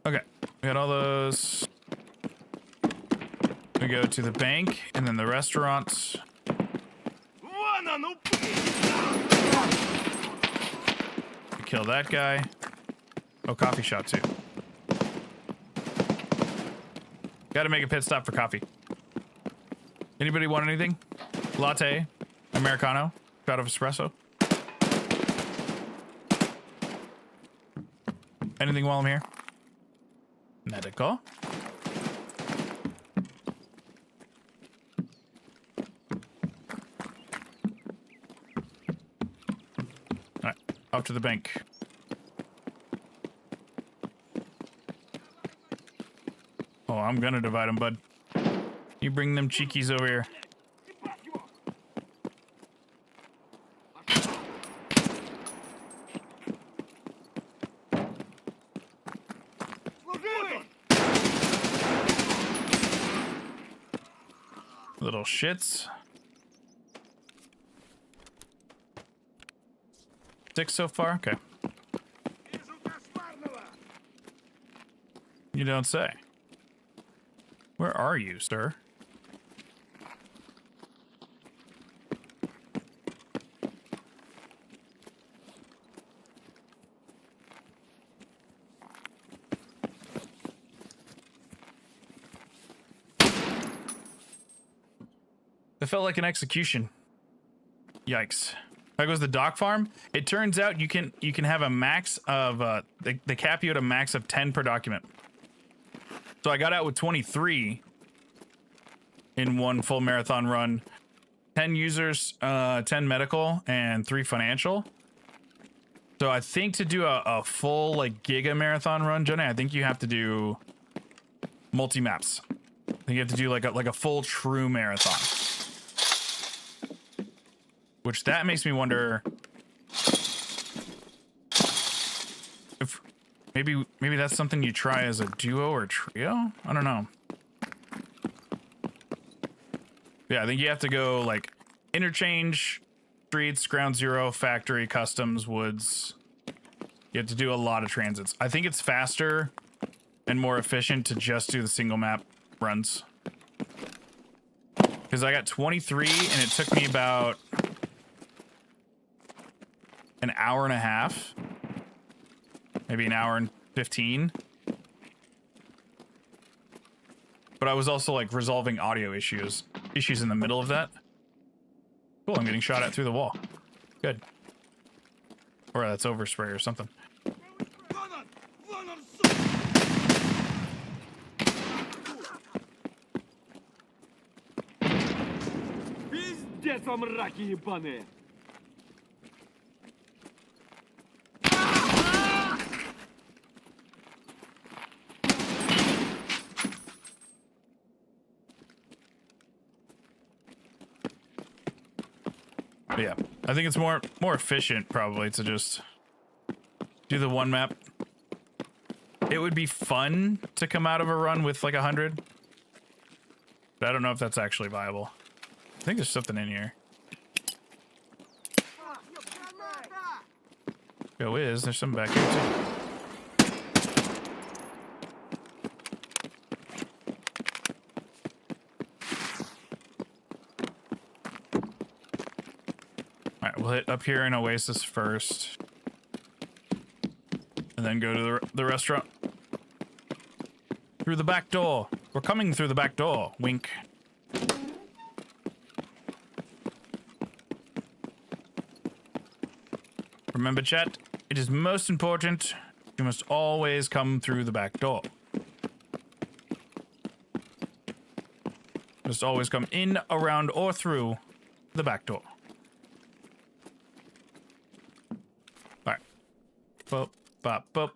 Okay, we got all those. We go to the bank and then the restaurant. Kill that guy. Oh, coffee shop too. Gotta make a pit stop for coffee. Anybody want anything? Latte, Americano, shot of espresso. Anything while I'm here? Medical. Alright, off to the bank. Oh, I'm gonna divide them, bud. You bring them cheekies over here. little shits. 6 so far? Okay. You don't say. Where are you, sir? It felt like an execution. Yikes. There goes the dock farm. It turns out you can have a max of they cap you at a max of 10 per document. So I got out with 23 in one full marathon run. 10 users, 10 medical, and 3 financial. So I think to do a full like giga marathon run, Johnny, I think you have to do multi-maps. I think you have to do like a full true marathon. Which that makes me wonder if maybe that's something you try as a duo or trio? I don't know. Yeah, I think you have to go like interchange, streets, ground zero, factory, customs, woods. You have to do a lot of transits. I think it's faster and more efficient to just do the single map runs. Because I got 23 and it took me about an hour and a half, maybe an hour and 15. But I was also like resolving audio issues in the middle of that. Cool, I'm getting shot at through the wall. Good. Or that's overspray or something. Пиздец вам раки ебаные! But yeah, I think it's more efficient probably to just do the one map. It would be fun to come out of a run with like 100, but I don't know if that's actually viable. I think there's something in here. Go is, there's something back here too. Alright, we'll hit up here in Oasis first. And then go to the restaurant. Through the back door. We're coming through the back door. Wink. Remember, chat, it is most important. You must always come through the back door. Just always come in, around, or through the back door. Alright. Boop, bop, boop.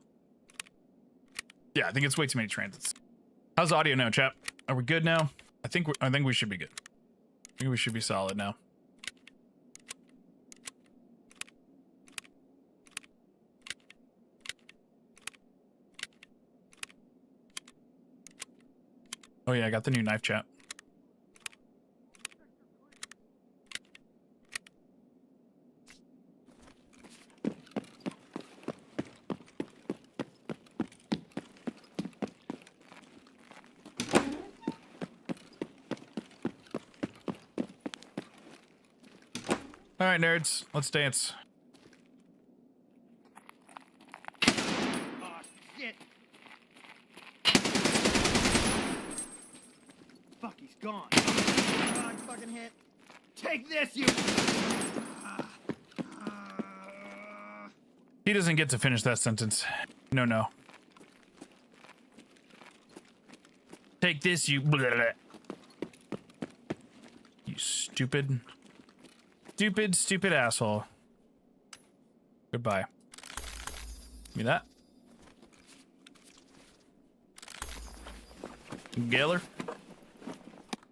Yeah, I think it's way too many transits. How's audio now, chat? Are we good now? I think we should be good. I think we should be solid now. Oh yeah, I got the new knife, chat. All right, nerds, let's dance. Oh, shit! Fuck, he's gone. Oh, I'm fucking hit. Take this, you! He doesn't get to finish that sentence. No, no. Take this, you. Blah, blah, blah. You stupid. Stupid asshole. Goodbye. Give me that. Galler.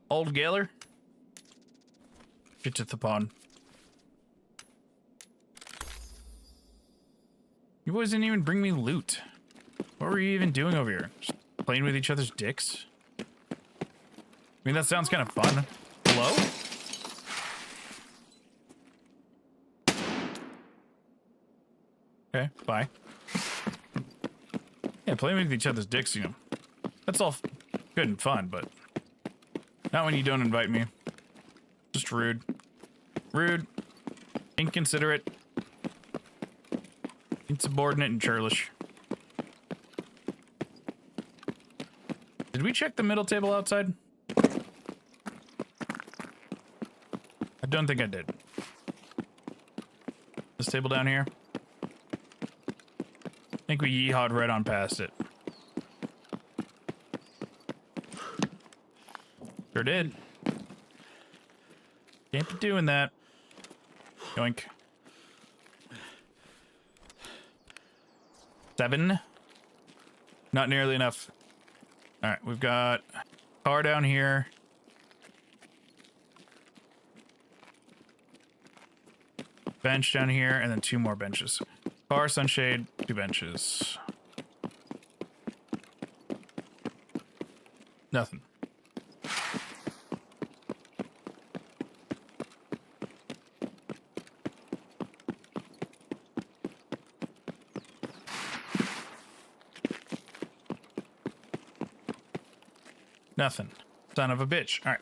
Old Galler. Get to the pond. You boys didn't even bring me loot. What were you even doing over here? Just playing with each other's dicks? I mean, that sounds kind of fun. Hello? Okay, bye. Yeah, playing with each other's dicks, you know. That's all good and fun, but not when you don't invite me. Just rude. Rude. Inconsiderate. Insubordinate and churlish. Did we check the middle table outside? I don't think I did. This table down here? I think we yeehawed right on past it. Sure did. Can't be doing that. Yoink. 7. Not nearly enough. All right, we've got car down here. Bench down here, and then 2 more benches. Car, sunshade, 2 benches. Nothing. Nothing. Son of a bitch. All right.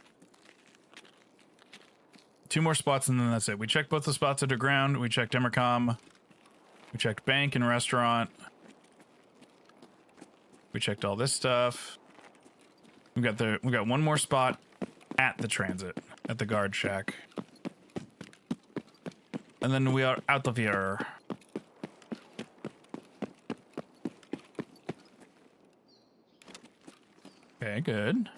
2 more spots and then that's it. We checked both the spots underground. We checked Emercom. We checked bank and restaurant. We checked all this stuff. We got 1 more spot at the transit, at the guard shack. And then we are out of here. Okay, good.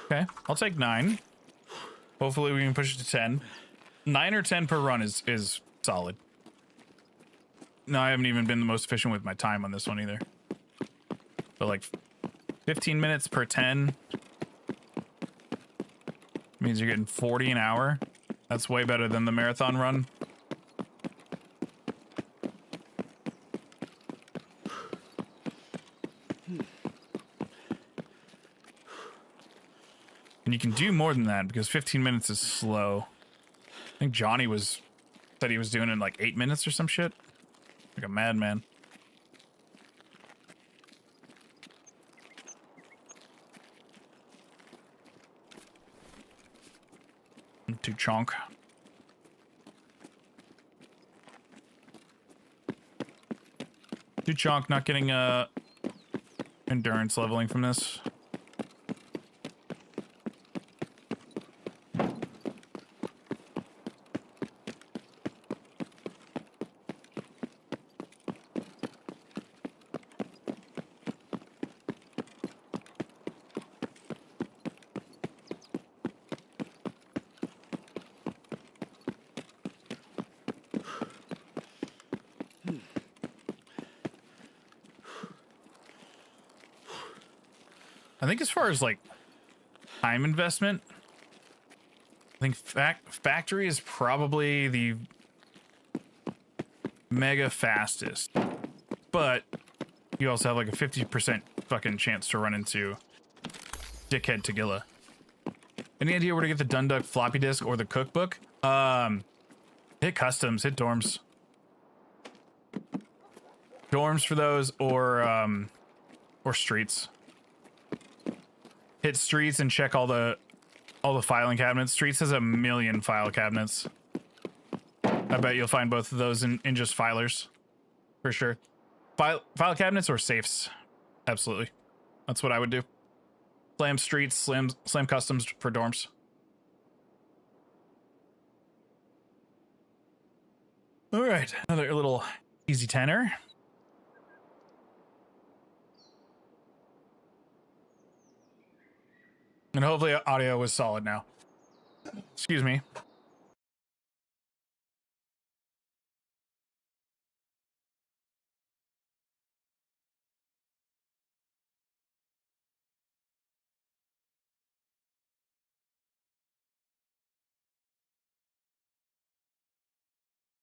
Okay, I'll take 9. Hopefully we can push it to 10. 9 or 10 per run is solid. No, I haven't even been the most efficient with my time on this one either. But like 15 minutes per 10 means you're getting 40 an hour. That's way better than the marathon run. And you can do more than that because 15 minutes is slow. I think Johnny said he was doing it in like 8 minutes or some shit. Like a madman. Too chonk. Too chonk, not getting endurance leveling from this. I think as far as like time investment, I think factory is probably the mega fastest, but you also have like a 50% fucking chance to run into dickhead Tagilla. Any idea where to get the Dunduk floppy disk or the cookbook? Hit customs, hit dorms. Dorms for those or streets. Hit streets and check all the filing cabinets. Streets has 1 million file cabinets. I bet you'll find both of those in just filers. For sure. File cabinets or safes. Absolutely. That's what I would do. Slam streets, slam customs for dorms. All right, another little easy tenor. And hopefully audio was solid now. Excuse me.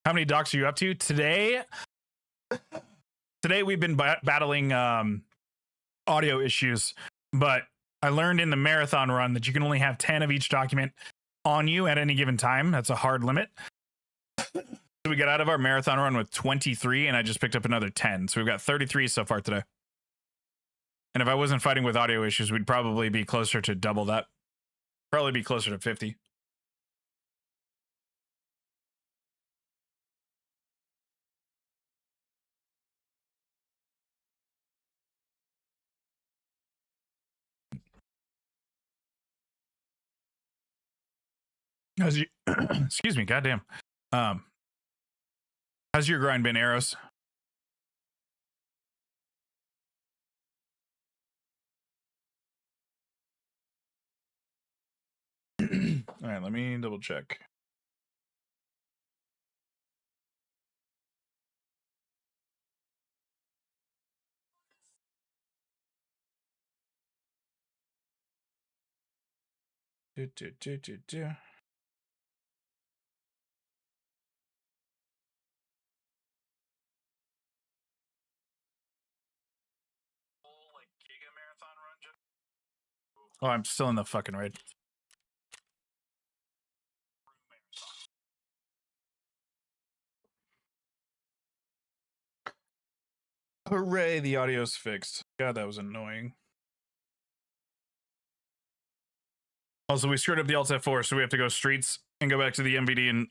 How many docs are you up to today? Today we've been battling audio issues, but I learned in the marathon run that you can only have 10 of each document on you at any given time. That's a hard limit. So we got out of our marathon run with 23, and I just picked up another 10. So we've got 33 so far today. And if I wasn't fighting with audio issues, we'd probably be closer to double that. Probably be closer to 50. How's you excuse me, goddamn. How's your grind been, Arrows? All right, let me double check. Do. Oh, I'm still in the fucking raid. Hooray, the audio's fixed. God, that was annoying. Also, we screwed up the Alt F4, so we have to go streets and go back to the MVD and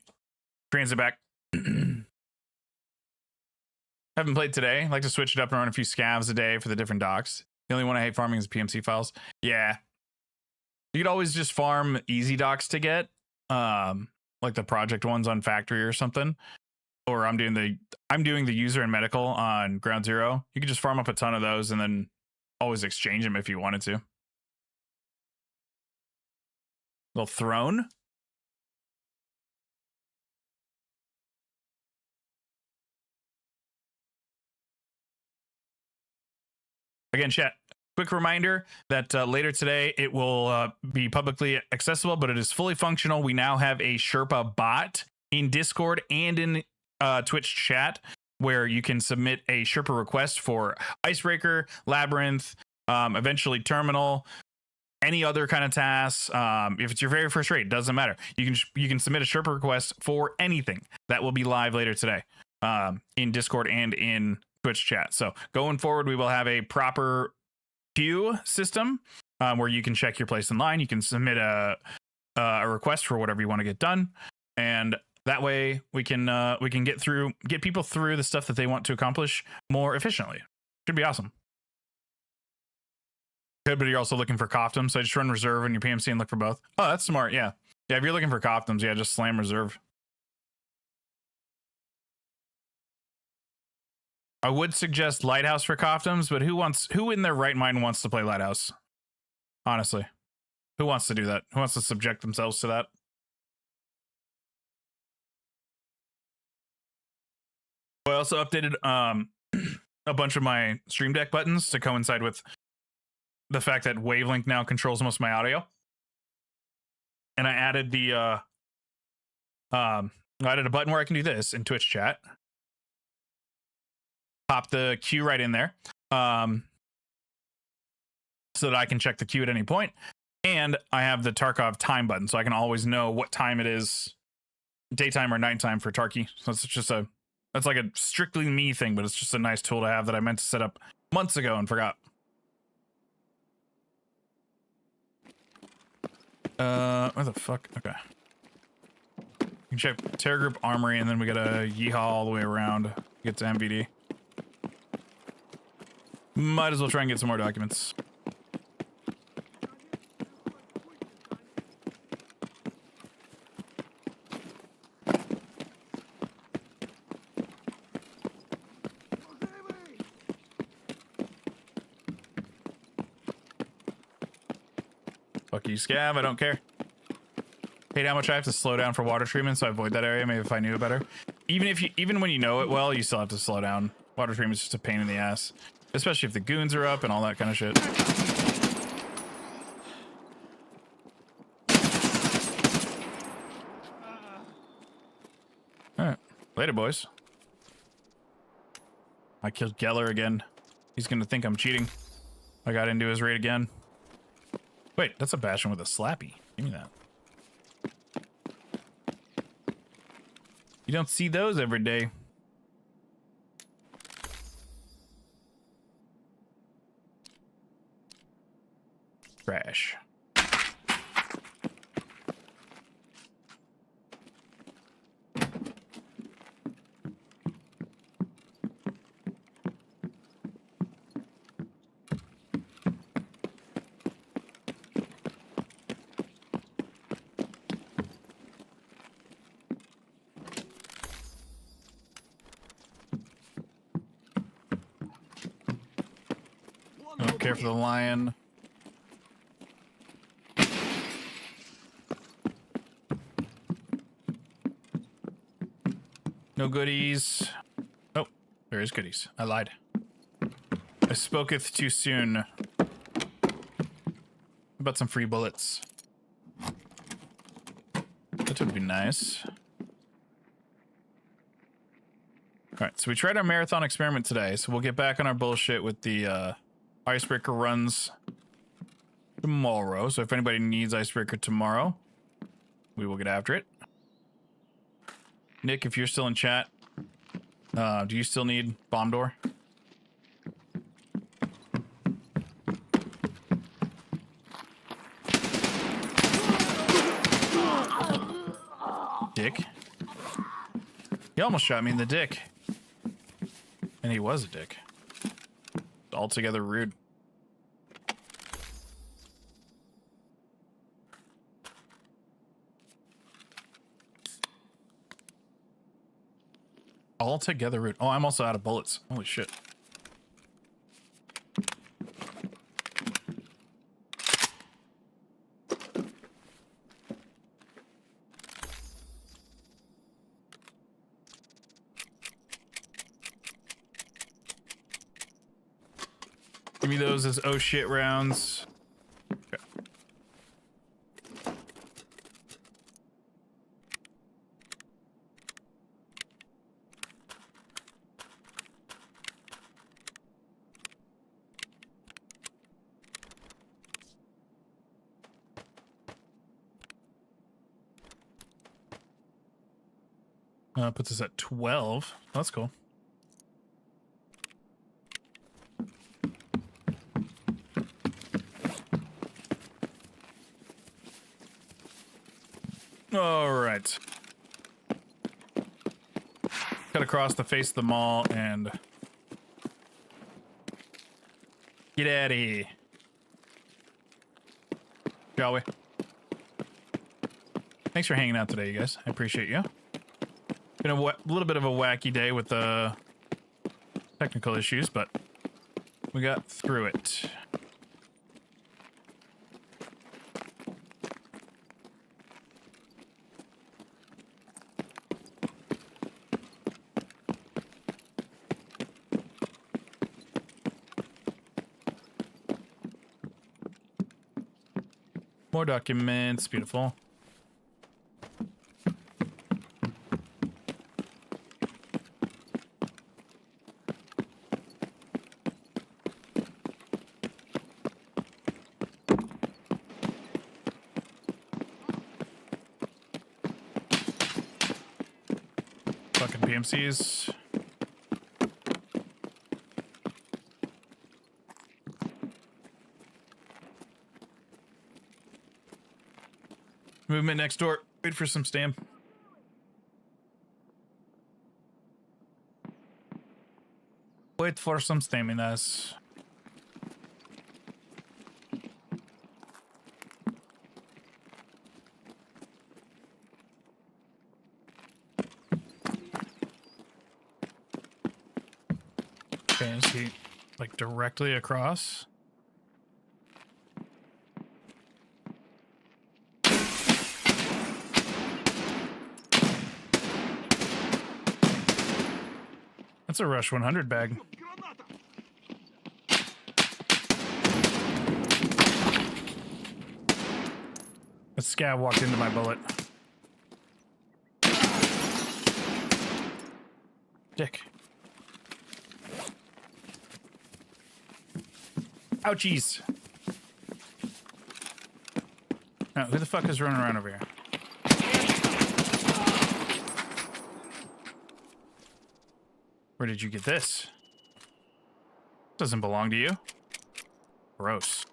transit back. Haven't played today. Like to switch it up and run a few scavs a day for the different docs. The only one I hate farming is PMC files. Yeah. You could always just farm easy docs to get, like the project ones on factory or something. Or I'm doing the user and medical on Ground Zero. You could just farm up a ton of those and then always exchange them if you wanted to. Little throne. Again, chat. Quick reminder that later today it will be publicly accessible, but it is fully functional. We now have a Sherpa bot in Discord and in Twitch chat where you can submit a Sherpa request for Icebreaker, Labyrinth, eventually Terminal, any other kind of tasks. If it's your very first raid, doesn't matter. You can submit a Sherpa request for anything. That will be live later today in Discord and in Twitch chat. So going forward, we will have a proper queue system where you can check your place in line. You can submit a request for whatever you want to get done, and that way we can get people through the stuff that they want to accomplish more efficiently. Should be awesome. Good, but you're also looking for Coftums, so just run reserve in your PMC and look for both. Oh, that's smart. Yeah. If you're looking for Coftums, yeah, just slam reserve. I would suggest Lighthouse for Coftums, but who in their right mind wants to play Lighthouse? Honestly, who wants to do that? Who wants to subject themselves to that? I also updated a bunch of my Stream Deck buttons to coincide with the fact that Wavelength now controls most of my audio. And I added I added a button where I can do this in Twitch chat. Pop the queue right in there so that I can check the queue at any point. And I have the Tarkov time button, so I can always know what time it is, daytime or nighttime for Tarky. So it's just that's like a strictly me thing, but it's just a nice tool to have that I meant to set up months ago and forgot. Where the fuck? Okay. You can check Terror Group Armory, and then we gotta yeehaw all the way around, get to MVD. Might as well try and get some more documents. Fuck you, Scav, I don't care. Hate how much I have to slow down for water treatment, so I avoid that area. Maybe if I knew it better. Even when you know it well, you still have to slow down. Water treatment's just a pain in the ass. Especially if the goons are up and all that kind of shit. Alright. Later, boys. I killed Geller again. He's gonna think I'm cheating. I got into his raid again. Wait, that's a Bastion with a slappy. Give me that. You don't see those every day. Trash. I don't care for the lion. No goodies. Oh, there is goodies. I lied. I spoketh too soon. About some free bullets. That would be nice. Alright, so we tried our marathon experiment today, so we'll get back on our bullshit with the Icebreaker runs tomorrow. So if anybody needs Icebreaker tomorrow, we will get after it. Nick, if you're still in chat, do you still need bomb door? Dick. He almost shot me in the dick. And he was a dick. Altogether rude. Altogether rude. Oh, I'm also out of bullets. Holy shit. Give me those as oh shit rounds. Okay. Puts us at 12. That's cool. All right. Cut across the face of the mall and get out of here. Shall we? Thanks for hanging out today, you guys. I appreciate you. Been a little bit of a wacky day with the technical issues, but we got through it. More documents, beautiful. Fucking PMCs. Movement next door. Wait for some stam. Wait for some staminas. Okay, is he like directly across? That's a Rush 100 bag. A scav walked into my bullet. dick. Ouchies. Oh, who the fuck is running around over here? Where did you get this? Doesn't belong to you. Gross.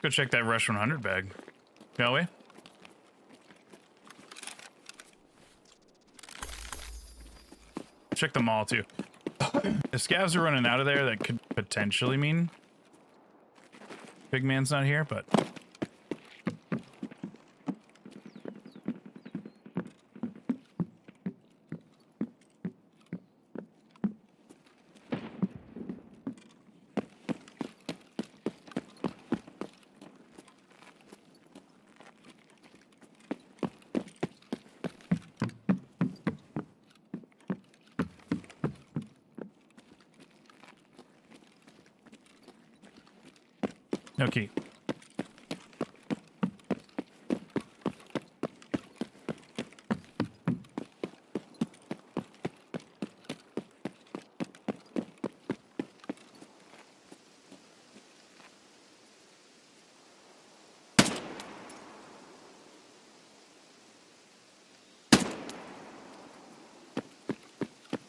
Go check that Rush 100 bag, shall we? Check them all too. If scavs are running out of there, that could potentially mean Big Man's not here, but no key.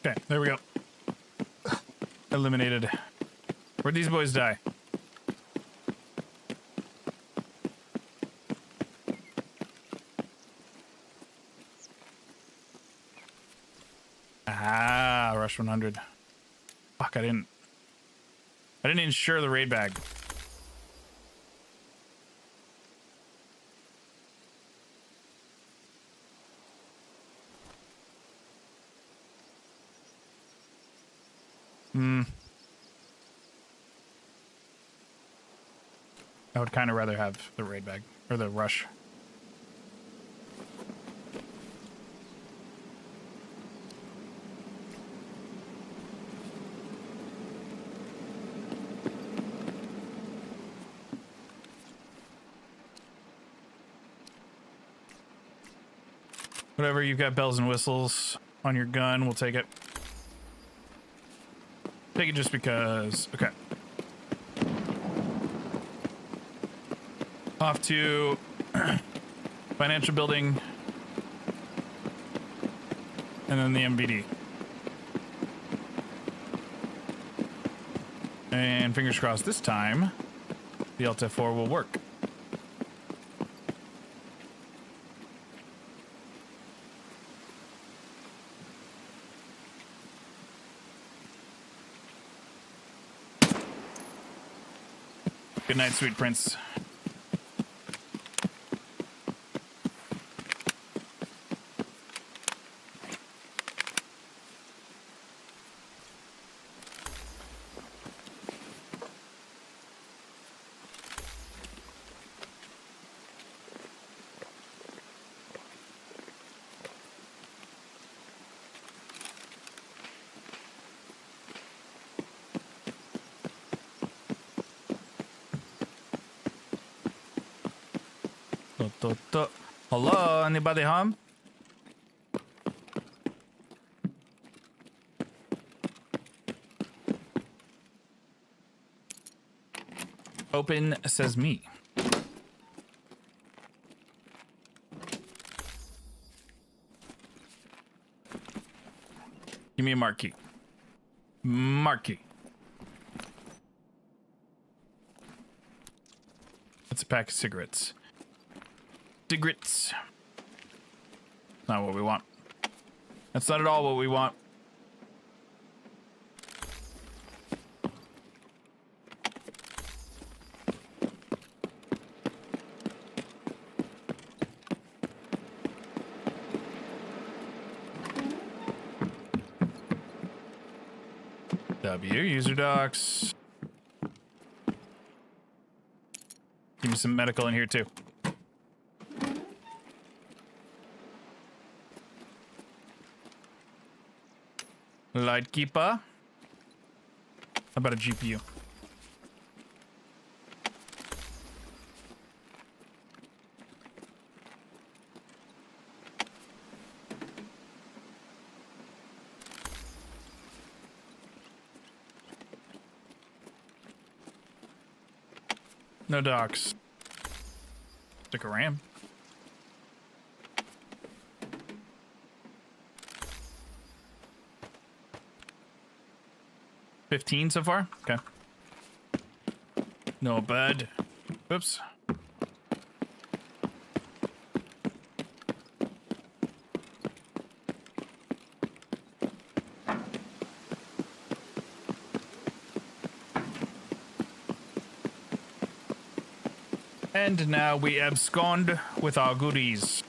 Okay, there we go. Eliminated. Where'd these boys die? Ah, Rush 100. Fuck, I didn't insure the raid bag. I would kind of rather have the raid bag or the rush. Whatever, you've got bells and whistles on your gun, we'll take it. Take it just because. Okay. Off to financial building and then the MVD. And fingers crossed this time the Alt F4 will work. Good night, sweet prince. Hello, anybody home? Open says me. Give me a marquee. Marquee. That's a pack of cigarettes. Cigarettes. Not what we want. That's not at all what we want. W, user docs. Give me some medical in here too. Lightkeeper. How about a GPU? No docks. Stick a ram. $15 so far? Okay. No bad. Oops. And now we abscond with our goodies.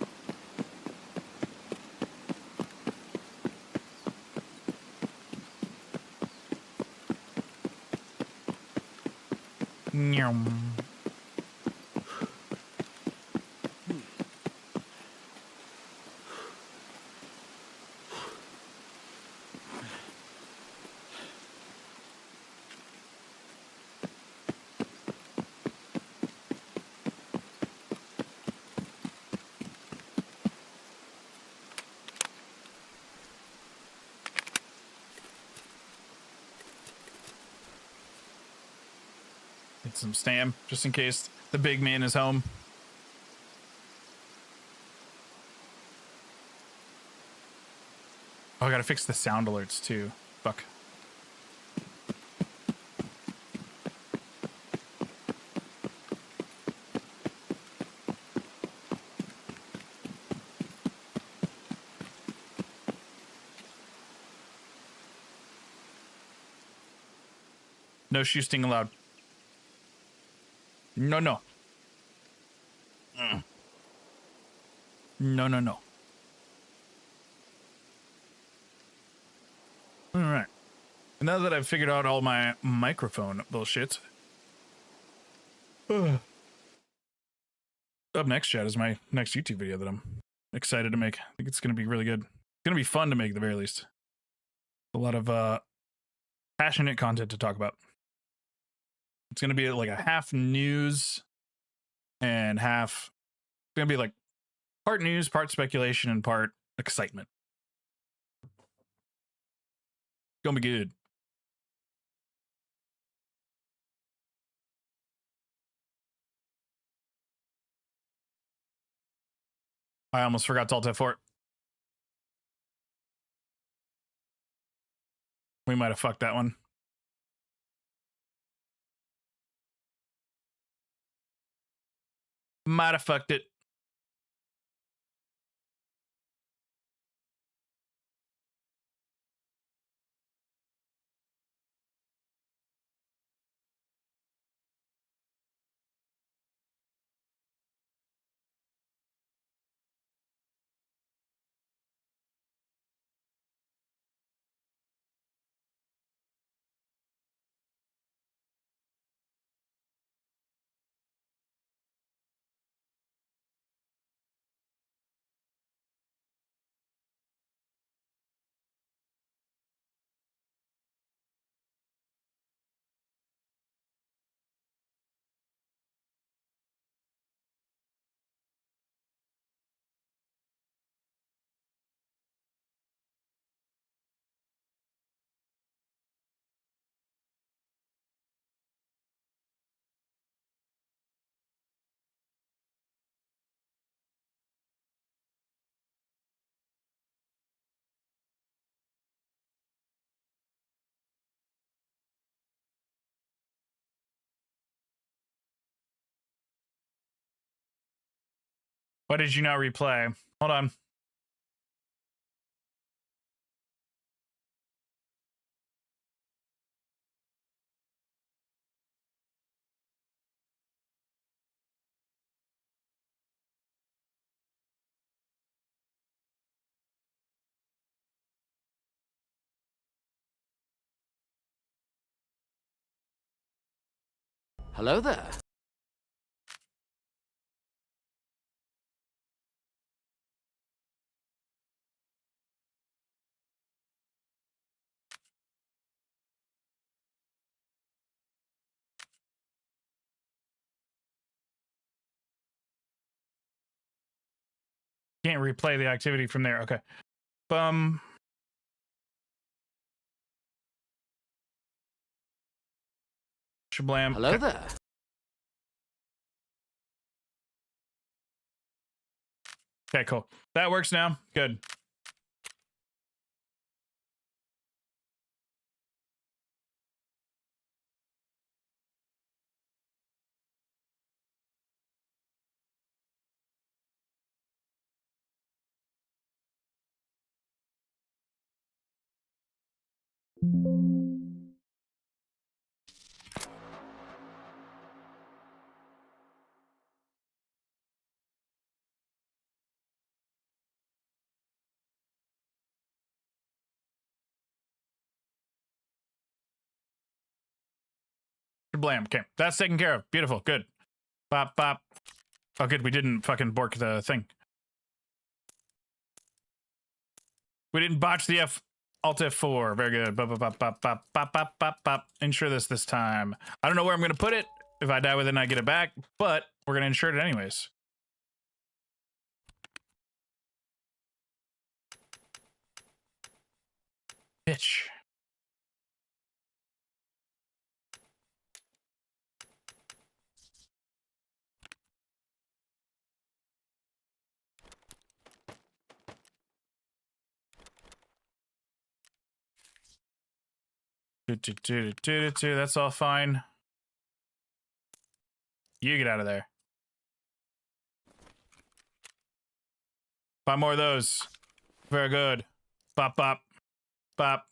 Nyum. Get some stam, just in case the big man is home. Oh, I gotta fix the sound alerts too. Fuck. No shooting allowed. No, no. No, no, no. All right. Now that I've figured out all my microphone bullshit, up next, chat, is my next YouTube video that I'm excited to make. I think it's going to be really good. It's going to be fun to make at the very least. A lot of passionate content to talk about. It's going to be like a half news and half, it's going to be like part news, part speculation, and part excitement. Gonna be good. I almost forgot to alt F4. We might have fucked that one. Might have fucked it. Why did you not replay? Hold on. Hello there. Can't replay the activity from there. Okay. Shablam. Hello there. Okay, cool. That works now. Good. Blam. Okay, that's taken care of. Beautiful. Good. Bop, bop. Oh, good. We didn't fucking bork the thing. We didn't botch the Alt F4. Very good. Bop, bop, bop, bop, bop, bop, bop, bop, bop. Insure this time. I don't know where I'm going to put it. If I die with it, I get it back. But we're going to insure it anyways. Bitch. That's all fine. You get out of there. 5 more of those. Very good. Bop, bop, bop.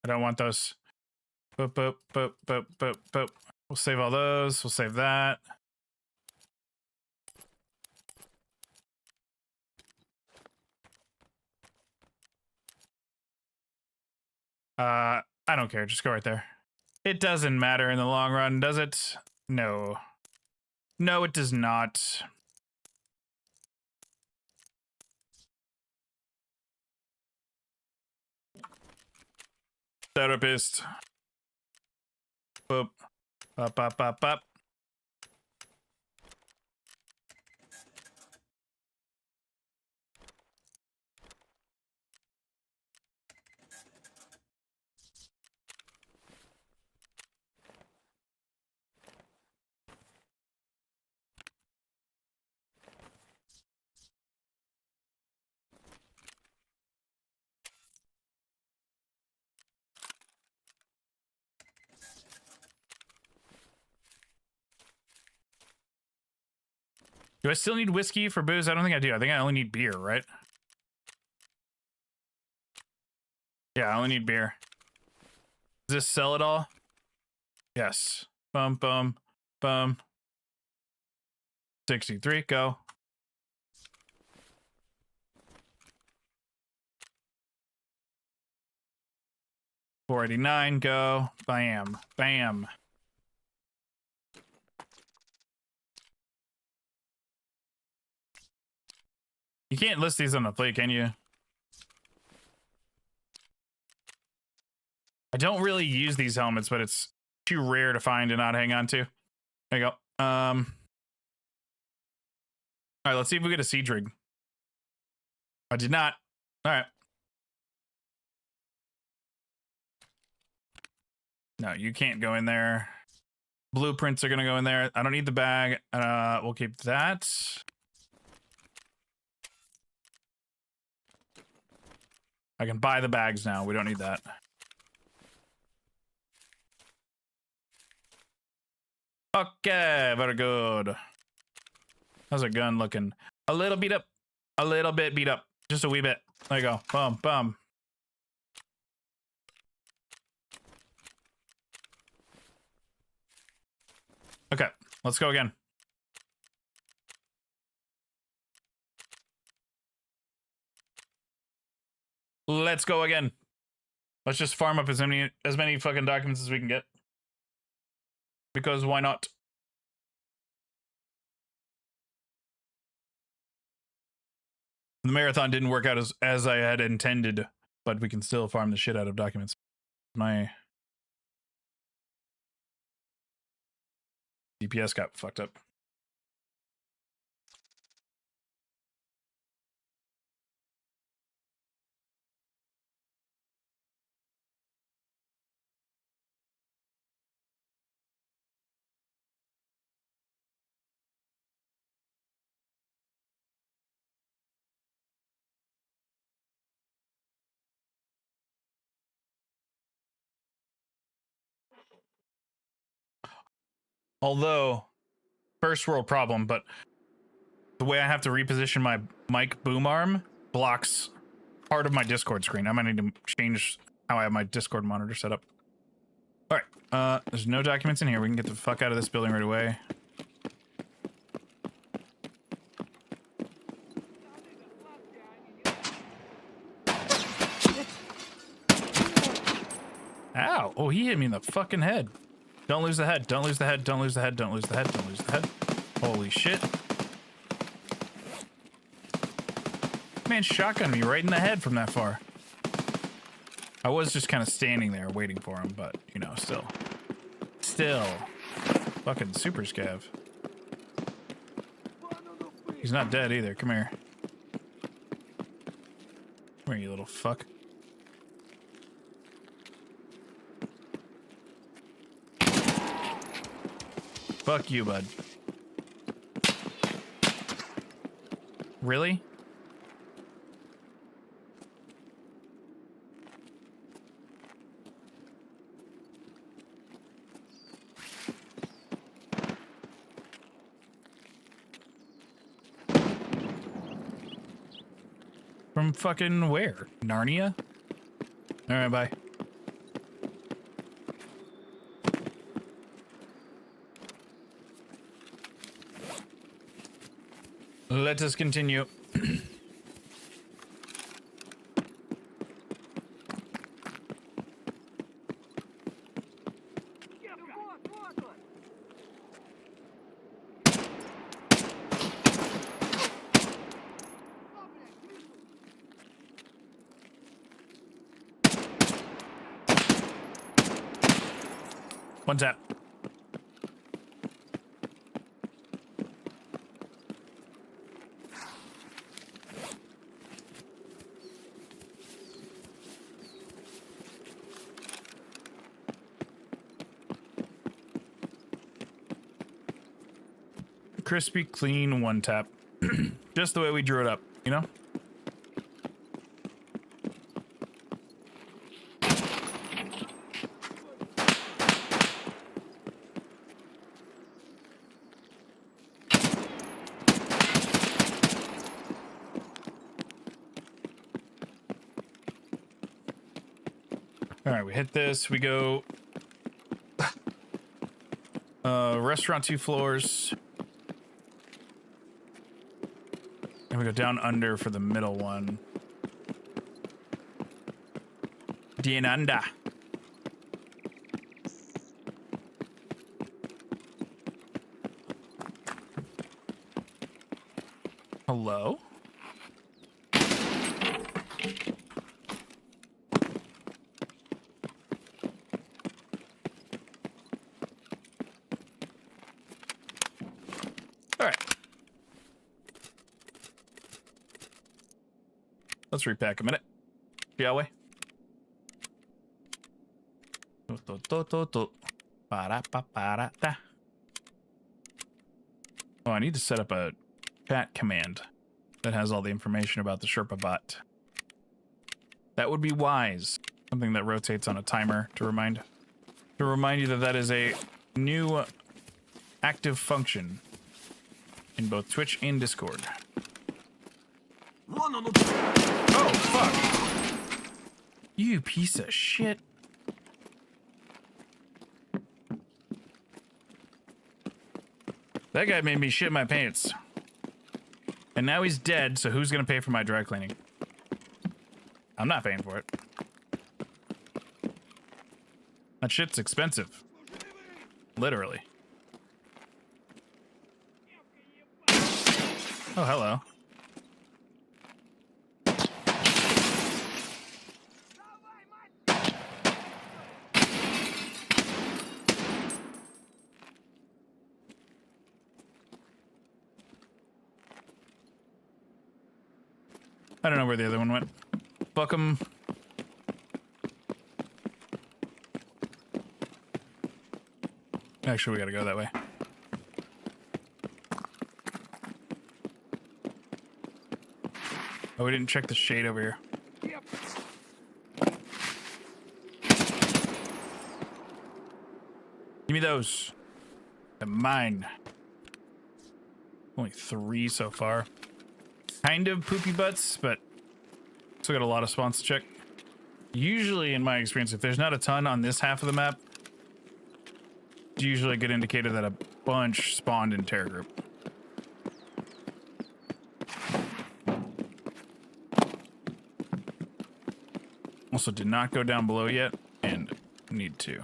I don't want those. Boop, boop, boop, boop, boop, boop. We'll save all those. We'll save that. I don't care. Just go right there. It doesn't matter in the long run, does it? No. No, it does not. Therapist. Boop. Bop, bop, bop, bop. Do I still need whiskey for booze? I don't think I do. I think I only need beer, right? Yeah, I only need beer. Does this sell it all? Yes. Bum, bum, bum. 63, go. $489, go. Bam, bam. You can't list these on the plate, can you? I don't really use these helmets, but it's too rare to find and not hang on to. There you go. All right, let's see if we get a siege rig. I did not. All right. No, you can't go in there. Blueprints are gonna go in there. I don't need the bag. We'll keep that. I can buy the bags now. We don't need that. Okay, very good. How's a gun looking? A little beat up. A little bit beat up. Just a wee bit. There you go. Boom, boom. Okay, let's go again. Let's go again. Let's just farm up as many fucking documents as we can get. Because why not? The marathon didn't work out as I had intended, but we can still farm the shit out of documents. My DPS got fucked up. Although, first world problem, but the way I have to reposition my mic boom arm blocks part of my Discord screen. I might need to change how I have my Discord monitor set up. All right, there's no documents in here. We can get the fuck out of this building right away. Ow! Oh, he hit me in the fucking head. Don't lose the head. Don't lose the head. Don't lose the head. Don't lose the head. Don't lose the head. Holy shit. Man shotgunned me right in the head from that far. I was just kind of standing there waiting for him, but, you know, still. Fucking super scav. He's not dead either. Come here. Come here, you little fuck. Fuck you, bud. Really? From fucking where? Narnia? Alright, bye. Let us continue. One tap. Crispy, clean, one tap. Just the way we drew it up, you know? All right, we hit this. We go restaurant 2 floors. And we go down under for the middle one. Dienanda. Hello? All right. Let's repack a minute, shall we? Oh, I need to set up a chat command that has all the information about the Sherpa bot. That would be wise. Something that rotates on a timer to remind you that that is a new active function in both Twitch and Discord. Oh, fuck. You piece of shit. That guy made me shit my pants. And now he's dead, so who's gonna pay for my dry cleaning? I'm not paying for it. That shit's expensive. Literally. Oh, hello. I don't know where the other one went. Fuck 'em. Actually, we gotta go that way. Oh, we didn't check the shade over here. Give me those. The mine. Only 3 so far. Kind of poopy butts, but still got a lot of spawns to check. Usually, in my experience, if there's not a ton on this half of the map, it's usually a good indicator that a bunch spawned in Terror Group. Also, did not go down below yet, and need to.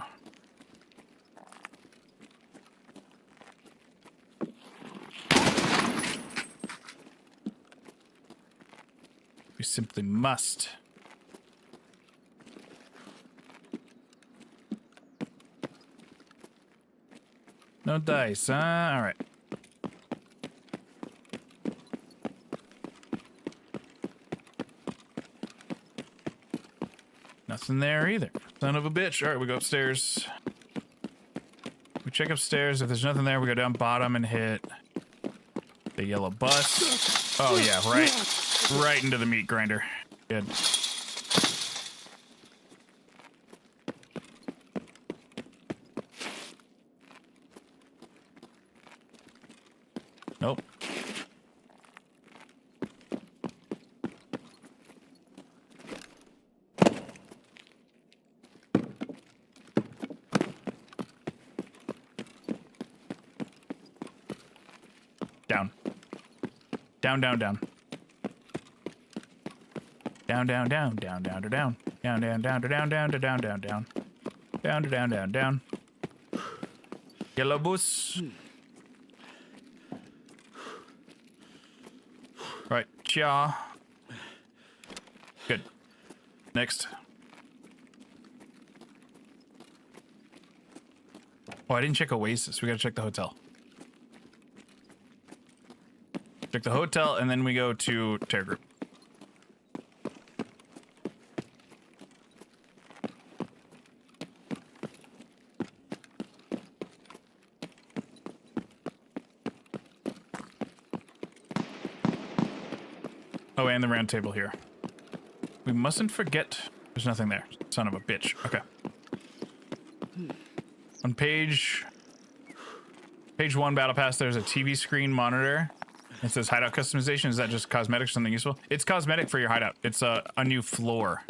We simply must. No dice, huh? All right. Nothing there either. Son of a bitch. All right, we go upstairs. We check upstairs. If there's nothing there, we go down bottom and hit the yellow bus. Oh yeah, right into the meat grinder. Good. Nope. Down. Down, down, down. Down, down, down, down, down, to down. Down, down, down, to down, down, to down, down, down. Down, to down, down, down. Yellow bus. Right, cha. Good. Next. Oh, I didn't check Oasis. We gotta check the hotel. Check the hotel, and then we go to Terror Group. Oh, and the round table here. We mustn't forget there's nothing there. Son of a bitch. Okay. On page 1 battle pass, there's a TV screen monitor. It says hideout customization. Is that just cosmetic or something useful? It's cosmetic for your hideout. It's a new floor.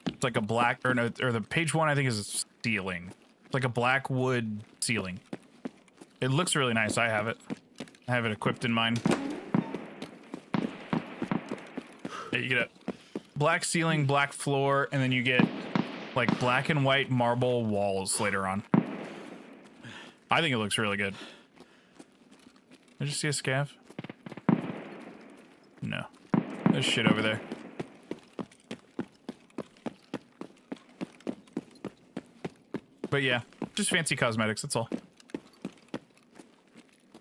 It's like a black, or no, or the page 1 I think is a ceiling. It's like a black wood ceiling. It looks really nice. I have it. I have it equipped in mine. Yeah, you get a black ceiling, black floor, and then you get like black and white marble walls later on. I think it looks really good. Did I just see a scav? No. There's shit over there. But yeah, just fancy cosmetics, that's all.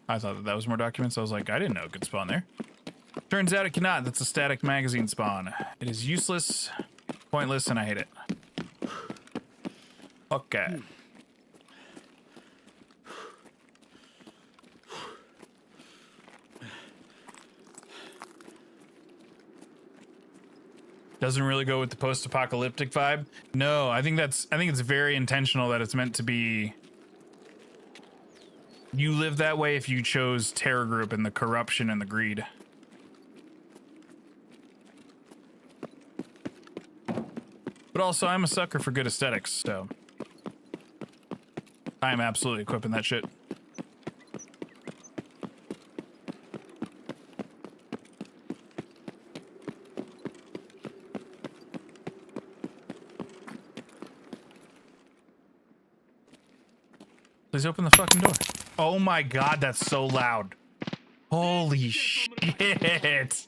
I thought that was more documents. I was like, I didn't know it could spawn there. Turns out it cannot. That's a static magazine spawn. It is useless, pointless, and I hate it. Okay. Doesn't really go with the post-apocalyptic vibe. No, I think it's very intentional that it's meant to be. You live that way if you chose Terror Group and the corruption and the greed. But also, I'm a sucker for good aesthetics, so I'm absolutely equipping that shit. Please open the fucking door. Oh my god, that's so loud. Holy shit.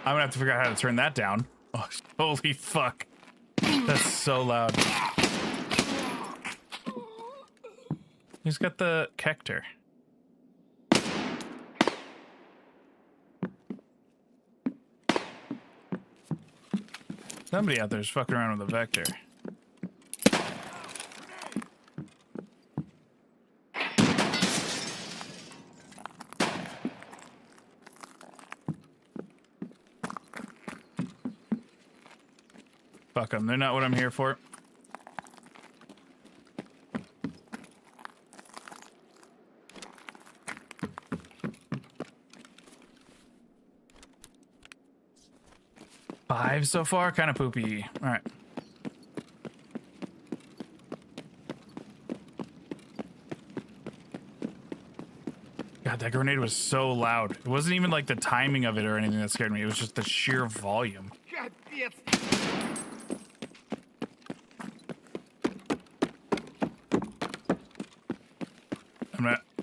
I'm gonna have to figure out how to turn that down. Oh, holy fuck. That's so loud. He's got the Kector. Somebody out there is fucking around with a Vector. Fuck them. They're not what I'm here for. Five so far? Kind of poopy. All right. God, that grenade was so loud. It wasn't even like the timing of it or anything that scared me. It was just the sheer volume. God, yes.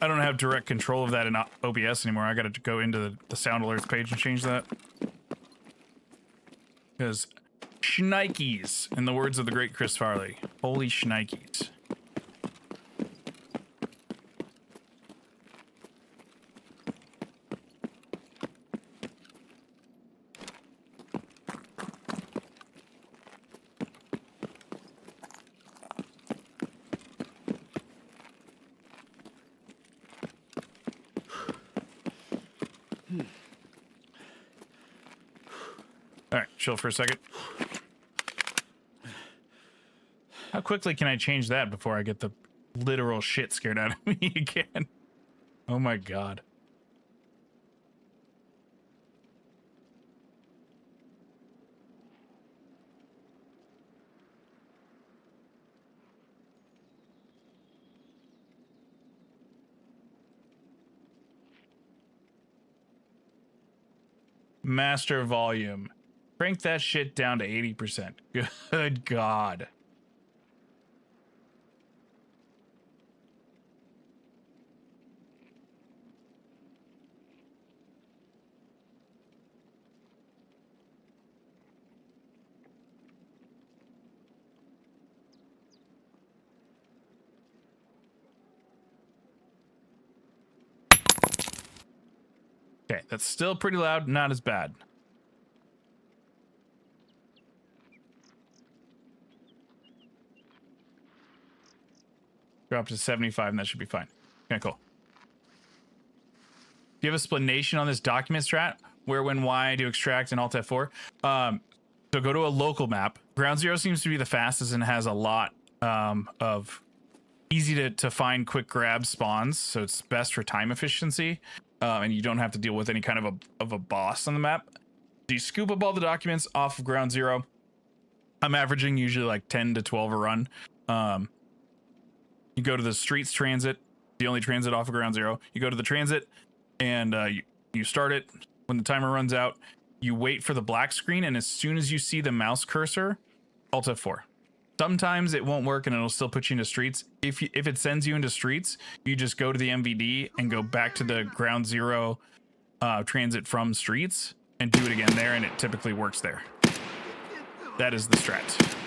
I don't have direct control of that in OBS anymore. I got to go into the sound alerts page and change that. Because shnikes, in the words of the great Chris Farley. Holy shnikes. All right, chill for a second. How quickly can I change that before I get the literal shit scared out of me again? Oh my god. Master volume. Crank that shit down to 80%. Good God. Okay, that's still pretty loud, not as bad. Drop to 75 and that should be fine. Okay, cool. Do you have explanation on this document strat? Where, when, why to extract and Alt F4? So go to a local map. Ground Zero seems to be the fastest and has a lot of easy to find quick grab spawns. So it's best for time efficiency. And you don't have to deal with any kind of a boss on the map. So you scoop up all the documents off of Ground Zero. I'm averaging usually like 10 to 12 a run. You go to the streets transit, the only transit off of Ground Zero. You go to the transit and you start it. When the timer runs out, you wait for the black screen, and as soon as you see the mouse cursor, Alt F4. Sometimes it won't work and it'll still put you into streets. If it sends you into streets, you just go to the MVD and go back to the Ground Zero transit from streets and do it again there, and it typically works there. That is the strat.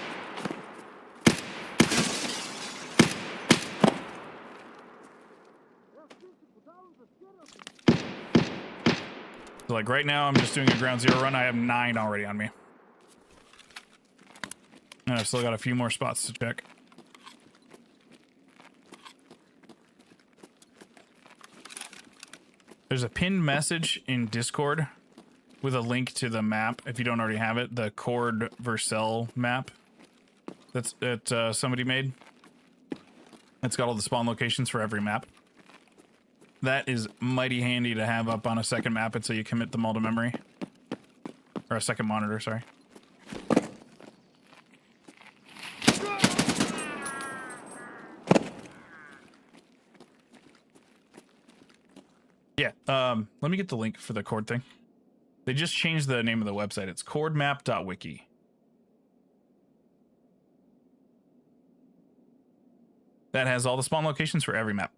So like right now, I'm just doing a Ground Zero run. I have 9 already on me. And I've still got a few more spots to check. There's a pinned message in Discord with a link to the map, if you don't already have it, the Cord Vercel map that somebody made. It's got all the spawn locations for every map. That is mighty handy to have up on a second map until you commit them all to memory. Or a second monitor, sorry. Yeah, let me get the link for the Cord thing. They just changed the name of the website. It's cordmap.wiki. That has all the spawn locations for every map.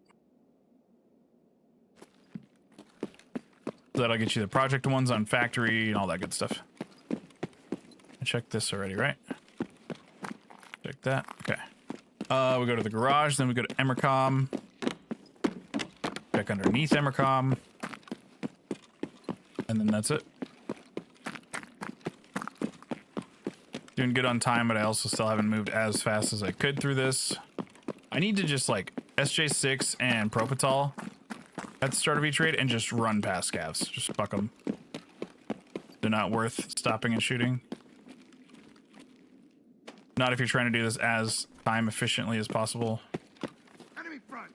That'll get you the project ones on factory and all that good stuff. I checked this already, right? Check that. Okay. We go to the garage, then we go to Emercom. Check underneath Emercom. And then that's it. Doing good on time, but I also still haven't moved as fast as I could through this. I need to just like SJ6 and Propital at the start of each raid and just run past scavs. Just fuck them. They're not worth stopping and shooting. Not if you're trying to do this as time efficiently as possible. Enemy front.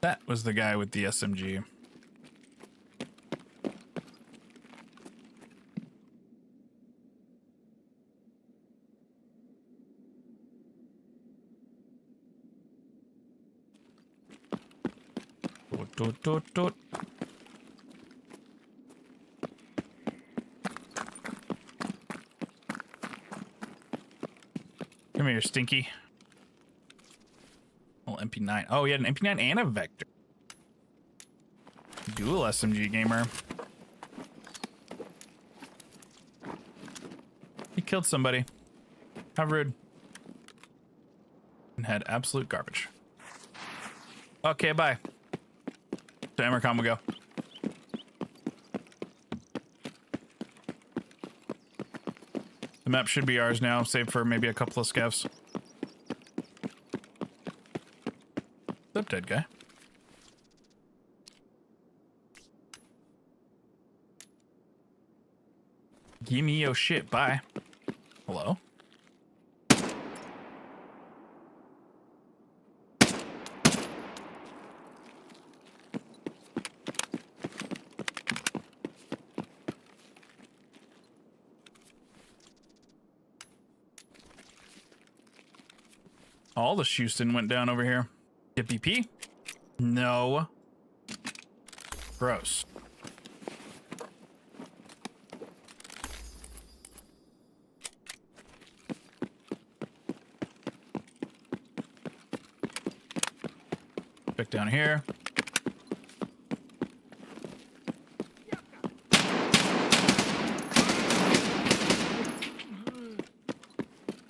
That was the guy with the SMG. Doot, doot, doot. Come here, Stinky. Oh, MP9. Oh, he had an MP9 and a Vector. Dual SMG gamer. He killed somebody. How rude. And had absolute garbage. Okay, bye. To Emercom we go. The map should be ours now, save for maybe a couple of scavs. What's up, dead guy? Give me your shit, bye. Hello? All the Houston went down over here. Get BP? No. Gross. Back down here.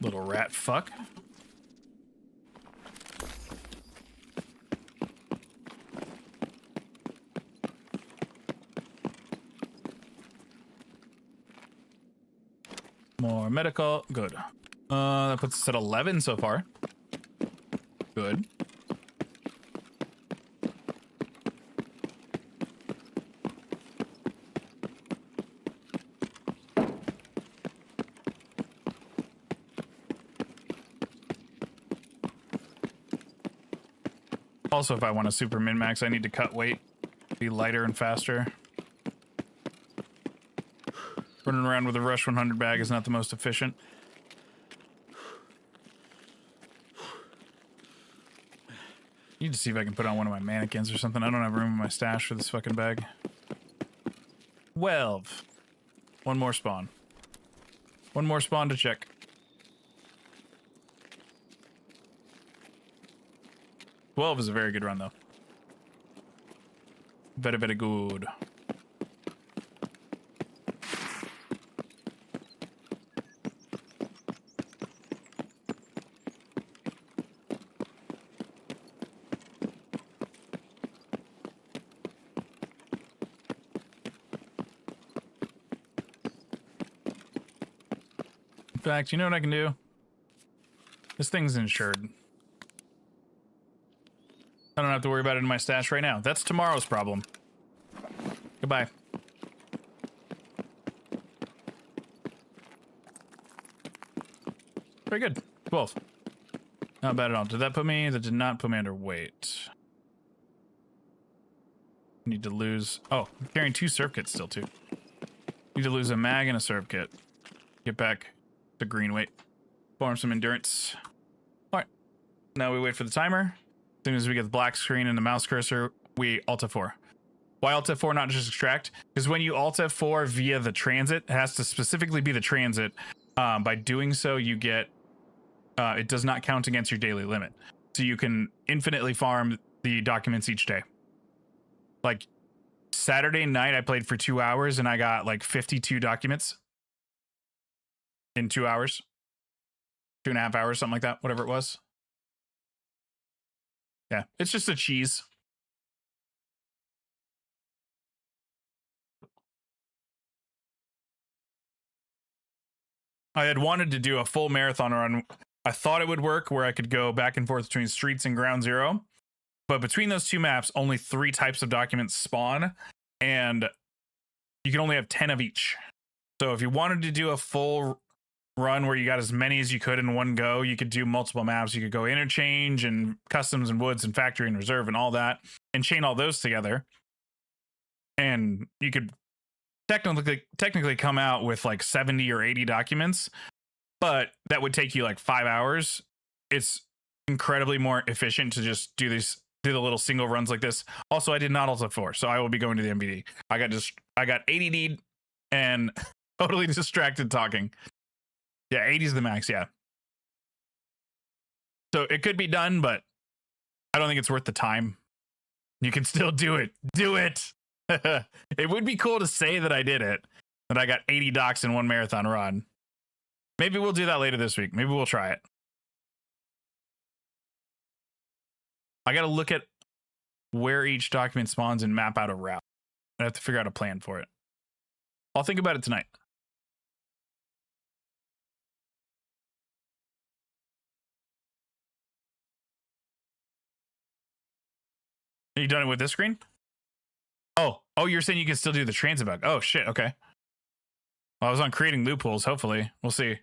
Little rat fuck. More medical. Good. That puts us at 11 so far. Good. Also, if I want a super min-max, I need to cut weight, be lighter and faster. Running around with a Rush 100 bag is not the most efficient. Need to see if I can put on one of my mannequins or something. I don't have room in my stash for this fucking bag. 12. One more spawn. One more spawn to check. Twelve is a very good run, though. Very, very good. In fact, you know what I can do? This thing's insured. I don't have to worry about it in my stash right now. That's tomorrow's problem. Goodbye. Very good. 12. Not bad at all. Did that put me? That did not put me under weight. Need to lose... Oh, I'm carrying 2 surf kits still, too. Need to lose a mag and a surf kit. Get back to green weight. Farm some endurance. Alright. Now we wait for the timer. As soon as we get the black screen and the mouse cursor, we Alt F4. Why Alt F4, not just extract? Because when you Alt F4 via the transit, it has to specifically be the transit. By doing so, you get... it does not count against your daily limit. So you can infinitely farm the documents each day. Like, Saturday night, I played for 2 hours, and I got, like, 52 documents. In 2 hours. 2.5 hours, something like that, whatever it was. Yeah, it's just a cheese. I had wanted to do a full marathon run. I thought it would work where I could go back and forth between Streets and Ground Zero. But between those 2 maps, only 3 types of documents spawn. And you can only have 10 of each. So if you wanted to do a full run where you got as many as you could in one go, you could do multiple maps. You could go interchange and customs and woods and factory and reserve and all that, and chain all those together. And you could technically come out with like 70 or 80 documents, but that would take you like 5 hours. It's incredibly more efficient to just do the little single runs like this. Also, I did not Alt F4, so I will be going to the MVD. I got ADD and totally distracted talking. Yeah, 80 is the max, yeah. So it could be done, but I don't think it's worth the time. You can still do it. Do it. It would be cool to say that I did it, that I got 80 docs in one marathon run. Maybe we'll do that later this week. Maybe we'll try it. I got to look at where each document spawns and map out a route. I have to figure out a plan for it. I'll think about it tonight. Are you done with this screen? Oh, you're saying you can still do the transit bug. Oh, shit. Okay. Well, I was on creating loopholes. Hopefully. We'll see.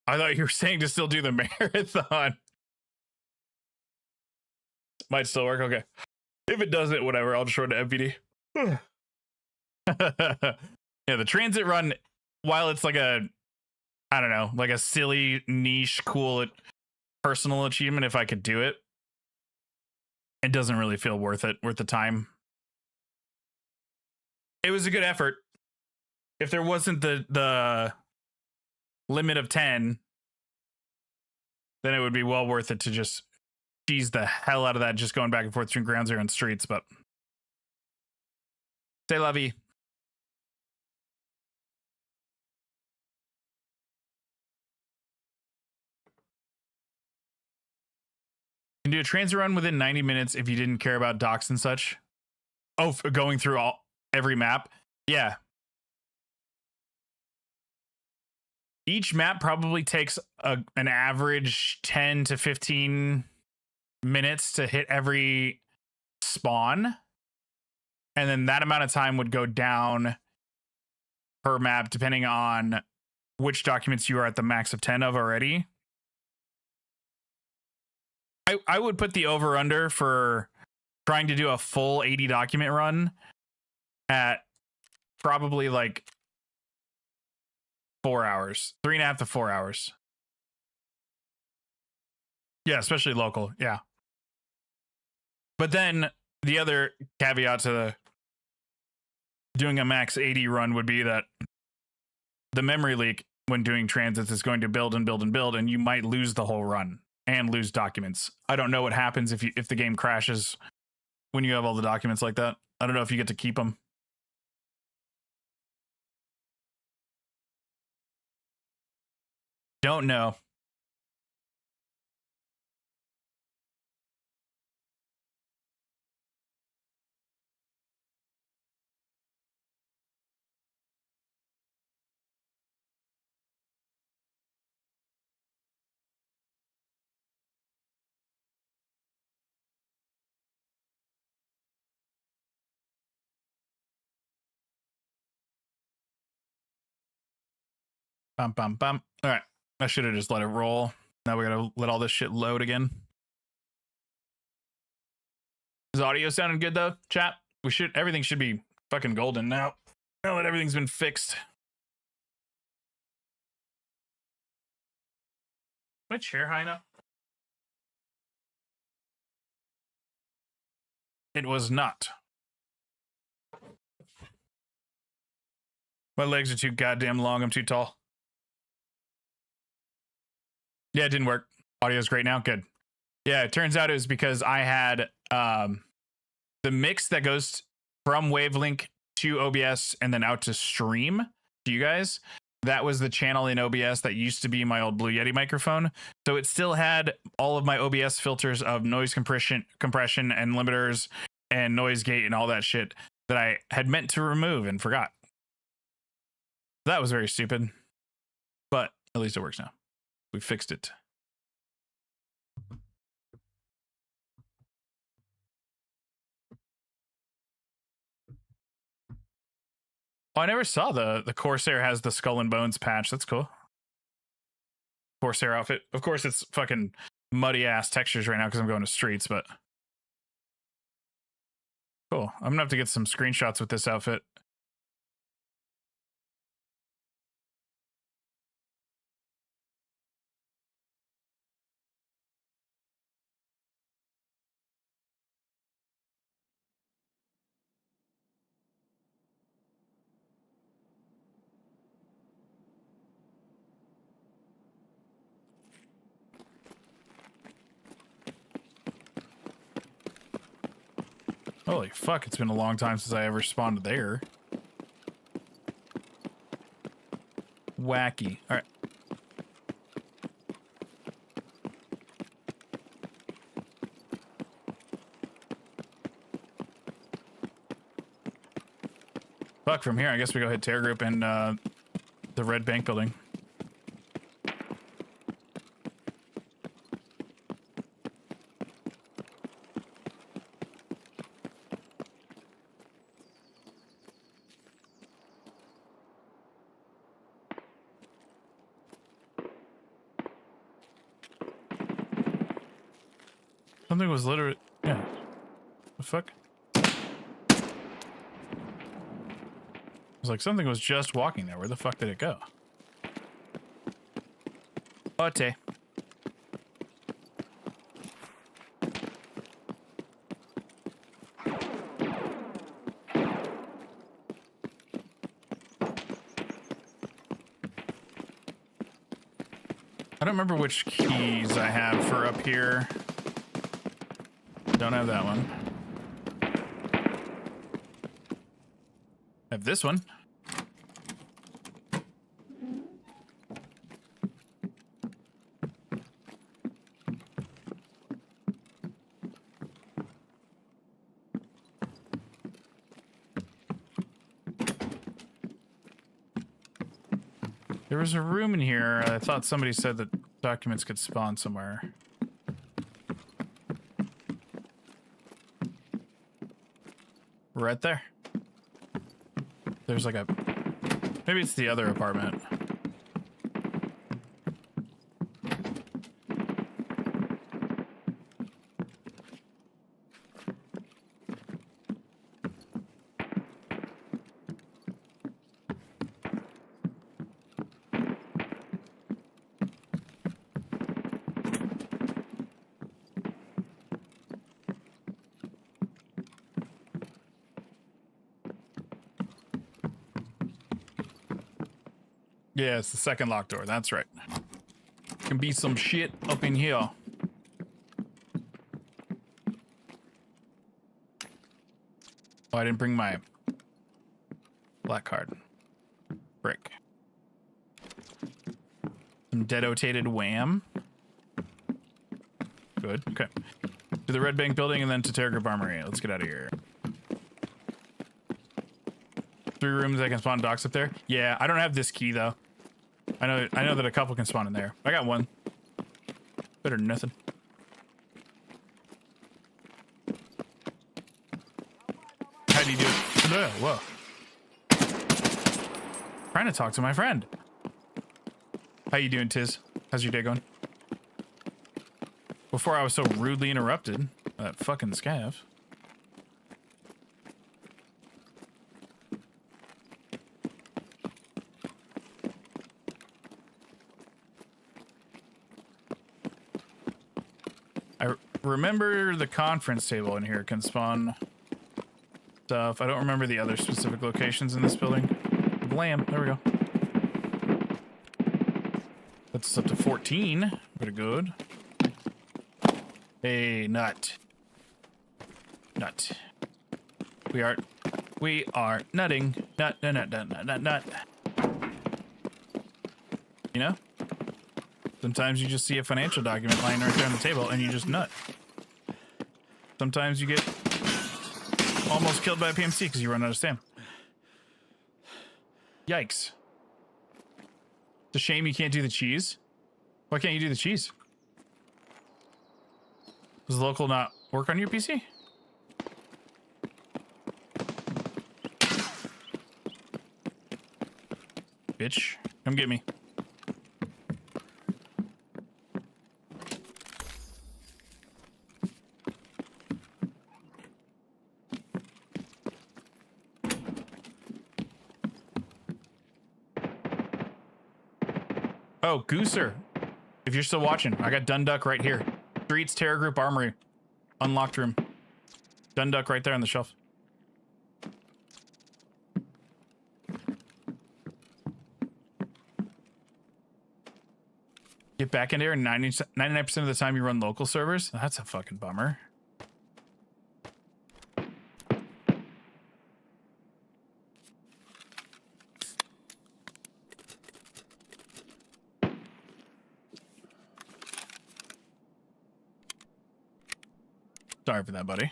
I thought you were saying to still do the marathon. Might still work. Okay. If it doesn't, whatever. I'll just run to MPD. Yeah, the transit run, while it's like I don't know, like a silly, niche, cool, personal achievement, if I could do it, it doesn't really feel worth the time. It was a good effort. If there wasn't the limit of 10, then it would be well worth it to just tease the hell out of that, just going back and forth between ground zero and streets. But say la vie. You can do a transit run within 90 minutes if you didn't care about docks and such. Oh, going through every map. Yeah. Each map probably takes an average 10 to 15 minutes to hit every spawn. And then that amount of time would go down per map, depending on which documents you are at the max of 10 of already. I would put the over under for trying to do a full 80 document run at probably like 4 hours, 3.5 to 4 hours. Yeah, especially local. Yeah. But then the other caveat to doing a max 80 run would be that the memory leak when doing transits is going to build and build and build, and you might lose the whole run and lose documents. I don't know what happens if the game crashes when you have all the documents like that. I don't know if you get to keep them. Don't know. Bum, bum, bum. All right. I should have just let it roll. Now we gotta let all this shit load again. Is audio sounding good though, chat? Everything should be fucking golden now. Now that everything's been fixed. My chair high enough? It was not. My legs are too goddamn long. I'm too tall. Yeah, it didn't work. Audio's great now. Good. Yeah, it turns out it was because I had the mix that goes from Wavelink to OBS and then out to stream to you guys. That was the channel in OBS that used to be my old Blue Yeti microphone. So it still had all of my OBS filters of noise compression and limiters and noise gate and all that shit that I had meant to remove and forgot. That was very stupid, but at least it works now. We fixed it. Oh, I never saw the Corsair has the Skull and Bones patch. That's cool. Corsair outfit. Of course, it's fucking muddy ass textures right now because I'm going to streets, but cool. I'm gonna have to get some screenshots with this outfit. Holy fuck, it's been a long time since I ever spawned there. Wacky. All right. Fuck, from here, I guess we go hit Terror Group and the Red Bank building. Something was literally, yeah. The fuck? It was like something was just walking there. Where the fuck did it go? Ote. I don't remember which keys I have for up here. Don't have that one. I have this one. There was a room in here. I thought somebody said that documents could spawn somewhere. Right there. There's like a... Maybe it's the other apartment. Yeah, it's the second locked door. That's right. Can be some shit up in here. Oh, I didn't bring my black card. Brick. Some dedotated wham. Good. Okay. To the Red Bank building and then to Terror Group Armory. Let's get out of here. 3 rooms I can spawn docks up there. Yeah, I don't have this key though. I know that a couple can spawn in there. I got one. Better than nothing. How do you do it? Whoa. Trying to talk to my friend. How you doing, Tiz? How's your day going? Before I was so rudely interrupted by that fucking scav. Remember the conference table in here can spawn stuff. I don't remember the other specific locations in this building. Blam, there we go. That's up to 14. Pretty good. Hey, nut. Nut. We are nutting. Nut. You know? Sometimes you just see a financial document lying right there on the table and you just nut. Sometimes you get almost killed by a PMC because you run out of stamina. Yikes. It's a shame you can't do the cheese. Why can't you do the cheese? Does local not work on your PC? bitch. Come get me. Oh, Gooser. If you're still watching, I got Dunduck right here. Streets, Terror Group, Armory. Unlocked room. Dunduck right there on the shelf. Get back in here and 99% of the time you run local servers? That's a fucking bummer. Sorry for that, buddy.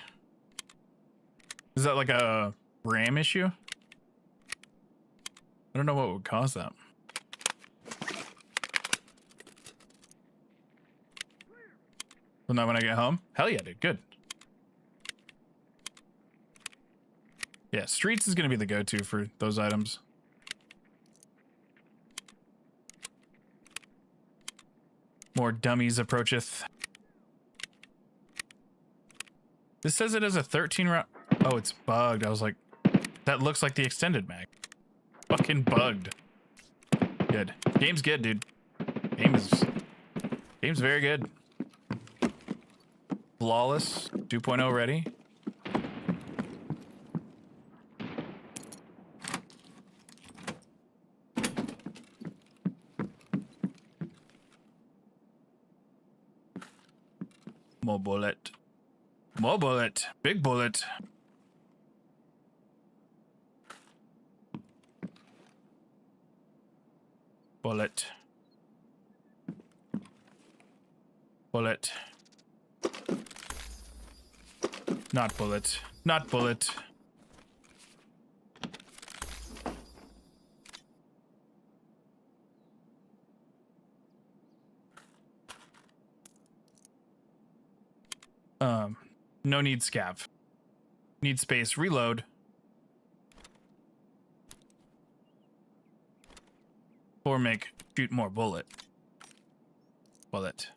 Is that like a RAM issue? I don't know what would cause that. Well, not when I get home? Hell yeah, dude. Good. Yeah, Streets is going to be the go-to for those items. More dummies approacheth. This says it has a 13 round. Oh, it's bugged. I was like, that looks like the extended mag. Fucking bugged. Good. Game's good, dude. Game's very good. Flawless. 2.0 ready. More bullet. More bullet. Big bullet. Bullet. Bullet. Not bullet. Not bullet. No need scav. Need space. Reload. Or make shoot more bullet. Bullet.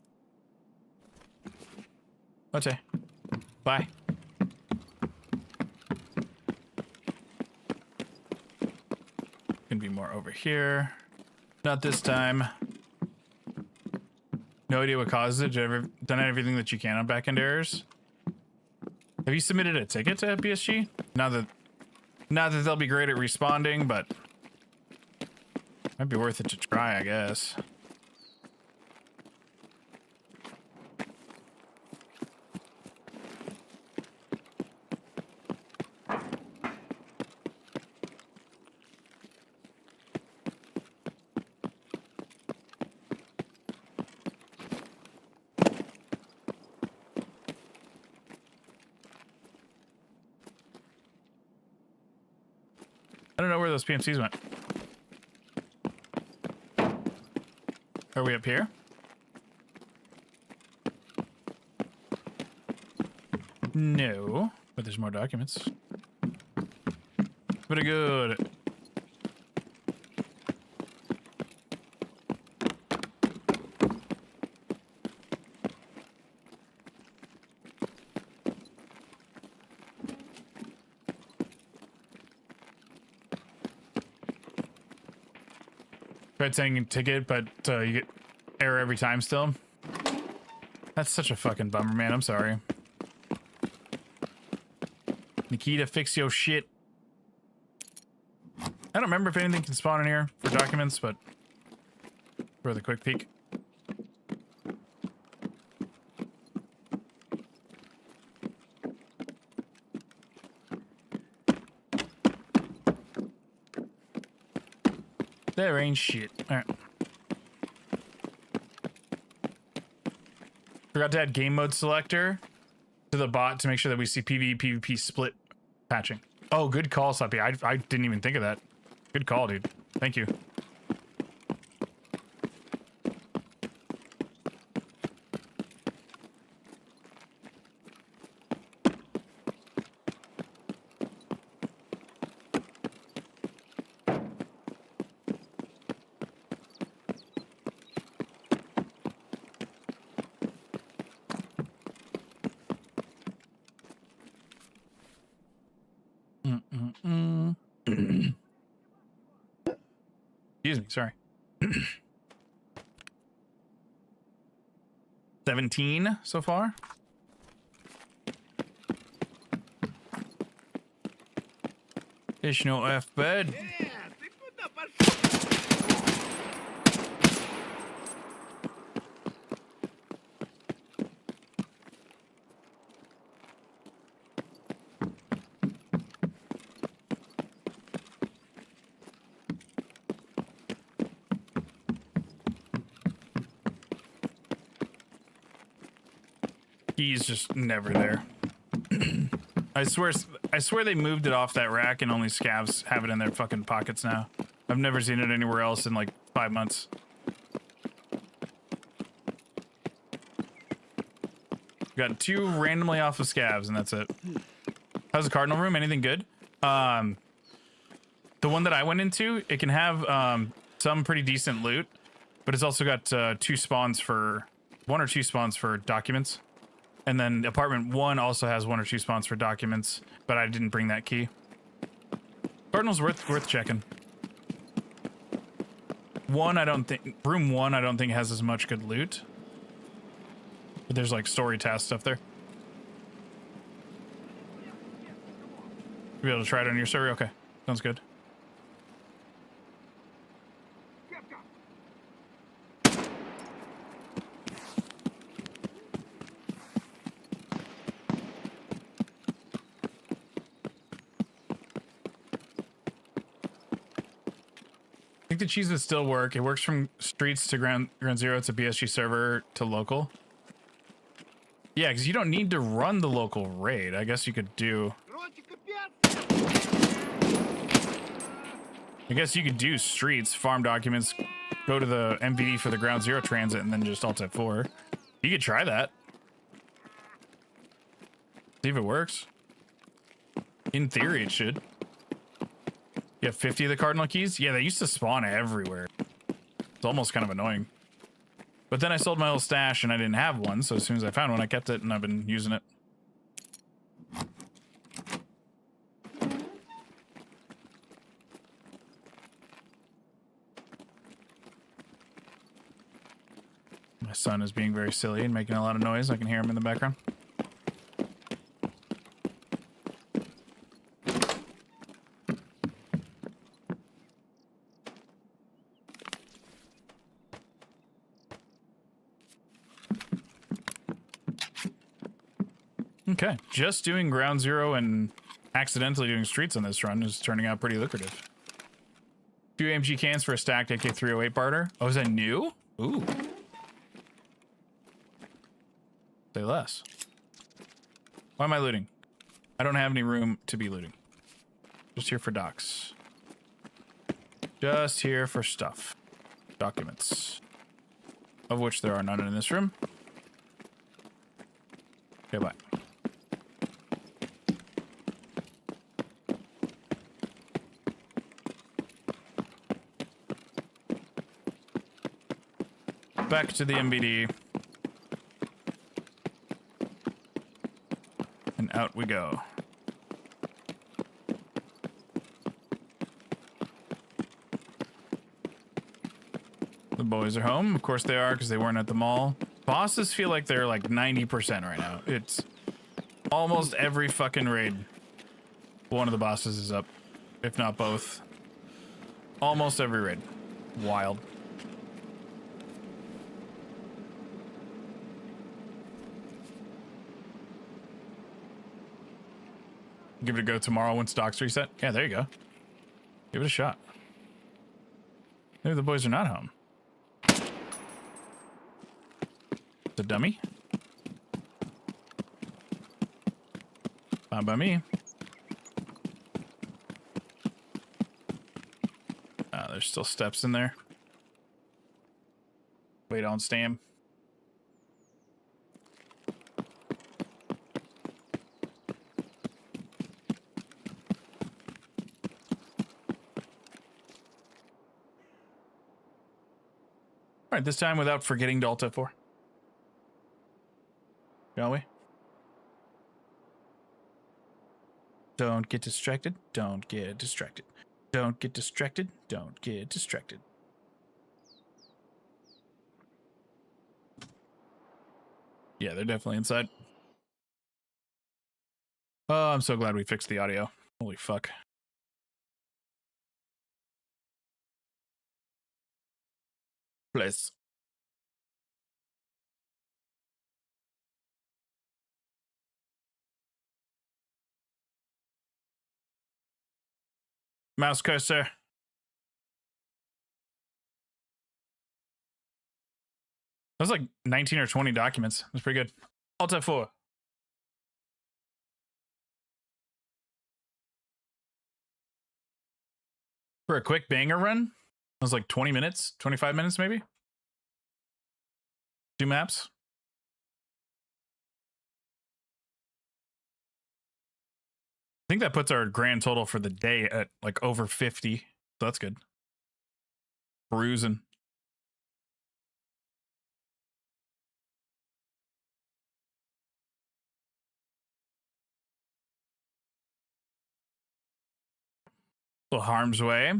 Okay. Bye. Can be more over here. Not this time. No idea what causes it. Have you ever done everything that you can on backend errors? Have you submitted a ticket to BSG? Not that they'll be great at responding, but might be worth it to try, I guess. I don't know where those PMCs went. Are we up here? No, but there's more documents. Pretty good. Tried sending a ticket, but you get error every time still. That's such a fucking bummer, man. I'm sorry. Nikita, fix your shit. I don't remember if anything can spawn in here for documents, but for the quick peek. There ain't shit. All right. Forgot to add game mode selector to the bot to make sure that we see PvE PvP split patching. Oh, good call, Slappy. I didn't even think of that. Good call, dude. Thank you. Excuse me, sorry. 17 so far. There's no F bed. He's just never there. I swear they moved it off that rack and only scavs have it in their fucking pockets now. I've never seen it anywhere else in like 5 months. Got 2 randomly off of scavs and that's it. How's the Cardinal room? Anything good? The one that I went into, it can have some pretty decent loot, but it's also got 2 spawns for 1 or 2 spawns for documents. And then apartment 1 also has 1 or 2 spawns for documents, but I didn't bring that key. Cardinal's worth checking. Room 1 I don't think has as much good loot. But there's like story task stuff there. You'll be able to try it on your server? Okay. Sounds good. I think the cheese would still work. It works from streets to ground zero to BSG server to local. Yeah, because you don't need to run the local raid. I guess you could do... I guess you could do streets, farm documents, go to the MVD for the ground zero transit, and then just alt F4. You could try that. See if it works. In theory, it should. You have 50 of the cardinal keys? Yeah, they used to spawn everywhere. It's almost kind of annoying. But then I sold my whole stash and I didn't have one, so as soon as I found one, I kept it and I've been using it. My son is being very silly and making a lot of noise. I can hear him in the background. Okay, just doing ground zero and accidentally doing streets on this run is turning out pretty lucrative. 2 AMG cans for a stacked AK-308 barter. Oh, is that new? Ooh. Say less. Why am I looting? I don't have any room to be looting. Just here for docs. Just here for stuff. Documents. Of which there are none in this room. Okay, bye. Back to the MBD. And out we go. The boys are home. Of course they are, because they weren't at the mall. Bosses feel like they're like 90% right now. It's almost every fucking raid. One of the bosses is up, if not both. Almost every raid. Wild. Give it a go tomorrow once docs reset. Yeah, there you go. Give it a shot. Maybe the boys are not home. It's a dummy. Fine by me. There's still steps in there. Wait on Stam. All right, this time without forgetting to alt F4. Shall we? Don't get distracted. Don't get distracted. Don't get distracted. Don't get distracted. Yeah, they're definitely inside. Oh, I'm so glad we fixed the audio. Holy fuck. Place. Mouse cursor. That was like 19 or 20 documents. That's pretty good. Alt F4. For a quick banger run, it was like 20 minutes, 25 minutes maybe. 2 maps. I think that puts our grand total for the day at like over 50. So that's good. Bruising. Little harm's way.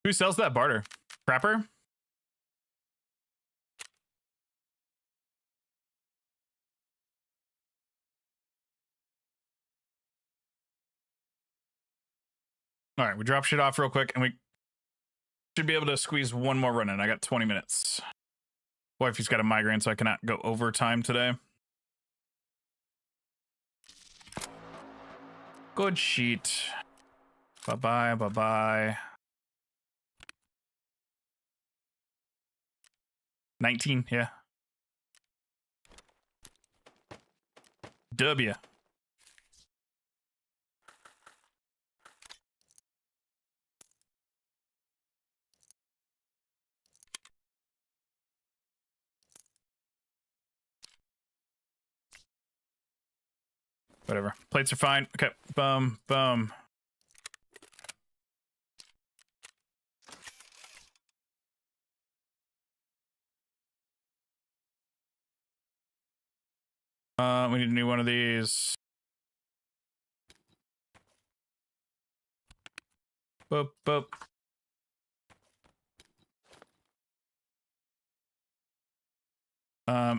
Who sells that barter? Crapper? All right, we drop shit off real quick and we should be able to squeeze one more run in. I got 20 minutes. Wifey's got a migraine, so I cannot go overtime today. Good sheet. Bye-bye, bye-bye. 19, yeah. W. Whatever. Plates are fine. Okay. Boom, boom. We need a new one of these. Boop, boop.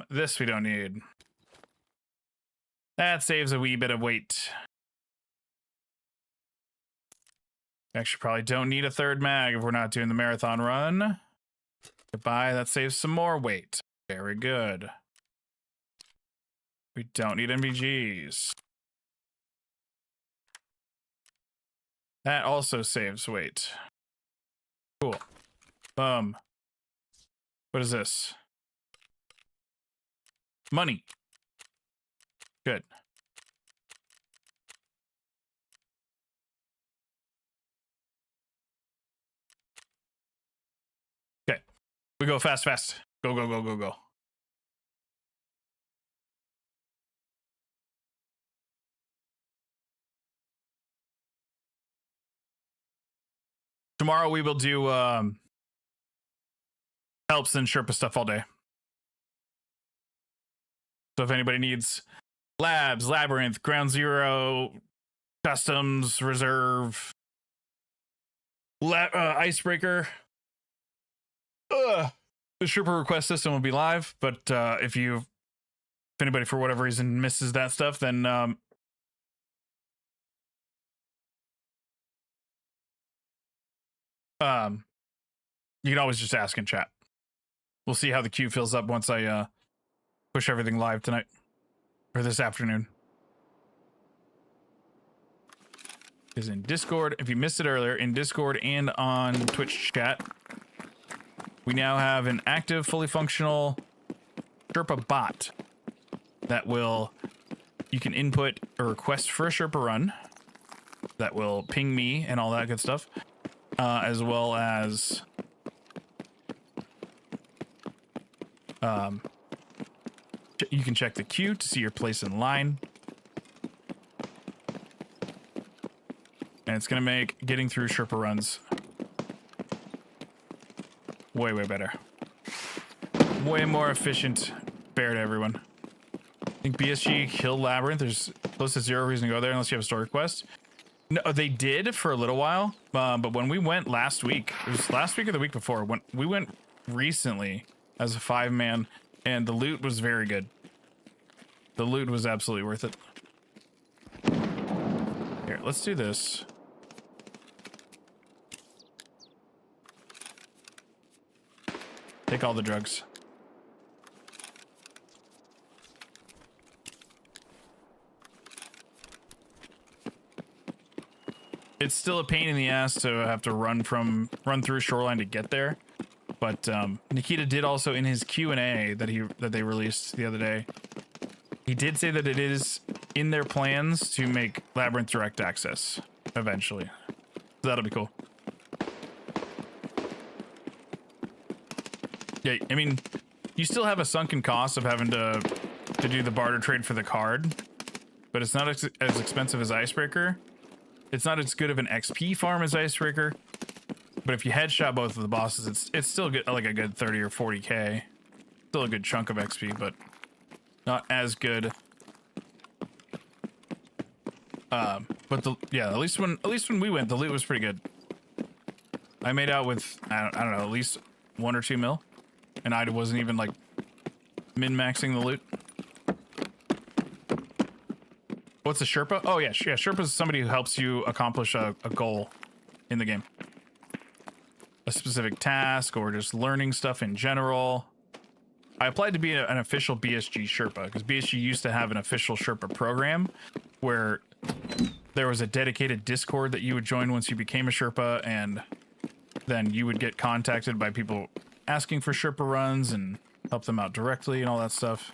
This we don't need. That saves a wee bit of weight. Actually, probably don't need a third mag if we're not doing the marathon run. Goodbye. That saves some more weight. Very good. We don't need MVGs. That also saves weight. Cool. What is this? Money. Good. Okay. We go fast, fast. Go, go, go, go, go. Tomorrow we will do helps and Sherpa stuff all day. So if anybody needs labs, labyrinth, ground zero, customs, reserve, icebreaker, the Sherpa request system will be live. But if anybody for whatever reason misses that stuff, then you can always just ask in chat. We'll see how the queue fills up once I push everything live tonight or this afternoon. Is in Discord. If you missed it earlier, in Discord and on Twitch chat, we now have an active, fully functional Sherpa bot that you can input a request for a Sherpa run that will ping me and all that good stuff, as well as you can check the queue to see your place in line. And it's going to make getting through Sherpa runs way, way better. Way more efficient, fair to everyone. I think BSG killed Labyrinth. There's close to zero reason to go there unless you have a story quest. No, they did for a little while, but when we went last week, it was last week or the week before, when we went recently as a 5-man, and the loot was very good. The loot was absolutely worth it. Here, let's do this. Take all the drugs. It's still a pain in the ass to have to run through Shoreline to get there, but Nikita did also in his Q&A that they released the other day. He did say that it is in their plans to make Labyrinth direct access eventually. So that'll be cool. Yeah, I mean, you still have a sunken cost of having to do the barter trade for the card, but it's not as expensive as Icebreaker. It's not as good of an XP farm as Icebreaker, but if you headshot both of the bosses, it's still good, like a good 30 or 40k. Still a good chunk of XP, but not as good. But at least when we went, the loot was pretty good. I made out with I don't know, at least 1 or 2 mil, and I wasn't even like min-maxing the loot. What's a Sherpa? Oh yeah, Sherpa is somebody who helps you accomplish a goal in the game. A specific task or just learning stuff in general. I applied to be an official BSG Sherpa because BSG used to have an official Sherpa program where there was a dedicated Discord that you would join once you became a Sherpa, and then you would get contacted by people asking for Sherpa runs and help them out directly and all that stuff.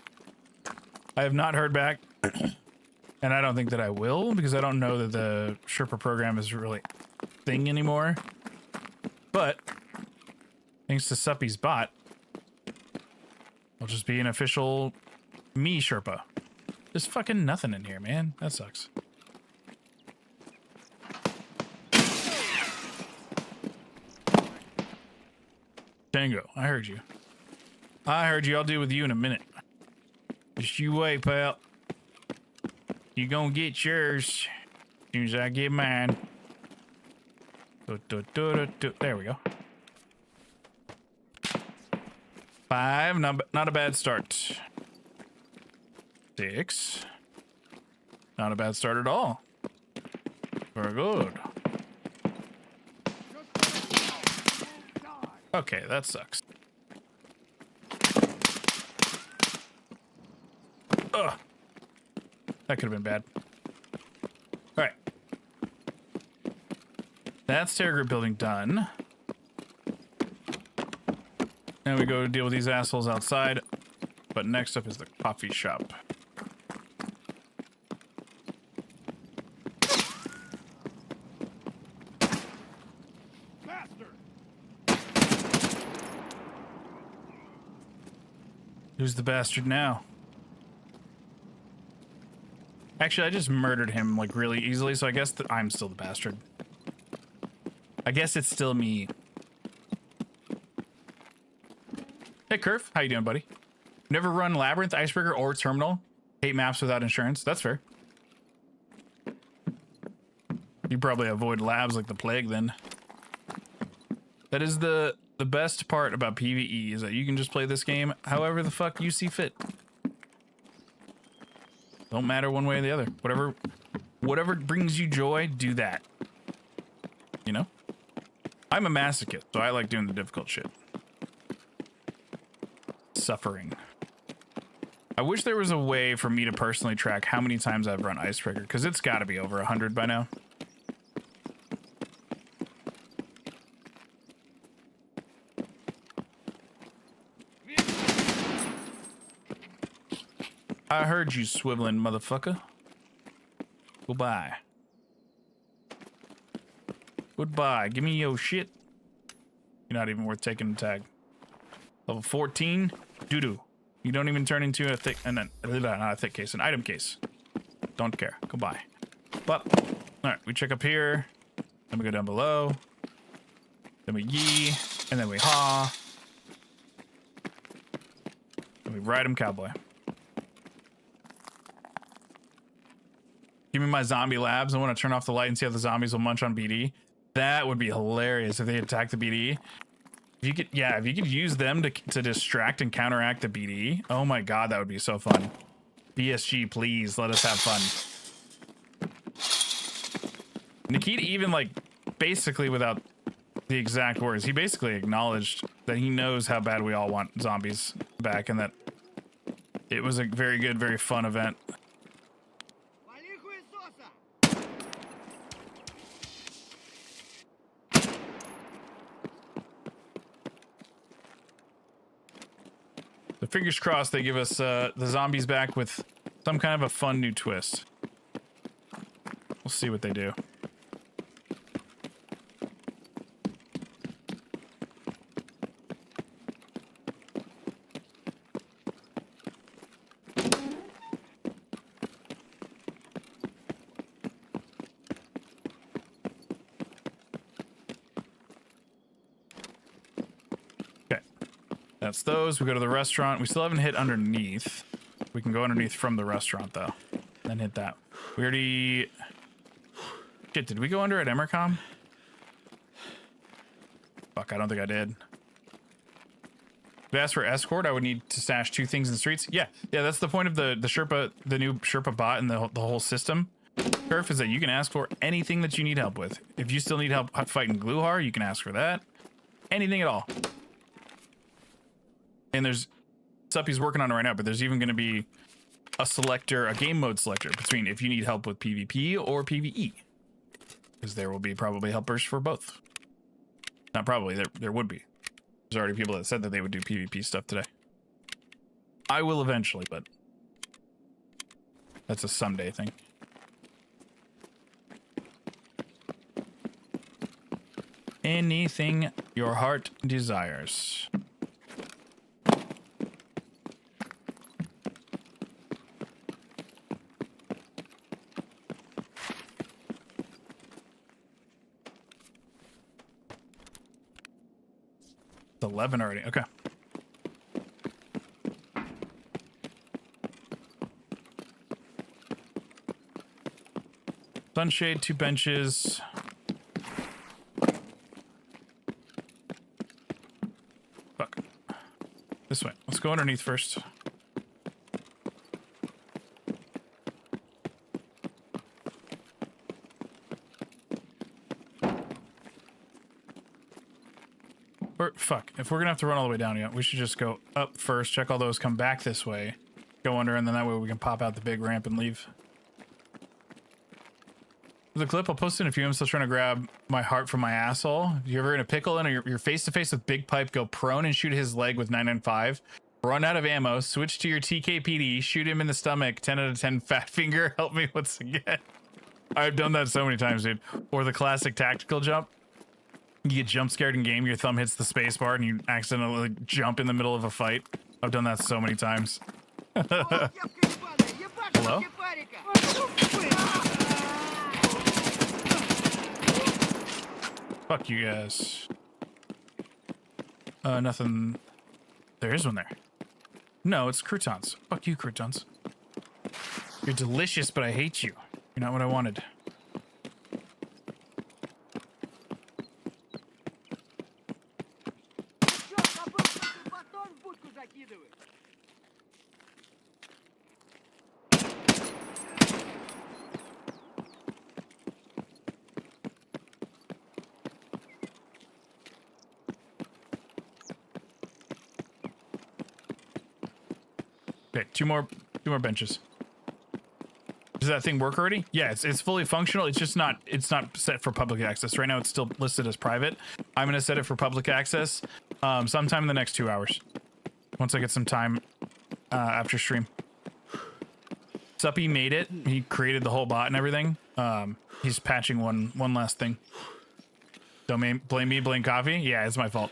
I have not heard back. And I don't think that I will, because I don't know that the Sherpa program is really a thing anymore. But thanks to Suppy's bot, I'll just be an official me Sherpa. There's fucking nothing in here, man. That sucks. Tango, I heard you. I heard you. I'll deal with you in a minute. Just you wait, pal. You gonna get yours as soon as I get mine. There we go. 5, not a bad start. 6, not a bad start at all. Very good. Okay, that sucks. Ugh. That could have been bad. All right. That's Terror Group building done. Now we go deal with these assholes outside. But next up is the coffee shop. Bastard! Who's the bastard now? Actually, I just murdered him like really easily, so I guess I'm still the bastard. I guess it's still me. Hey, Curve, how you doing, buddy? Never run Labyrinth, Icebreaker, or Terminal. Hate maps without insurance. That's fair. You probably avoid labs like the plague then. That is the best part about PvE, is that you can just play this game however the fuck you see fit. Don't matter one way or the other. Whatever brings you joy, do that. You know? I'm a masochist, so I like doing the difficult shit. Suffering. I wish there was a way for me to personally track how many times I've run Icebreaker, because it's got to be over 100 by now. I heard you, swiveling motherfucker. Goodbye. Goodbye. Give me your shit. You're not even worth taking the tag. Level 14. Doo-doo. You don't even turn into a thick, and then, not a thick case, an item case. Don't care. Goodbye. But, alright, we check up here. Then we go down below. Then we yee. And then we ha. And we ride him cowboy. Give me my zombie labs. I want to turn off the light and see how the zombies will munch on BD. That would be hilarious if they attack the BD. If you could, yeah, if you could use them to distract and counteract the BD. Oh my god, that would be so fun. BSG, please let us have fun. Nikita even, like, basically without the exact words, he basically acknowledged that he knows how bad we all want zombies back and that it was a very good, very fun event. So fingers crossed they give us the zombies back with some kind of a fun new twist. We'll see what they do. That's those. We go to the restaurant. We still haven't hit underneath. We can go underneath from the restaurant, though. Then hit that. We already... Shit, did we go under at Emercom? Fuck, I don't think I did. If I asked for escort, I would need to stash 2 things in the streets. Yeah, that's the point of the Sherpa, the new Sherpa bot and the whole system. Turf is that you can ask for anything that you need help with. If you still need help fighting Gluhar, you can ask for that. Anything at all. And there's stuff he's working on right now, but there's even going to be a selector, a game mode selector between if you need help with PvP or PvE. Because there will be probably helpers for both. Not probably, there would be. There's already people that said that they would do PvP stuff today. I will eventually, but that's a someday thing. Anything your heart desires. It's 11 already. Okay. Sunshade, 2 benches. Fuck. This way. Let's go underneath first. Fuck. If we're gonna have to run all the way down, yeah, we should just go up first, check all those, come back this way, go under, and then that way we can pop out the big ramp and leave. The clip I'll post in a few. I'm still trying to grab my heart from my asshole. If you're ever in a pickle and you're face to face with Big Pipe, go prone and shoot his leg with 995. Run out of ammo, switch to your TKPD, shoot him in the stomach, 10 out of 10 fat finger, help me once again. I've done that so many times, dude. Or the classic tactical jump. You get jump scared in game, your thumb hits the space bar and you accidentally jump in the middle of a fight. I've done that so many times. Hello? Fuck you guys. Nothing. There is one there. No, it's croutons. Fuck you, croutons. You're delicious, but I hate you. You're not what I wanted. Okay, two more benches. Does that thing work already? Yeah, it's fully functional. It's just not set for public access. Right now it's still listed as private. I'm gonna set it for public access sometime in the next 2 hours. Once I get some time after stream. Suppy made it. He created the whole bot and everything. He's patching one last thing. Don't blame me, blame coffee. Yeah, it's my fault.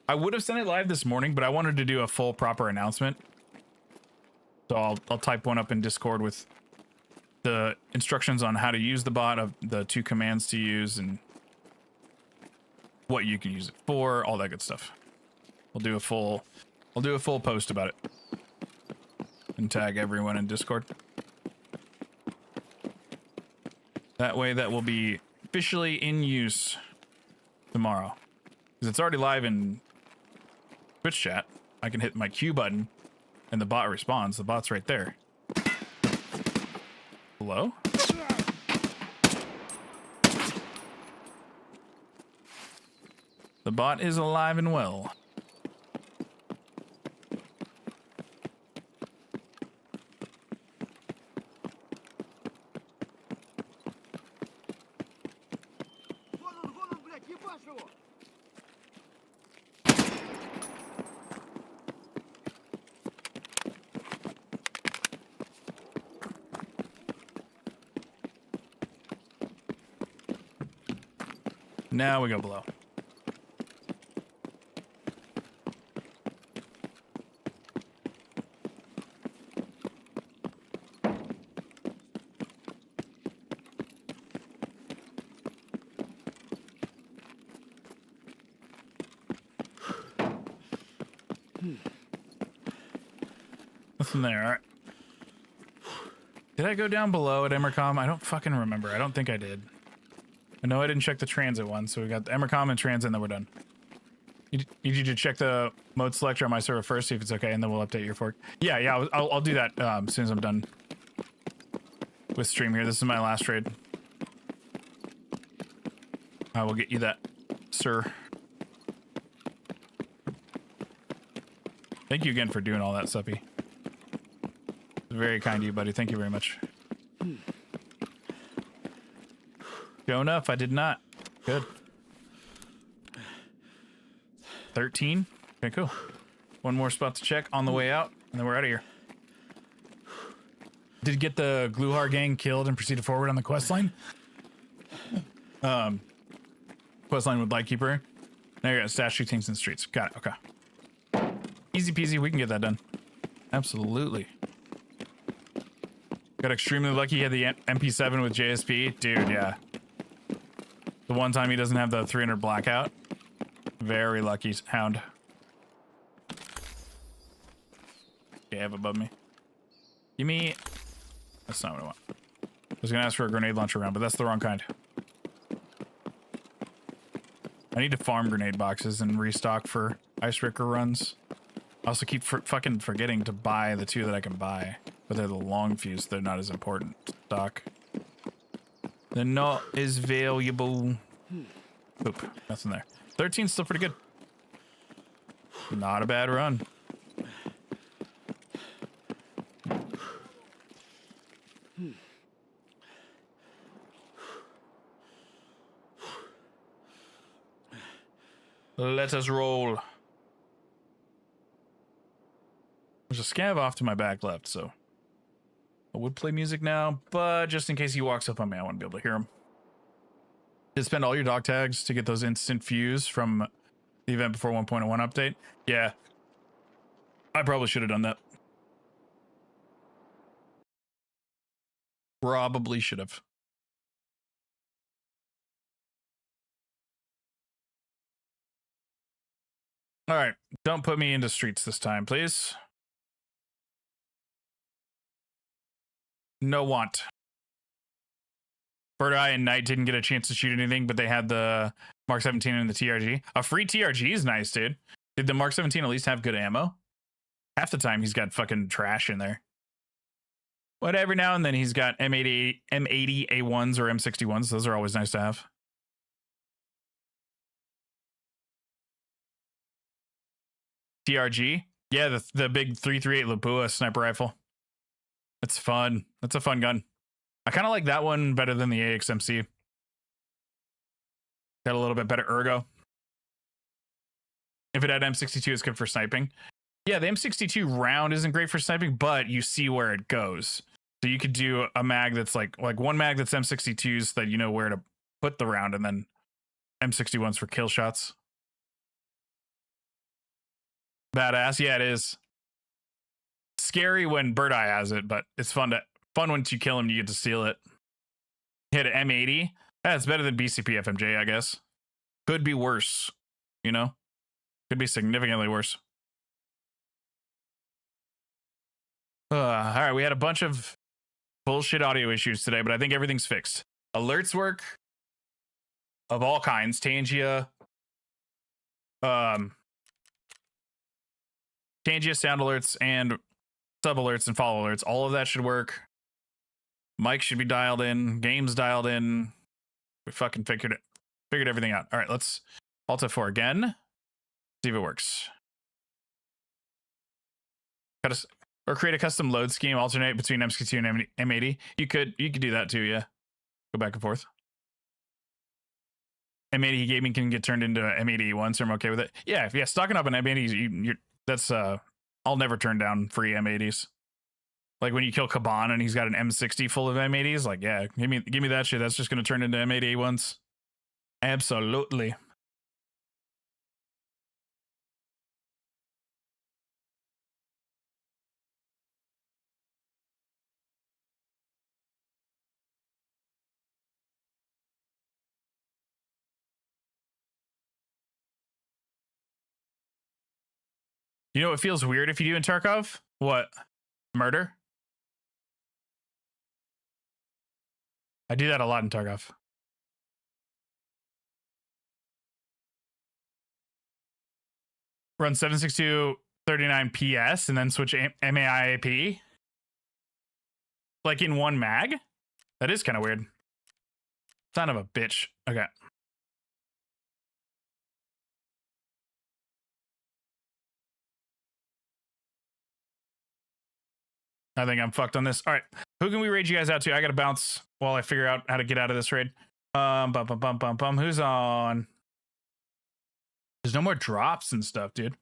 I would have sent it live this morning, but I wanted to do a full proper announcement. So I'll type one up in Discord with the instructions on how to use the bot, of the 2 commands to use, and what you can use it for, all that good stuff. I'll do a full post about it and tag everyone in Discord. That way that will be officially in use tomorrow. Because it's already live in Twitch chat. I can hit my Q button and the bot responds. The bot's right there. Hello? The bot is alive and well. Вон он, блядь, ебашь его! Now we go below. Nothing there. All right. Did I go down below at Emercom? I don't fucking remember. I don't think I did. I know I didn't check the transit one, so we got the Emercom and transit, and then we're done. Need you to check the mode selector on my server first, see if it's okay, and then we'll update your fork. Yeah, I'll do that as soon as I'm done with stream here. This is my last trade. I will get you that, sir. Thank you again for doing all that, Suppy. Very kind of you, buddy. Thank you very much. Sure enough, I did not. Good. 13. Okay, cool. One more spot to check on the way out, and then we're out of here. Did get the Gluhar gang killed and proceeded forward on the quest line. Quest line with Lightkeeper. Now you're at statue things in the streets. Got it. Okay. Easy peasy. We can get that done. Absolutely. Got extremely lucky. He had the MP7 with JSP. Dude, yeah. The one time he doesn't have the 300 blackout. Very lucky, hound. Okay, I have above me. Give me... That's not what I want. I was gonna ask for a grenade launcher round, but that's the wrong kind. I need to farm grenade boxes and restock for Icebreaker runs. I also keep fucking forgetting to buy the 2 that I can buy. But they're the long fuse, they're not as important stock. They're not as valuable. Oop, nothing there. 13's still pretty good. Not a bad run. Let us roll. There's a scav off to my back left, so I would play music now, but just in case he walks up on me, I want to be able to hear him. Did spend all your dog tags to get those instant fuse from the event before 1.01 update? Yeah. I probably should have done that. Probably should have. All right. Don't put me into streets this time, please. No want. Bird Eye and Knight didn't get a chance to shoot anything, but they had the Mark 17 and the TRG. A free TRG is nice, dude. Did the Mark 17 at least have good ammo? Half the time he's got fucking trash in there. But every now and then he's got M80 A1s or M61s. Those are always nice to have. TRG? Yeah, the big 338 Lapua sniper rifle. It's fun. That's a fun gun. I kind of like that one better than the AXMC. Got a little bit better ergo. If it had M62, it's good for sniping. Yeah, the M62 round isn't great for sniping, but you see where it goes. So you could do a mag that's like one mag that's M62s so that you know where to put the round, and then M61s for kill shots. Badass. Yeah, it is. Scary when Bird Eye has it, but it's fun to Fun once you kill him, you get to steal it. Hit an M80. That's better than BCP FMJ, I guess. Could be worse, you know? Could be significantly worse. All right, we had a bunch of bullshit audio issues today, but I think everything's fixed. Alerts work of all kinds. Tangia, Tangia sound alerts and sub alerts and follow alerts. All of that should work. Mic should be dialed in. Games dialed in. We fucking figured everything out. All right, let's Alt F4 again. See if it works. Or create a custom load scheme, alternate between MSK2 and M80. You could do that too, yeah. Go back and forth. M80 gaming can get turned into M80 once, so I'm okay with it. Yeah, stocking up on M80s, that's I'll never turn down free M80s. Like when you kill Kaban and he's got an M60 full of M80s, like yeah, give me that shit. That's just gonna turn into M80 once. Absolutely. You know what feels weird if you do in Tarkov? What? Murder? I do that a lot in Tarkov. Run 762 39 PS and then switch MAIAP. Like in one mag? That is kind of weird. Son of a bitch. Okay. I think I'm fucked on this. All right. Who can we raid you guys out to? I got to bounce while I figure out how to get out of this raid. Who's on? There's no more drops and stuff, dude.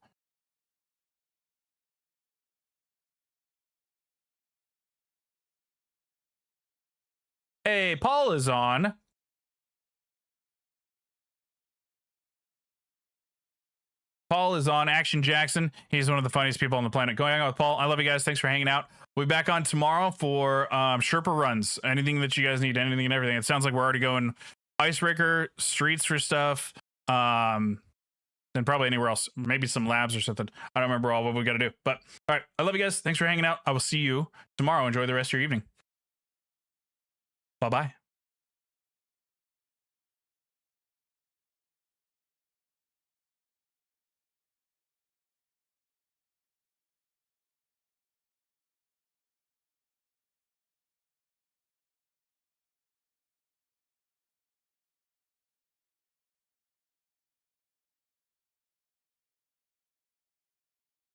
Hey, Paul is on. Paul is on. Action Jackson. He's one of the funniest people on the planet. Go hang out with Paul. I love you guys. Thanks for hanging out. We'll be back on tomorrow for Sherpa runs. Anything that you guys need, anything and everything. It sounds like we're already going Icebreaker, streets for stuff, and probably anywhere else. Maybe some labs or something. I don't remember all what we got to do. But all right, I love you guys. Thanks for hanging out. I will see you tomorrow. Enjoy the rest of your evening. Bye-bye.